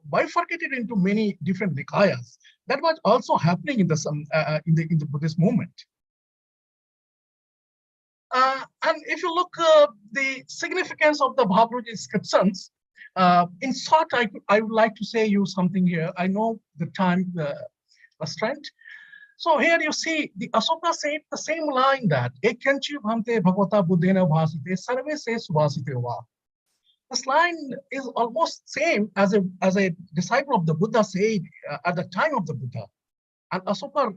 bifurcated into many different nikayas. That was also happening in the Buddhist movement. And if you look the significance of the Bhabur inscriptions, in short, I would like to say you something here. I know the time restraint. So here you see the Asoka said the same line that Ekyanchi bhante bhagavata buddhena bhasite sarve se subhasite va. This line is almost same as a disciple of the Buddha said at the time of the Buddha. And Asoka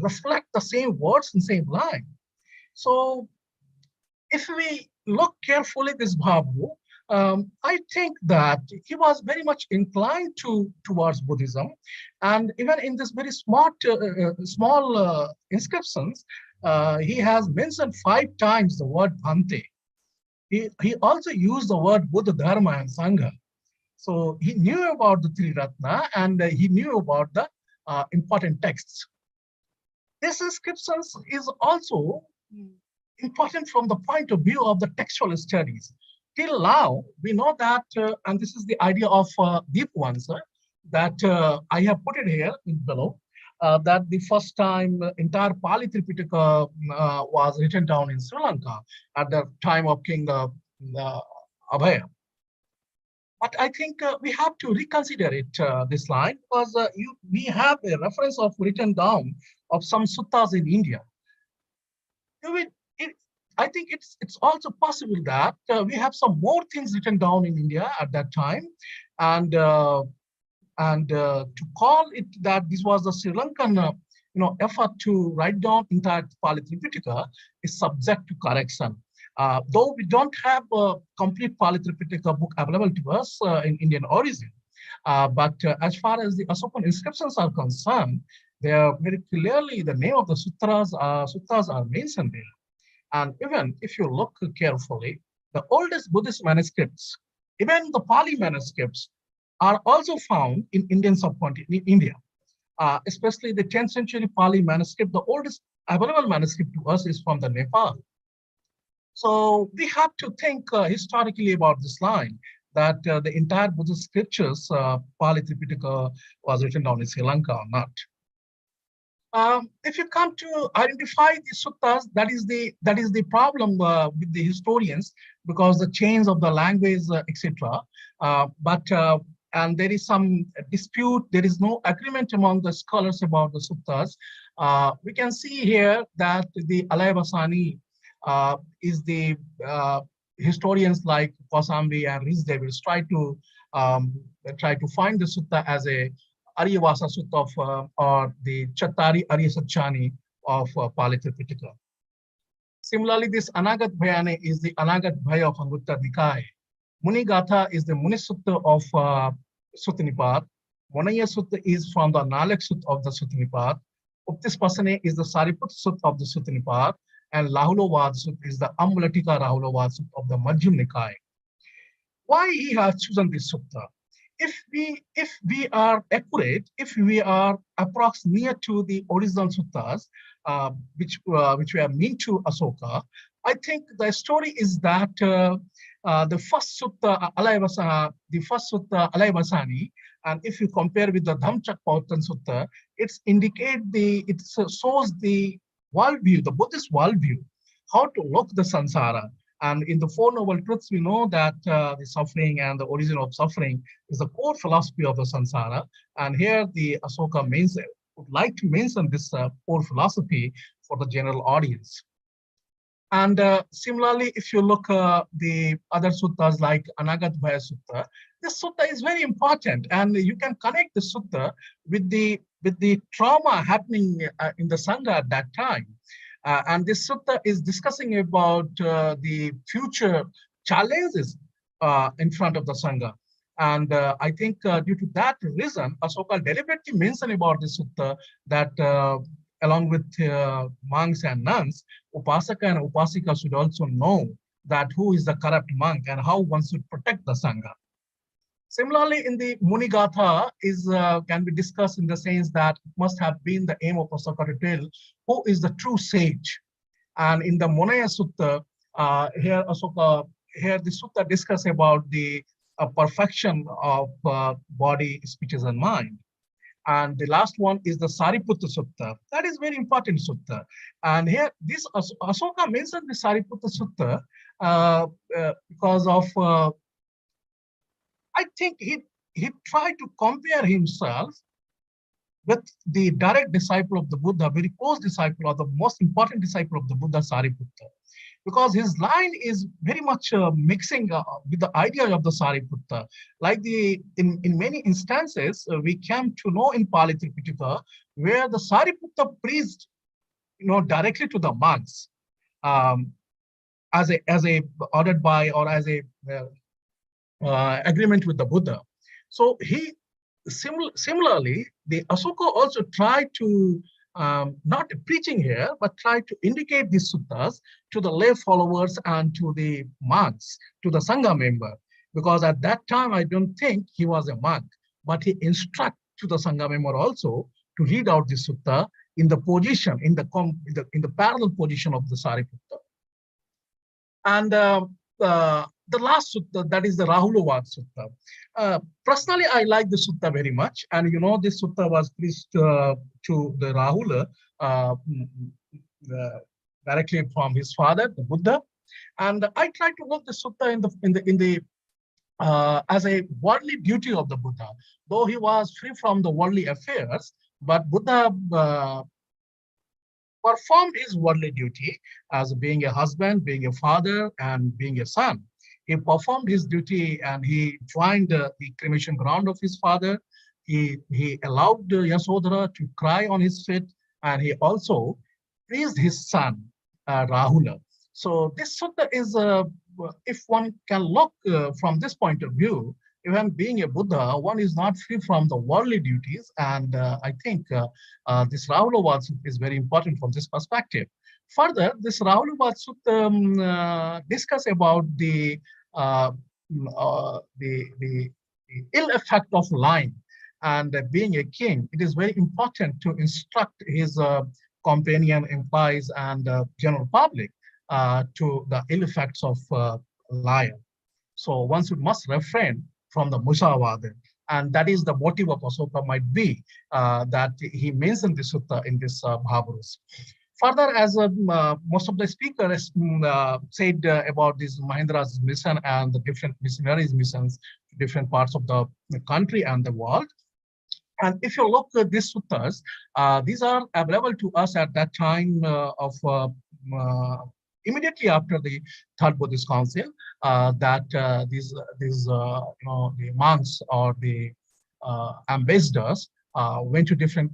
reflect the same words and same line. So if we look carefully this Bhabur, I think that he was very much inclined towards Buddhism, and even in this very small inscriptions, he has mentioned 5 times the word Bhante. He also used the word Buddha, Dharma, and Sangha. So he knew about the Three Ratna, and he knew about the important texts. This inscription is also important from the point of view of the textual studies. Till now, we know that, and this is the idea of deep ones, that I have put it here in below, that the first time entire Pali Tripitaka was written down in Sri Lanka at the time of King Abhaya. But I think we have to reconsider it, this line, because we have a reference of written down of some suttas in India. I think it's also possible that we have some more things written down in India at that time, and to call it that this was the Sri Lankan effort to write down entire Pali Tripitaka is subject to correction. Though we don't have a complete Pali Tripitaka book available to us in Indian origin, but as far as the Asokan inscriptions are concerned, they are very clearly the name of the sutras are mentioned there. And even if you look carefully, the oldest Buddhist manuscripts, even the Pali manuscripts, are also found in Indian subcontinent, in India. Especially the 10th century Pali manuscript, the oldest available manuscript to us is from the Nepal. So we have to think historically about this line, that the entire Buddhist scriptures, Pali Tripitaka, was written down in Sri Lanka or not. If you come to identify the suttas, that is the problem with the historians, because the change of the language, etc. And there is some dispute. There is no agreement among the scholars about the suttas. We can see here that the Alayabasani is the historians like Kosambi and Rhys Davids try to find the sutta as a Aryavasa Sutta of, or the Chattari Arya Satchani of Pali Tripitaka. Similarly, this Anagat Bhayane is the Anagat Bhaya of Anguttara Nikaya. Munigatha is the Muni Sutta of Sutta Monaya Sutta is from the Nalak Sutta of the Sutta Uptispasane is the Sariputta Sutta of the Sutta and Lahulovad Sutta is the Amulatika Rahulovad Sutta of the Majjhim Nikaya. Why he has chosen this sutta? If we are accurate, if we are approx near to the original suttas, which were meant to Asoka, I think the story is that the first sutta Alayabasani, and if you compare with the Dhammachakkavartan Sutta, it shows the worldview, the Buddhist worldview, how to look the samsara. And in the Four Noble Truths, we know that the suffering and the origin of suffering is the core philosophy of the samsara. And here the Asoka would like to mention this core philosophy for the general audience. And similarly, if you look the other suttas like Anagadvaya Sutta, this sutta is very important, and you can connect the sutta with the trauma happening in the Sangha at that time. And this sutta is discussing about the future challenges in front of the Sangha. And I think due to that reason, Asoka deliberately mentioned about this sutta that along with monks and nuns, Upasaka and Upasika should also know that who is the corrupt monk and how one should protect the Sangha. Similarly, in the Munigatha can be discussed in the sense that it must have been the aim of Asoka to tell who is the true sage. And in the Monaya Sutta, here the sutta discuss about the perfection of body, speeches, and mind. And the last one is the Sariputta Sutta. That is very important sutta. And here, this Asoka mentioned the Sariputta Sutta because of, I think he tried to compare himself with the direct disciple of the Buddha, very close disciple, or the most important disciple of the Buddha, Sariputta. Because his line is very much mixing with the idea of the Sariputta. Like in many instances, we came to know in Pali Tripitaka, where the Sariputta preached, directly to the monks, as a ordered by or as a agreement with the Buddha. So he similarly, the Asoka also tried to not preaching here, but try to indicate these suttas to the lay followers and to the monks, to the Sangha member, because at that time, I don't think he was a monk, but he instructed to the Sangha member also to read out the sutta in the position, in the parallel position of the Sariputta. And the last sutta, that is the Rahulavad Sutta. Personally, I like the sutta very much. And this sutta was preached to the Rahula directly from his father, the Buddha. And I try to look the sutta in the as a worldly duty of the Buddha. Though he was free from the worldly affairs, but Buddha performed his worldly duty as being a husband, being a father, and being a son. He performed his duty and he joined the cremation ground of his father. He allowed Yasodhara to cry on his feet, and he also praised his son, Rahula. So this sutta is, if one can look from this point of view, even being a Buddha, one is not free from the worldly duties. And I think this Rahulavad Sutta is very important from this perspective. Further, this Rahulavad Sutta discuss about the ill effect of lying. And being a king, it is very important to instruct his companion, employees, and general public to the ill effects of liar. So one must refrain from the Musavada. And that is the motive of Asoka might be that he mentioned the sutta in this Bhavarus. Further, as most of the speakers said about this Mahindra's mission and the different missionaries' missions to different parts of the country and the world. And if you look at these suttas, these are available to us at that time of immediately after the Third Buddhist Council, that the monks or the ambassadors went to different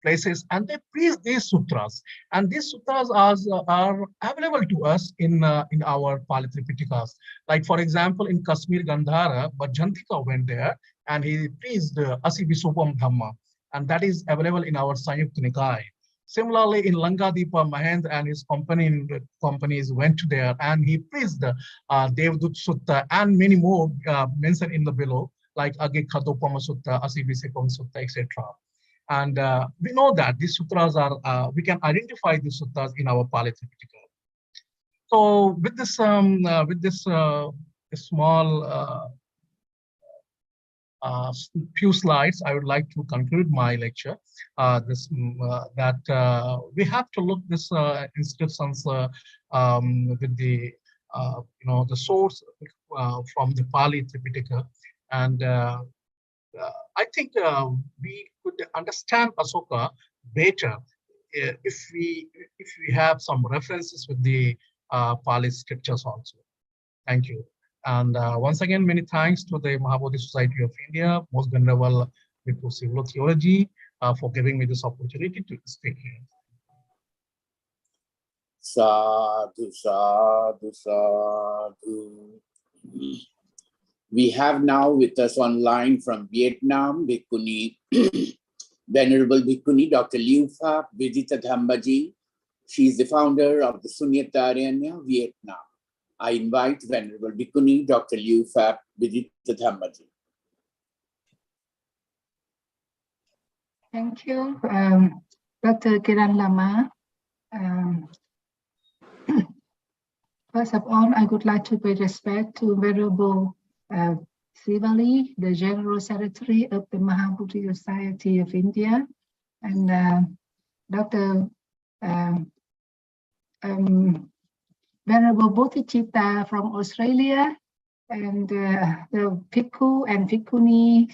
places and they preach these sutras. And these sutras are available to us in our Pali Tripitakas. Like, for example, in Kashmir Gandhara, Bhajantika went there and he preached Asi Visupam Dhamma, and that is available in our Sanyukta Nikaya. Similarly, in Lankadipa, Mahinda and his companies went there and he preached the Devdut Sutta and many more mentioned in the below, like Age Khadopama Sutta, Asi Visupam Sutta, etc. And we know that these sutras are, we can identify these sutras in our Pali Tripitaka. So with this small few slides, I would like to conclude my lecture. We have to look this inscriptions with the the source from the Pali Tripitaka, and I think we could understand Asoka better if we have some references with the Pali scriptures also. Thank you. And once again, many thanks to the Mahabodhi Society of India, Most Venerable Bhikkhu Civil Theology, for giving me this opportunity to speak here. Sadhu, sadhu, sadhu. We have now with us online from Vietnam, Bhikkhuni, Venerable Bhikkhuni Dr. Liu Pha Vidita Dhammaji. She is the founder of the Sunyataranya, Vietnam. I invite Venerable Bhikkhuni Dr. Liu Pha Vidita Dhammaji. Thank you, Dr. Kiran Lama. First of all, I would like to pay respect to Venerable Sivali, the General Secretary of the Mahabodhi Society of India, and Dr. Venerable Bodhicitta from Australia, and the Bhikkhu and Bhikkhuni,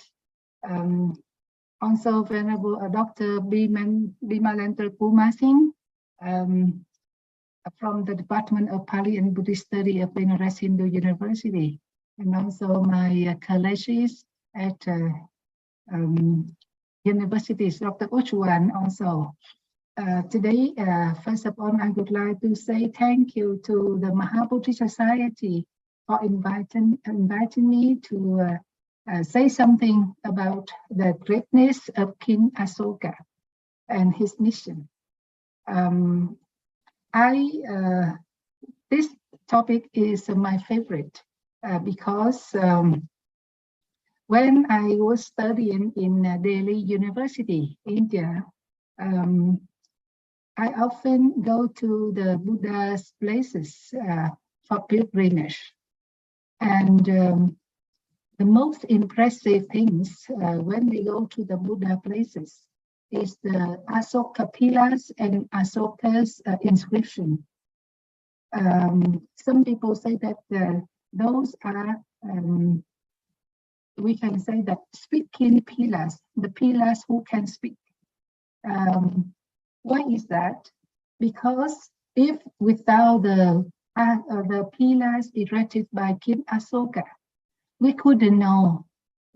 also Venerable Dr. Bimalendra Kumar Singh, from the Department of Pali and Buddhist Study of Banaras Hindu University, and also my colleagues at universities, Dr. Uchuan also. Today, first of all, I would like to say thank you to the Mahabodhi Society for inviting me to say something about the greatness of King Asoka and his mission. This topic is my favorite because when I was studying in Delhi University, India, I often go to the Buddha's places for pilgrimage. And the most impressive things when we go to the Buddha places is the Asoka pillars and Asoka's inscription. Some people say that those are, we can say that speaking pillars, the pillars who can speak. Why is that? Because if without the pillars erected by King Asoka, we couldn't know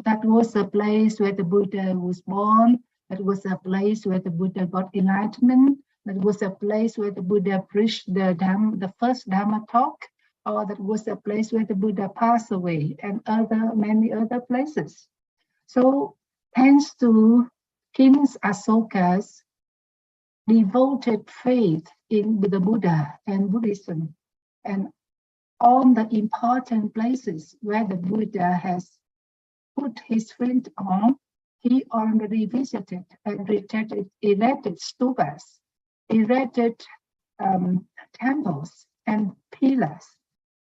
that was a place where the Buddha was born, that was a place where the Buddha got enlightenment, that was a place where the Buddha preached the first Dhamma talk, or that was a place where the Buddha passed away, and many other places. So thanks to King Asoka's devoted faith in the Buddha and Buddhism, and all the important places where the Buddha has put his feet on, he already visited and erected stupas, erected temples and pillars.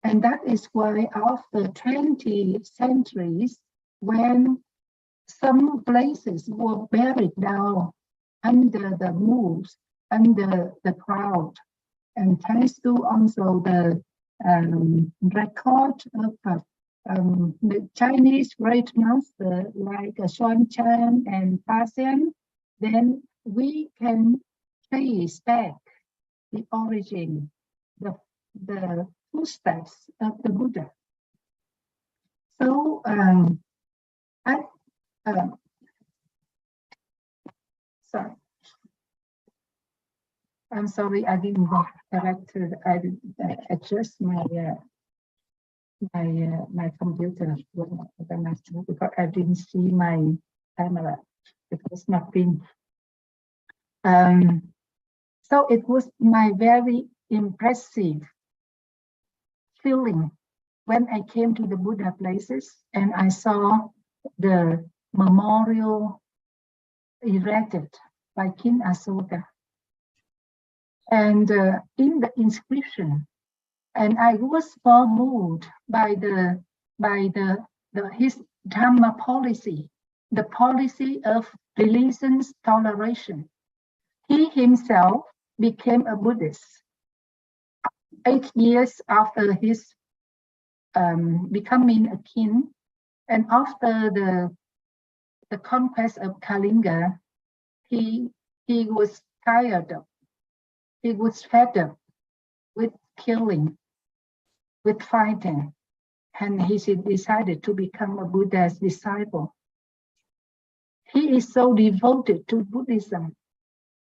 And that is why after 20 centuries, when some places were buried down under the moves, under the crowd, and thanks to also the record of the Chinese great master like Xuan Chan and Pa Xian, then we can trace back the origin, the footsteps of the Buddha. So sorry. I'm sorry, I didn't correct. I adjust my my computer because I didn't see my camera. It was not being. So it was my very impressive feeling when I came to the Buddha places and I saw the memorial erected by King Asoka. And in the inscription, and I was more moved by his Dhamma policy, the policy of religious toleration. He himself became a Buddhist 8 years after his becoming a king, and after the conquest of Kalinga, he was tired of. He was fed up with killing, with fighting, and he decided to become a Buddha's disciple. He is so devoted to Buddhism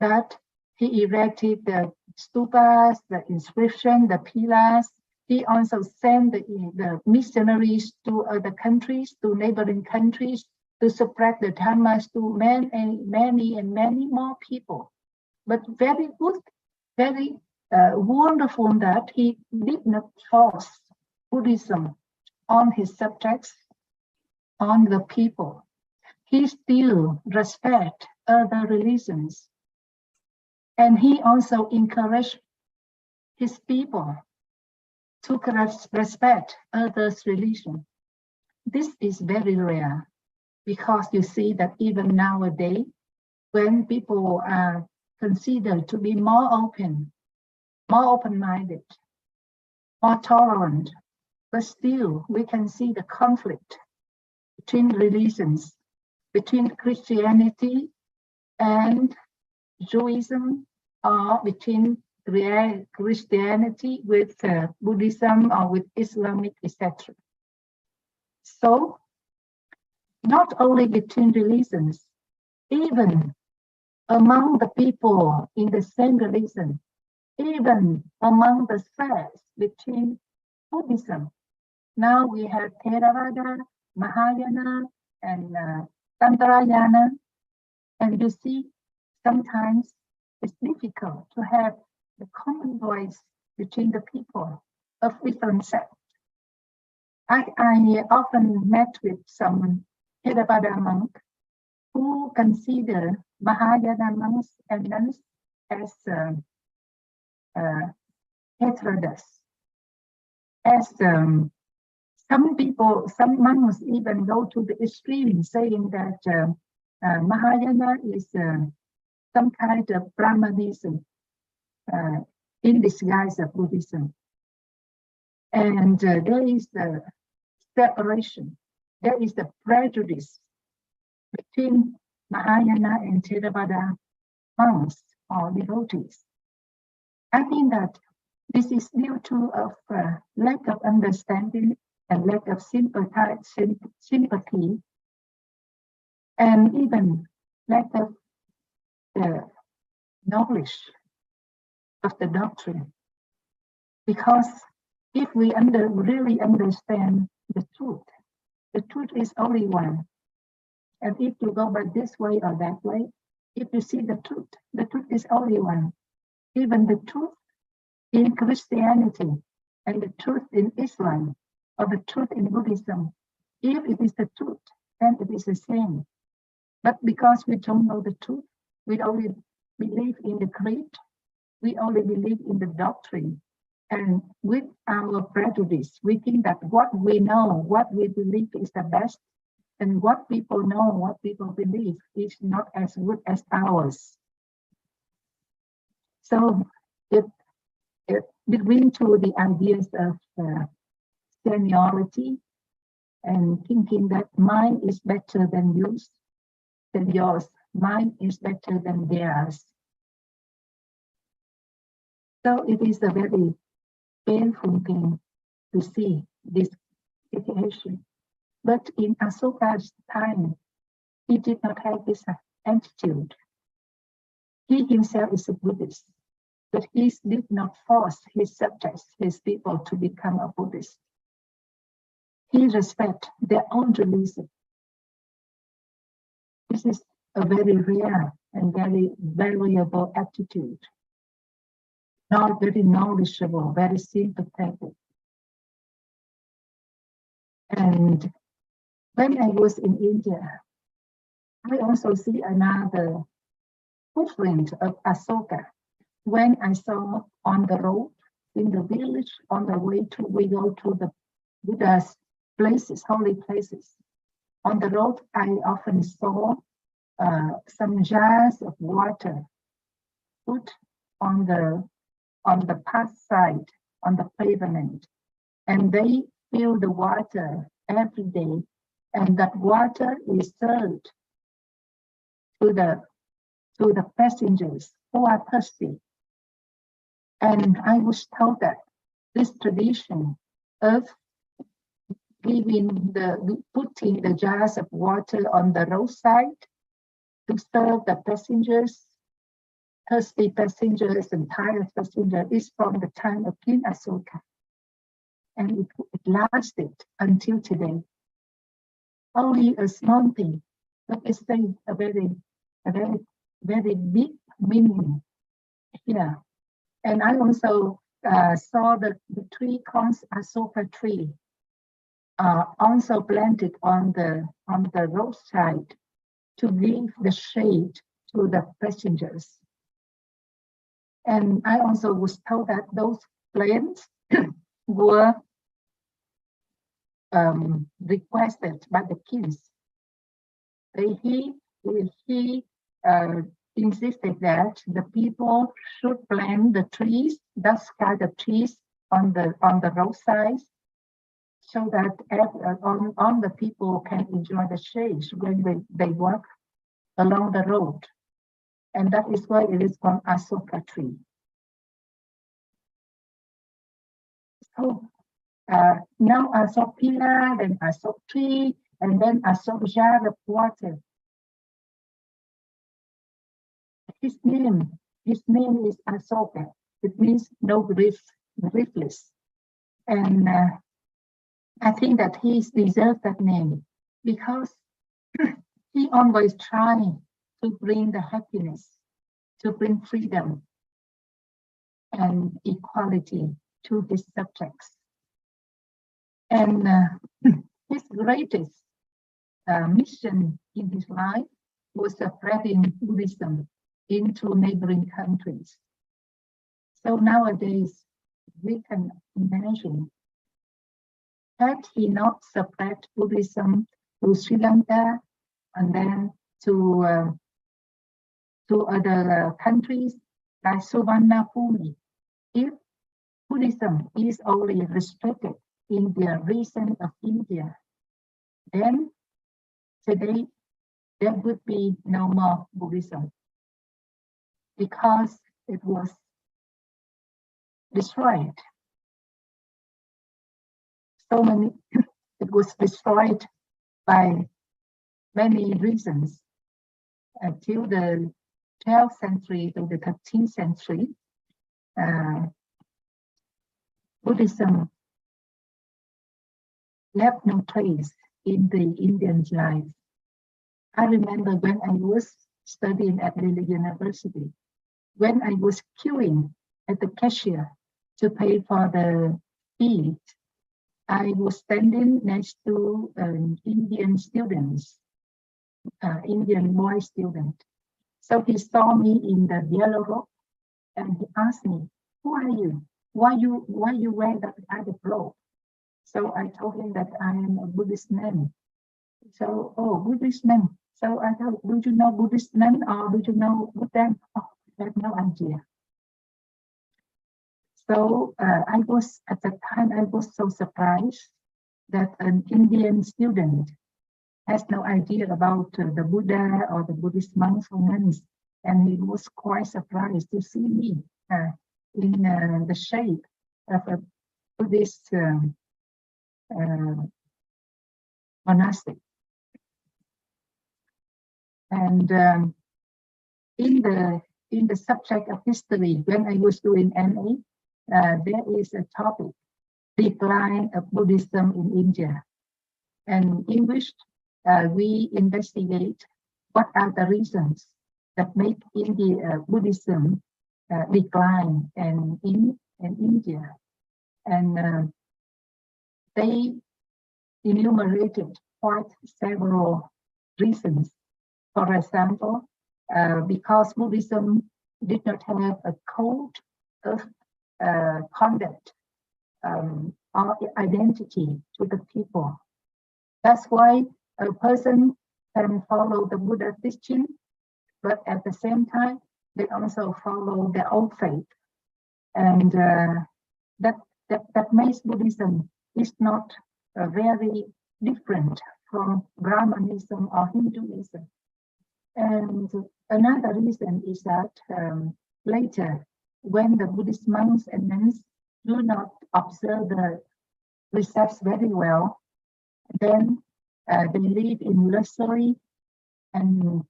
that he erected the stupas, the inscription, the pillars. He also sent the missionaries to other countries, to neighboring countries, to spread the dhammas to many more people. But very good, very wonderful that he did not force Buddhism on his subjects, on the people. He still respect other religions. And he also encouraged his people to respect others' religion. This is very rare because you see that even nowadays, when people are considered to be more open-minded, more tolerant, but still we can see the conflict between religions, between Christianity and Judaism, or between Christianity with Buddhism or with Islamic, etc. So, not only between religions, even among the people in the same religion, even among the sects between Buddhism. Now we have Theravada, Mahayana, and Tantrayana, and you see sometimes it's difficult to have the common voice between the people of different sects. I often met with some Theravada monks who consider Mahayana monks and nuns as heterodox. As some people, some monks even go to the extreme, saying that Mahayana is some kind of Brahmanism in disguise of Buddhism. And there is the separation, there is the prejudice between Mahayana and Theravada monks or devotees. I think that this is due to lack of understanding and lack of sympathy, and even lack of knowledge of the doctrine. Because if we really understand the truth is only one. And if you go by this way or that way, if you see the truth is only one. Even the truth in Christianity and the truth in Islam or the truth in Buddhism, if it is the truth, then it is the same. But because we don't know the truth, we only believe in the creed, we only believe in the doctrine. And with our prejudice, we think that what we know, what we believe is the best, and what people know, what people believe is not as good as ours. So it brings to the ideas of seniority and thinking that mine is better than yours, mine is better than theirs. So it is a very painful thing to see this situation. But in Asoka's time, he did not have this attitude. He himself is a Buddhist, but he did not force his subjects, his people, to become a Buddhist. He respects their own religion. This is a very rare and very valuable attitude. Not very knowledgeable, very sympathetic. And when I was in India, I also see another footprint of Asoka. When I saw on the road, in the village, on the way we go to the Buddha's places, holy places. On the road, I often saw some jars of water put on the path side, on the pavement, and they fill the water every day, and that water is served to the passengers who are thirsty. And I was told that this tradition of putting the jars of water on the roadside to serve the passengers, thirsty passengers and tired passengers, is from the time of King Asoka. And it lasted until today. Only a small thing, but it's a very big meaning here. And I also saw the tree called Asoka tree also planted on the roadside to give the shade to the passengers. And I also was told that those plants were requested by the kings. He insisted that the people should plant the trees, those kind of trees, on the roadside, so that all the people can enjoy the shade when they walk along the road. And that is why it is called Asoka tree. So now Asok pillar, then Asok tree, and then Asok jar of water. His name is Asoka. It means no griefless. And I think that he deserves that name because he always tried to bring the happiness, to bring freedom and equality to his subjects. And his greatest mission in his life was spreading Buddhism into neighboring countries. So nowadays, we can imagine, had he not spread Buddhism to Sri Lanka and then to other countries like Suvarnabhumi, if Buddhism is only restricted in the region of India, then today there would be no more Buddhism because it was destroyed. So many, it was destroyed by many reasons until the 12th century to the 13th century. Buddhism left no trace in the Indian life. I remember when I was studying at Lily University, when I was queuing at the cashier to pay for the fee, I was standing next to an Indian students, Indian boy student. So he saw me in the yellow robe and he asked me, "Who are you? Why you wear that kind of robe?" So I told him that I am a Buddhist man. So, oh, Buddhist man. So I thought, do you know Buddhist man or do you know Buddha? Oh, I have no idea. So I was, at that time, I was so surprised that an Indian student has no idea about the Buddha or the Buddhist monks or nuns. And he was quite surprised to see me in the shape of a Buddhist monastic. And in the subject of history, when I was doing MA, there is a topic, decline of Buddhism in India. And in which we investigate what are the reasons that make Buddhism decline in India. And they enumerated quite several reasons. For example, because Buddhism did not have a code of conduct or identity to the people. That's why a person can follow the Buddha teaching, but at the same time, they also follow their own faith. And that makes Buddhism is not very different from Brahmanism or Hinduism. And another reason is that later, when the Buddhist monks and nuns do not observe the precepts very well, then they live in luxury, and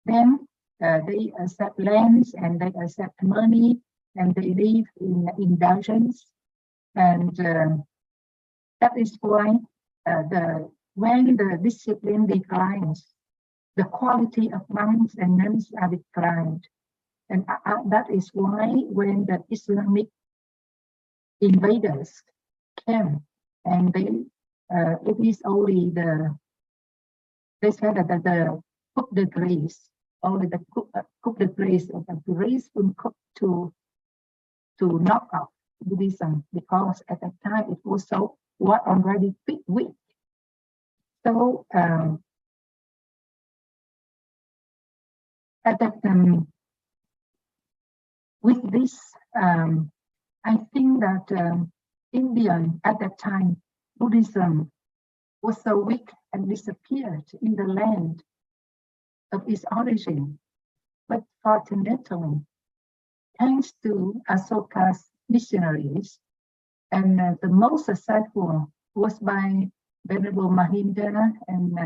then they accept lands and they accept money, and they live in indulgence, and that is why when the discipline declines, the quality of monks and nuns are declined, and that is why when the Islamic invaders came, and it is only they said that the coup de grace, only the coup de grace of the graceful coup to knock out Buddhism, because at that time it was already weak. So at that with this, I think that Indian at that time, Buddhism was so weak and disappeared in the land of its origin. But fortunately, thanks to Asoka's missionaries, and the most successful was by Venerable Mahinda and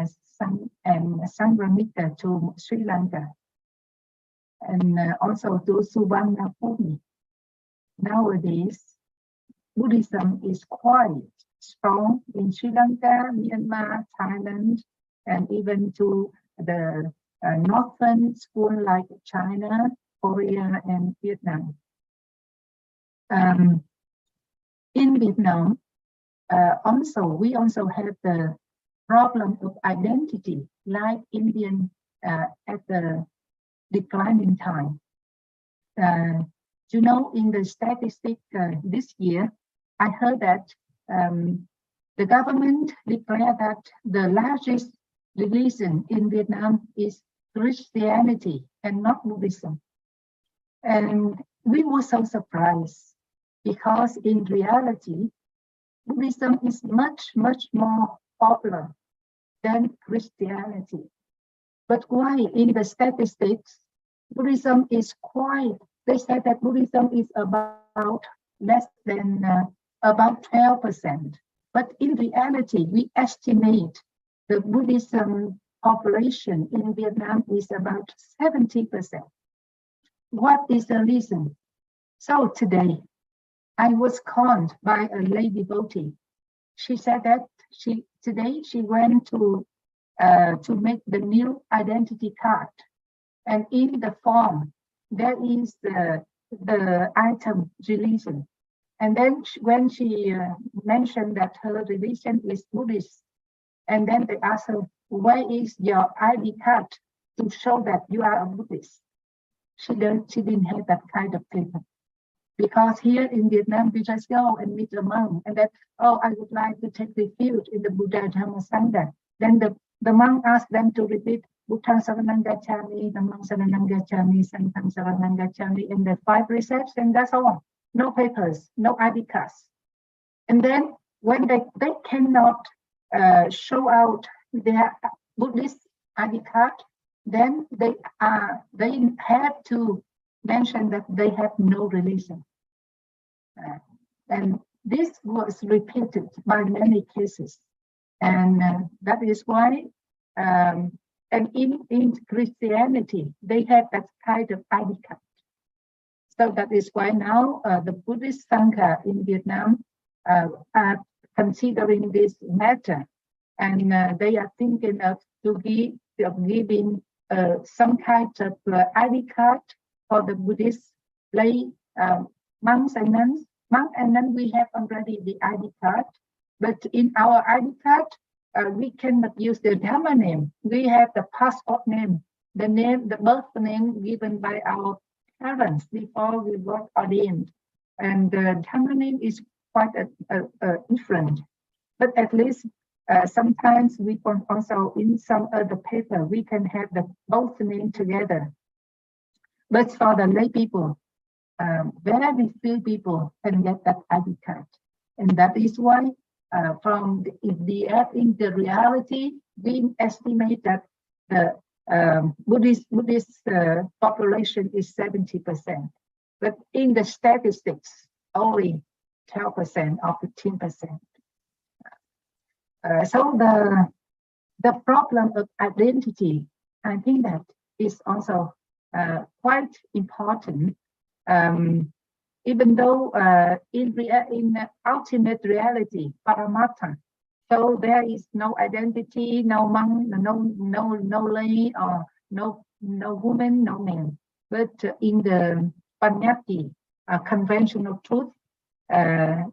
Sangramita to Sri Lanka, and also to Suvarnabhumi. Nowadays, Buddhism is quite strong in Sri Lanka, Myanmar, Thailand, and even to the northern school like China, Korea, and Vietnam. In Vietnam, we also have the problem of identity, like Indian at the declining time. You know, in the statistic this year, I heard that the government declared that the largest religion in Vietnam is Christianity and not Buddhism. And we were so surprised, because in reality, Buddhism is much, much more popular than Christianity. But why in the statistics, Buddhism is quite, they said that Buddhism is about less than about 12%. But in reality, we estimate the Buddhism population in Vietnam is about 70%. What is the reason? So today, I was called by a lay devotee. She said that today she went to make the new identity card, and in the form there is the item religion. And then when she mentioned that her religion is Buddhist, and then they asked her, where is your ID card to show that you are a Buddhist? She didn't have that kind of paper. Because here in Vietnam, we just go and meet a monk, and that, oh, I would like to take refuge in the Buddha Dhamma Sangha. Then the monk asked them to repeat Buddhang Saranang Gacchami, Dhammang Saranang Gacchami, Sanghang Saranang Gacchami, and the 5 precepts, and that's all. No papers, no ID cards. And then when they cannot show out their Buddhist ID card, then they have to mention that they have no religion. And this was repeated by many cases. And that is why, and in Christianity, they have that kind of ID card. So that is why now the Buddhist Sangha in Vietnam are considering this matter. And they are thinking of giving some kind of ID card for the Buddhist lay monks and nuns. Monk and nun, we have already the ID card, but in our ID card, we cannot use the Dhamma name. We have the passport name, the birth name given by our parents before we got ordained. And the Dhamma name is quite different. But at least sometimes we can also, in some other paper, we can have both names together. But for the lay people, very few people can get that ID card. And that is why in the reality, we estimate that the Buddhist population is 70%. But in the statistics, only 12% or 15%. So the problem of identity, I think that is also quite important. Even though in ultimate reality, Paramattha, so there is no identity, no monk, no lady, or no woman, no man. But in the Panyati, conventional truth,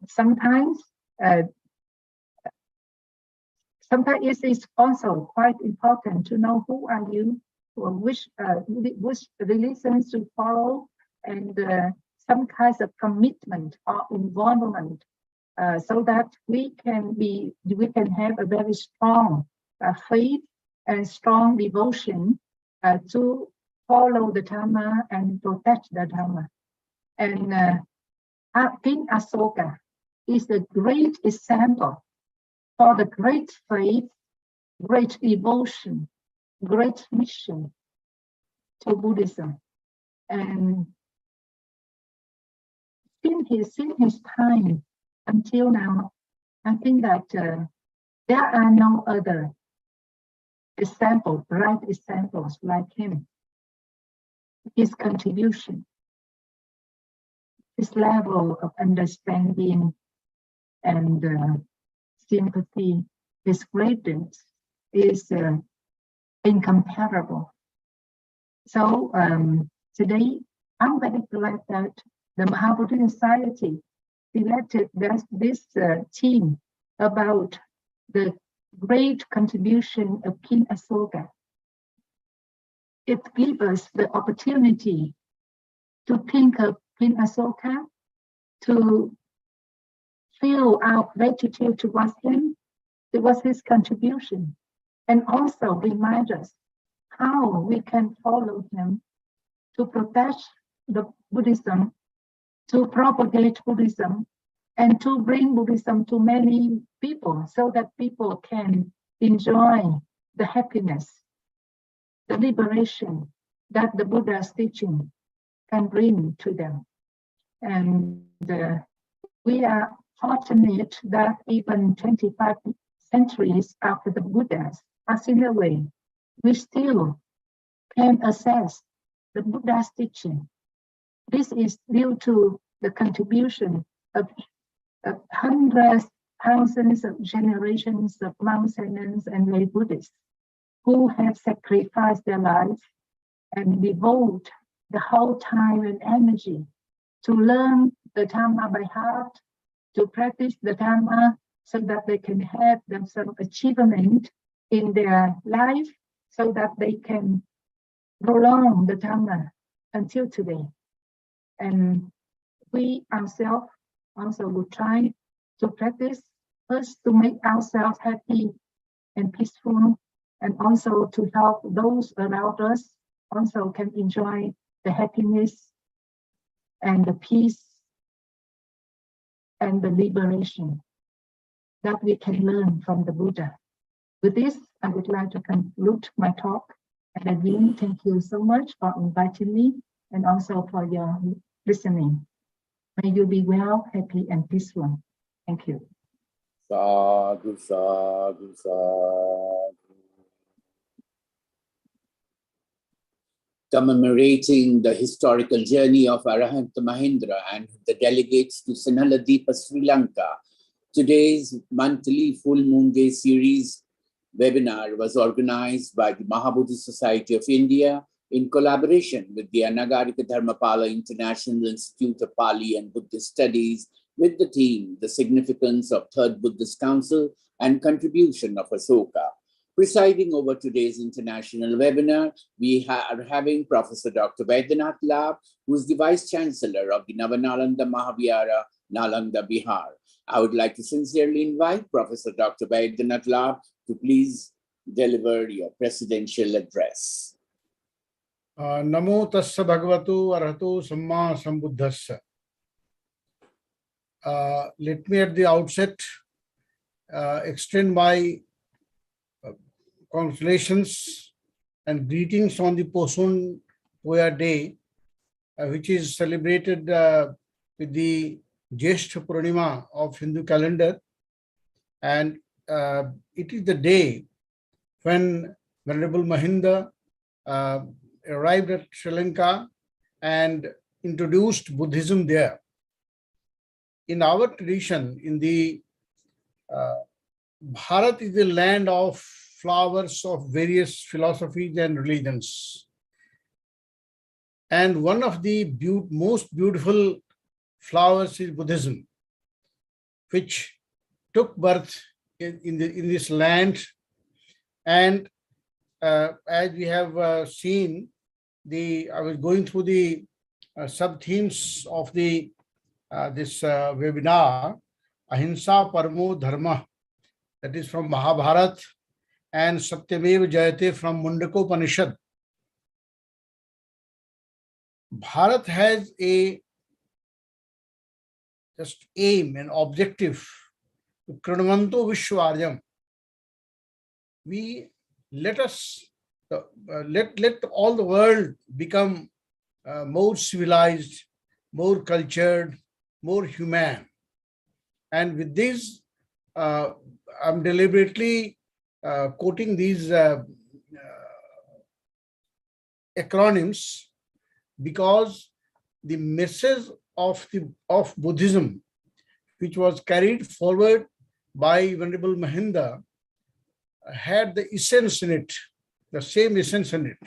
sometimes it is also quite important to know who are you, or which religions to follow, and some kinds of commitment or involvement, so that we can have a very strong faith and strong devotion to follow the Dharma and protect the Dharma. And King Asoka is a great example for the great faith, great devotion, great mission to Buddhism. And since his time until now, I think that there are no other bright examples like him. His contribution, his level of understanding and sympathy, his greatness is incomparable. So today, I'm very glad that the Maha Bodhi Society selected this team about the great contribution of King Asoka. It gives us the opportunity to think of King Asoka, to feel our gratitude towards him, towards his contribution, and also remind us how we can follow him to protect the Buddhism, to propagate Buddhism, and to bring Buddhism to many people so that people can enjoy the happiness, the liberation that the Buddha's teaching can bring to them. And we are fortunate that even 25 centuries after the Buddha's passing away, we still can access the Buddha's teaching. This is due to the contribution of hundreds, thousands of generations of monks and nuns and lay Buddhists who have sacrificed their lives and devote the whole time and energy to learn the Dhamma by heart, to practice the Dhamma so that they can have some achievement in their life, so that they can prolong the Dhamma until today. And we ourselves also will try to practice first to make ourselves happy and peaceful, and also to help those around us also can enjoy the happiness and the peace and the liberation that we can learn from the Buddha. With this, I would like to conclude my talk. And again, thank you so much for inviting me and also for your listening. May you be well, happy, and peaceful. Thank you. Sadhu, sadhu, sadhu. Commemorating the historical journey of Arahanta Mahinda and the delegates to Sinhaladipa, Sri Lanka, today's monthly Full Moon Day series webinar was organized by the Maha Bodhi Society of India in collaboration with the Anagarika Dharmapala International Institute of Pali and Buddhist Studies, with the theme, The Significance of Third Buddhist Council and Contribution of Asoka. Presiding over today's international webinar, we are having Professor Dr. Vaidyanath Lab, who is the Vice Chancellor of the Navanalanda Mahavihara, Nalanda, Bihar. I would like to sincerely invite Professor Dr. Vaidyanath Lab to please deliver your presidential address. Namo tassa bhagavato arahato samma sambuddhassa. Let me at the outset extend my congratulations and greetings on the Poson Poya Day, which is celebrated with the Jyeshtha Purnima of Hindu calendar, and it is the day when Venerable Mahinda arrived at Sri Lanka and introduced Buddhism there. In our tradition, in the Bharat is the land of flowers of various philosophies and religions. And one of the most beautiful flowers is Buddhism, which took birth in this land. And as we have seen, I was going through the sub-themes of this webinar, Ahimsa Paramo Dharma, that is from Mahabharata, and Satyameva Jayate from Mundakopanishad. Bharat has a just aim and objective, Kranvanto Vishwaryam. Let all the world become more civilized, more cultured, more human. And with this, I'm deliberately quoting these acronyms because the message of Buddhism, which was carried forward by Venerable Mahinda, had the essence in it, the same essence in it.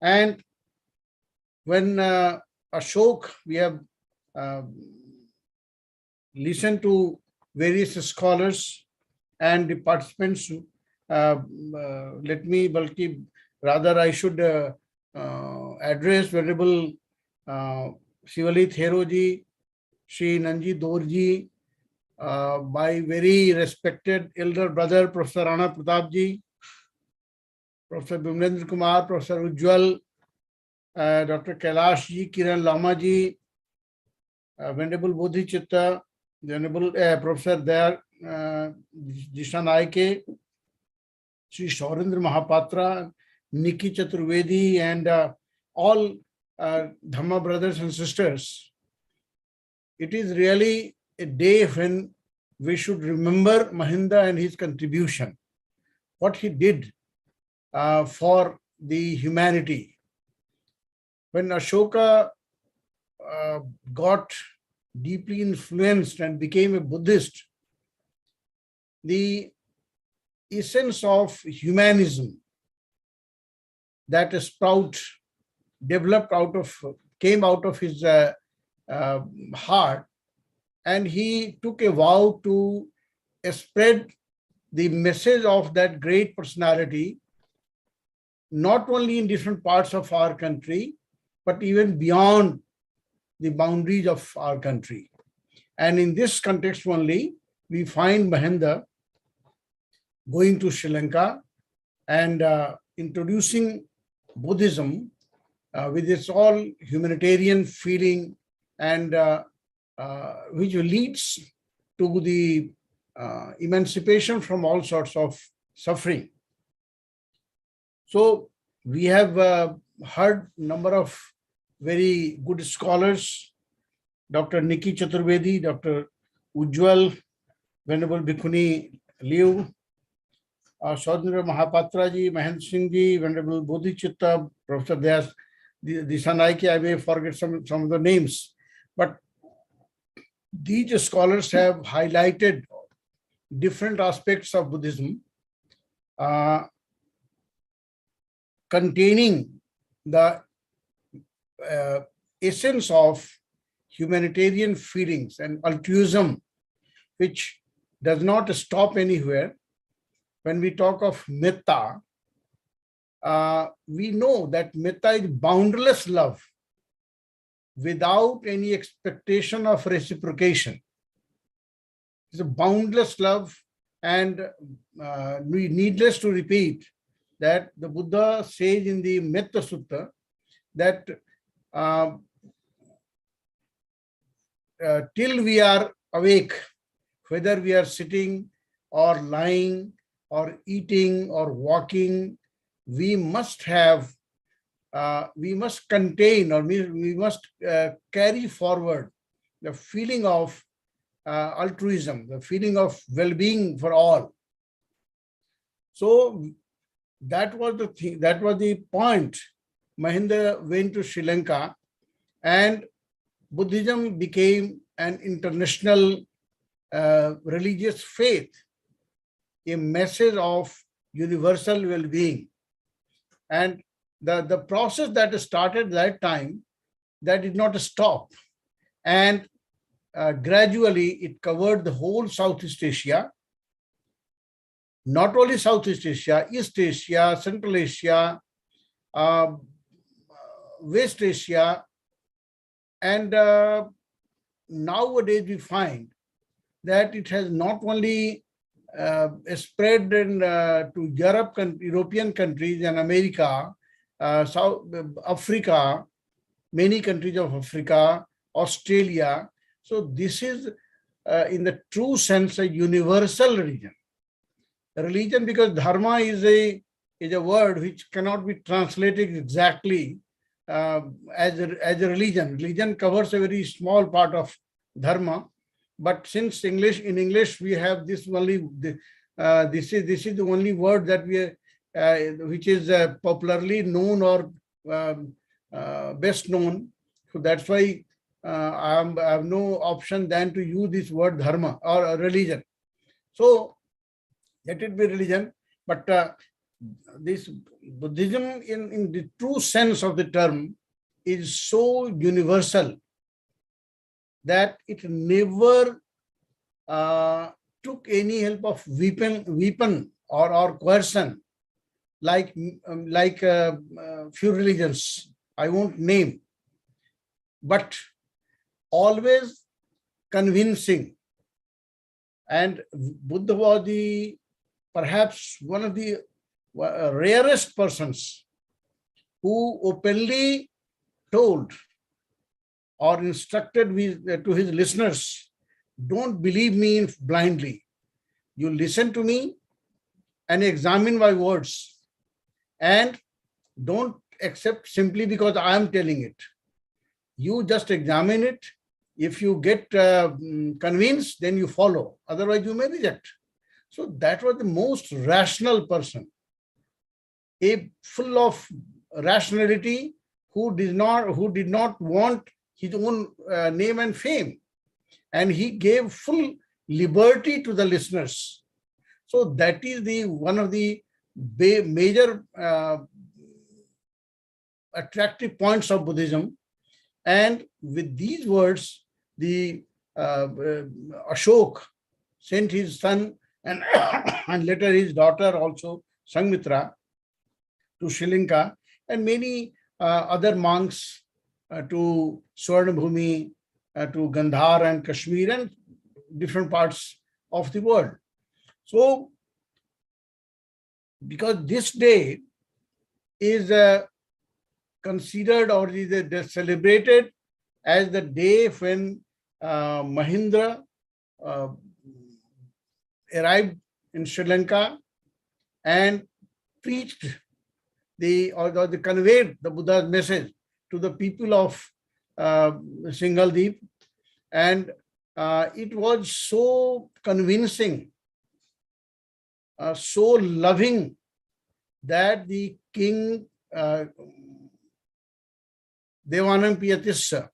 And when Ashok, we have listened to various scholars and the participants. Let me, rather I should address Venerable Shivalit Heroji, Shri Nanji Dorji, my very respected elder brother, Professor Rana Pratapji, Professor Bimalendra Kumar, Professor Ujjwal, Dr. Kailash ji, Kiran Lama ji, Venerable Bodhichitta, Venerable Professor Dayar Jishan Aike, Sri Shaurendra Mahapatra, Nikki Chaturvedi, and all Dhamma brothers and sisters. It is really a day when we should remember Mahinda and his contribution, what he did for the humanity. When Ashoka got deeply influenced and became a Buddhist, the essence of humanism that came out of his heart, and he took a vow to spread the message of that great personality, not only in different parts of our country, but even beyond the boundaries of our country. And in this context only, we find Mahinda going to Sri Lanka and introducing Buddhism with its all humanitarian feeling, and which leads to the emancipation from all sorts of suffering. So we have heard a number of very good scholars, Dr. Nikki Chaturvedi, Dr. Ujjwal, Venerable Bhikkhuni Liu, Shaurendra Mahapatra ji, Mahendra Singh ji, Venerable Bodhichitta, Professor Dayas Disanaike. I may forget some of the names, but these scholars have highlighted different aspects of Buddhism, containing the essence of humanitarian feelings and altruism, which does not stop anywhere. When we talk of metta, we know that metta is boundless love without any expectation of reciprocation. It's a boundless love, and needless to repeat that the Buddha says in the Metta Sutta that till we are awake, whether we are sitting or lying or eating or walking, we must contain, or we must carry forward the feeling of altruism, the feeling of well-being for all. So that was the thing, that was the point. Mahinda went to Sri Lanka and Buddhism became an international religious faith, a message of universal well-being. And the process that started that time, that did not stop. And gradually it covered the whole Southeast Asia, not only Southeast Asia, East Asia, Central Asia, West Asia, and nowadays we find that it has not only spread to European countries and America, South Africa, many countries of Africa, Australia. So this is in the true sense a universal religion. Religion, because dharma is a word which cannot be translated exactly as a religion. Religion covers a very small part of dharma, but since in English we have this only this is the only word that we which is popularly known or best known. So that's why I have no option than to use this word dharma or religion. So let it be religion, but this Buddhism in the true sense of the term is so universal that it never took any help of weapon or coercion like few religions I won't name, but always convincing. And Buddha was perhaps one of the rarest persons who openly told or instructed to his listeners, don't believe me blindly. You listen to me and examine my words, and don't accept simply because I am telling it. You just examine it. If you get convinced, then you follow. Otherwise, you may reject. So that was the most rational person, full of rationality, who did not want his own name and fame, and he gave full liberty to the listeners. So that is one of the major attractive points of Buddhism. And with these words, the Ashok sent his son and, and later his daughter also, Sanghmitra, to Sri Lanka, and many other monks to Swarnabhumi, to Gandhar and Kashmir and different parts of the world. So, because this day is considered or is celebrated as the day when Mahinda arrived in Sri Lanka and preached or conveyed the Buddha's message to the people of Singaldeep, and it was so convincing, so loving, that the king Devanam Piyatissa,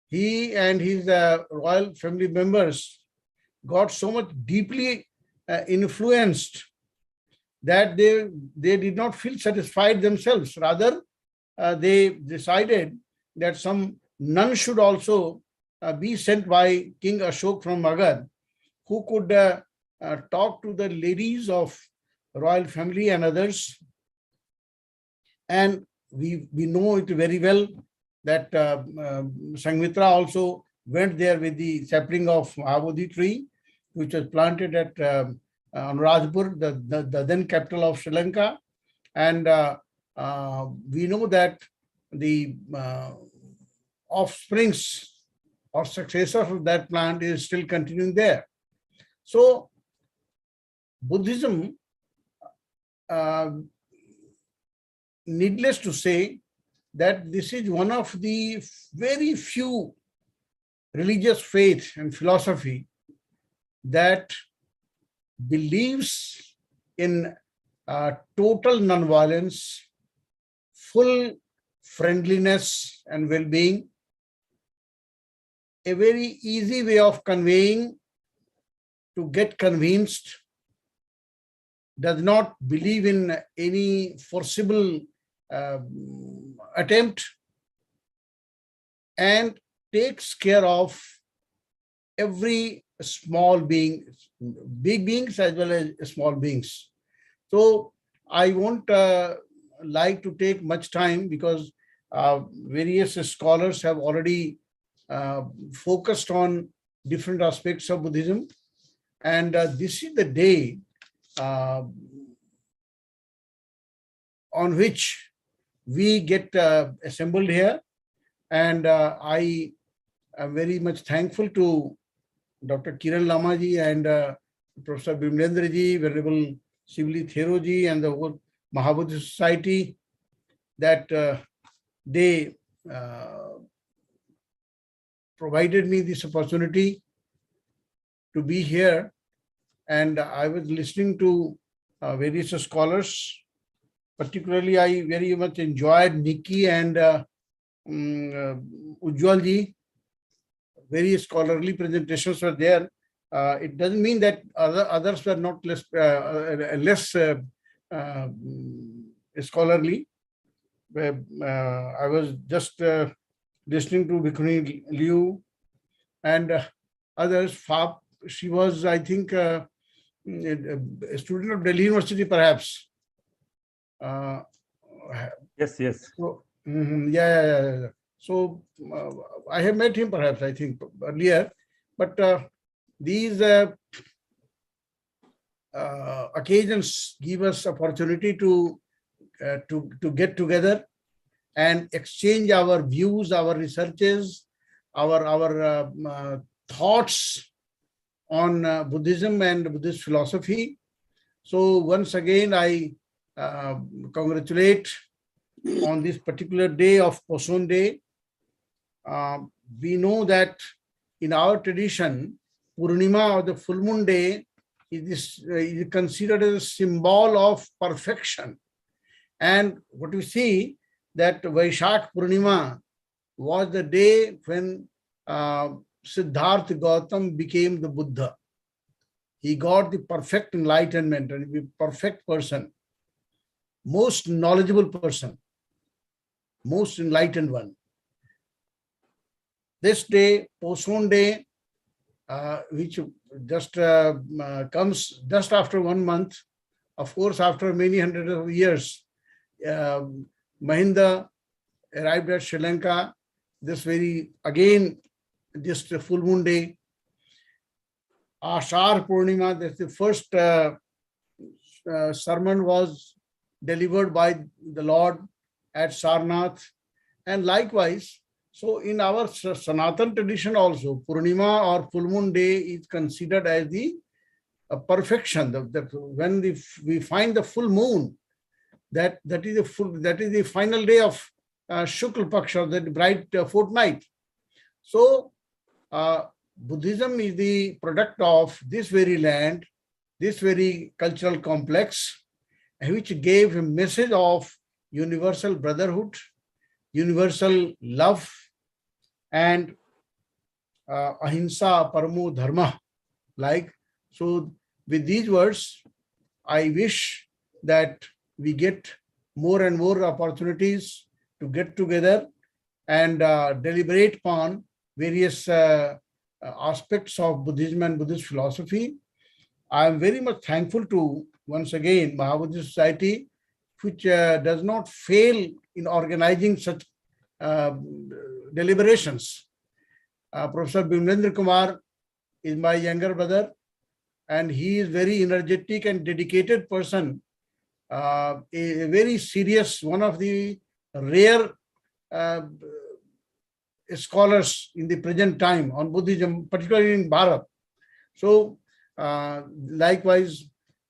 he and his royal family members got so much deeply influenced that they did not feel satisfied themselves. Rather, they decided that some nuns should also be sent by King Ashok from Magadh, who could talk to the ladies of royal family and others. And we know it very well that Sanghmitra also went there with the sapling of Mahabodhi tree, which was planted at Anuradhapur, the then capital of Sri Lanka. And we know that the offsprings or successors of that plant is still continuing there. So Buddhism, needless to say, that this is one of the very few religious faith and philosophy that believes in total nonviolence, full friendliness and well-being, a very easy way of conveying to get convinced, does not believe in any forcible attempt, and takes care of every small being, big beings as well as small beings. So I won't like to take much time because various scholars have already focused on different aspects of Buddhism. And this is the day on which we get assembled here. And I am very much thankful to Dr. Kiran Lamaji and Professor Bimlendra ji, Venerable Sivli Thero ji, and the whole Maha Buddhist Society that they provided me this opportunity to be here. And I was listening to various scholars. Particularly, I very much enjoyed Nikki and Ujjwal ji. Very scholarly presentations were there. It doesn't mean that others were not less scholarly. I was just listening to Bhikkhuni Liu and others. She was, I think, a student of Delhi University, perhaps. Yes. So, yeah. So I have met him, perhaps, I think, earlier. But these occasions give us opportunity to get together and exchange our views, our researches, our thoughts on Buddhism and Buddhist philosophy. So once again, I congratulate on this particular day of Poson Day. We know that in our tradition, Purnima, or the full moon day, is considered as a symbol of perfection. And what we see that Vaishakh Purnima was the day when Siddhartha Gautam became the Buddha. He got the perfect enlightenment and the perfect person, most knowledgeable person, most enlightened one. This day, Poson Day, which just comes just after 1 month, of course, after many hundreds of years, Mahinda arrived at Sri Lanka. This just a full moon day. Ashar Purnima, that's the first sermon was delivered by the Lord at Sarnath. And likewise, so in our Sanatan tradition also, Purnima or full moon day is considered as the perfection. When we find the full moon, that is the final day of Shukla Paksha, that bright fortnight. So Buddhism is the product of this very land, this very cultural complex, which gave a message of universal brotherhood, universal love, and ahimsa paramo dharma. So with these words, I wish that we get more and more opportunities to get together and deliberate upon various aspects of Buddhism and Buddhist philosophy. I am very much thankful to, once again, Maha Buddhist Society, which does not fail in organizing such deliberations. Professor Bimlendra Kumar is my younger brother, and he is very energetic and dedicated person, a very serious, one of the rare scholars in the present time on Buddhism, particularly in Bharat. So likewise,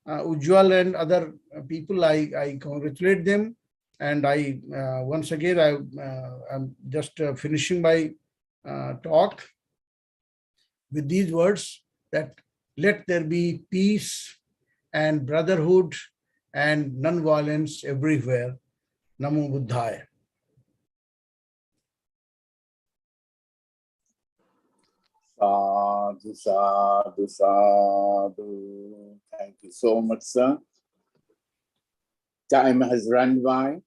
Ujjwal and other people, I congratulate them. And I once again, I'm just finishing my talk. with these words that let there be peace and brotherhood and non-violence everywhere. Namo Buddhaya. Sadhu, sadhu, sadhu. Thank you so much, sir. Time has run by.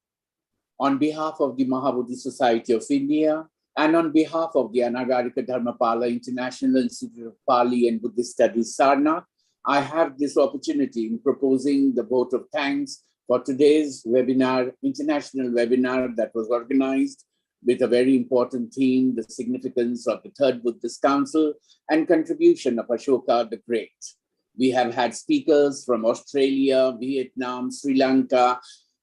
On behalf of the Maha Buddhist Society of India and on behalf of the Anagarika Dharmapala International Institute of Pali and Buddhist Studies, Sarnath, I have this opportunity in proposing the vote of thanks for today's webinar, international webinar that was organized with a very important theme, the significance of the Third Buddhist Council and contribution of Ashoka the Great. We have had speakers from Australia, Vietnam, Sri Lanka,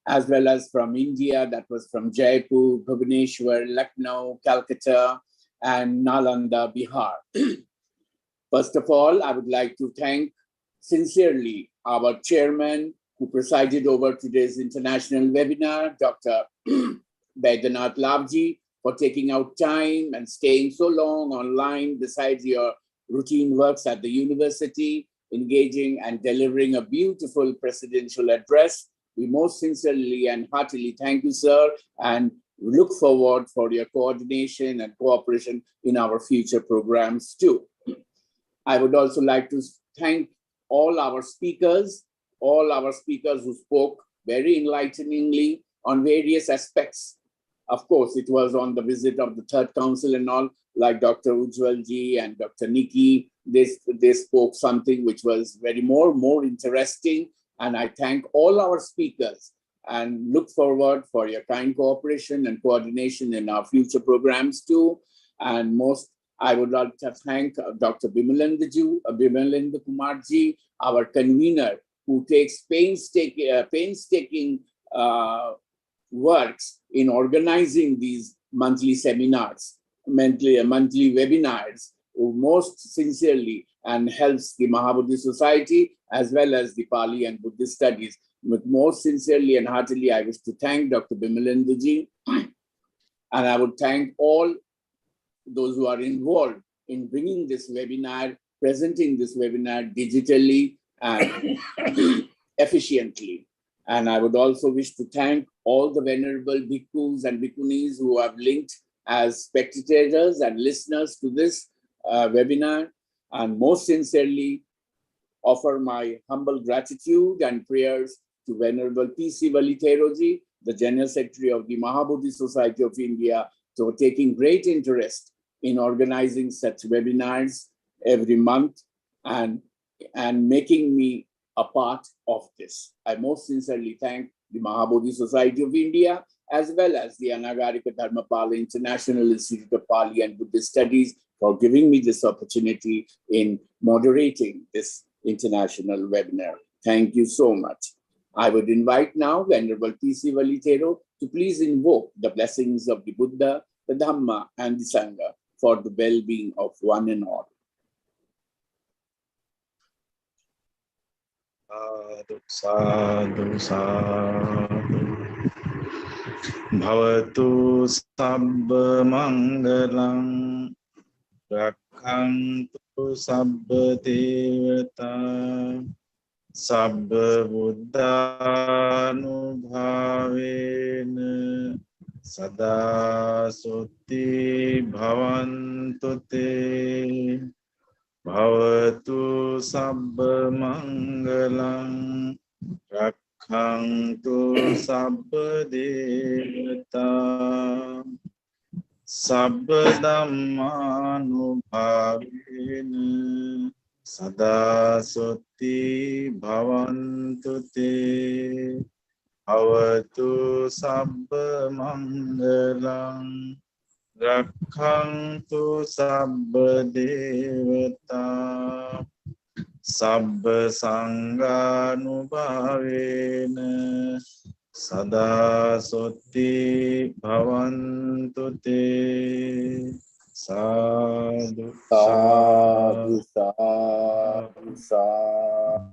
as well as from India, that was from Jaipur, Bhubaneswar, Lucknow, Calcutta, and Nalanda, Bihar. First of all, I would like to thank sincerely our chairman who presided over today's international webinar, Dr. Baidyanath Labji, for taking out time and staying so long online besides your routine works at the university, engaging and delivering a beautiful presidential address. We most sincerely and heartily thank you, sir, and look forward for your coordination and cooperation in our future programs too. I would also like to thank all our speakers who spoke very enlighteningly on various aspects. Of course, it was on the visit of the Third Council and all, like Dr. Ujjwal ji and Dr. Nikki, they spoke something which was very more interesting. And I thank all our speakers and look forward for your kind cooperation and coordination in our future programs too. And most, I would like to thank Dr. Bimalendra Kumarji, our convener, who takes painstaking works in organizing these monthly seminars, monthly webinars, who most sincerely and helps the Maha Buddhist Society as well as the Pali and Buddhist Studies. But most sincerely and heartily, I wish to thank Dr. Bimalendra ji, and I would thank all those who are involved in bringing this webinar, presenting this webinar digitally and efficiently. And I would also wish to thank all the venerable bhikkhus and bhikkhunis who have linked as spectators and listeners to this webinar, and most sincerely offer my humble gratitude and prayers to Venerable P.C. Valiteroji, the General Secretary of the Maha Buddhist Society of India, for taking great interest in organizing such webinars every month and making me a part of this. I most sincerely thank the Maha Buddhist Society of India as well as the Anagarika Dharmapala International Institute of Pali and Buddhist Studies for giving me this opportunity in moderating this international webinar. Thank you so much. I would invite now Venerable P.C. Valitero to please invoke the blessings of the Buddha, the Dhamma, and the Sangha for the well-being of one and all. Sadhu, sadhu. Bhavatu sabba mangalam rakhantu sabba devata sabba buddhanubhavena sada sutti bhavantu te. Bhavatu sabba mangalam rakhantu sabba devata sabba dhammanubhavena sada sutti bhavantu te. Bhavatu sabba mangalam rakhantu sabba devata sabba sanghanubhavena sada sutti bhavantu te. Sadhu, Sadhu, sadhu, sadhu.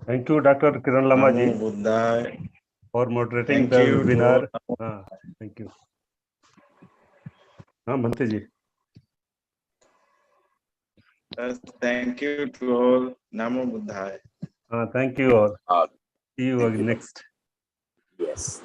Thank you, Dr. Kiran Lama Namo ji, Buddhaya. for moderating Thank the you to webinar. all. Thank you. Mantaji. Thank you to all. Namo Buddhaya. Thank you all. See you Thank you. next. Yes.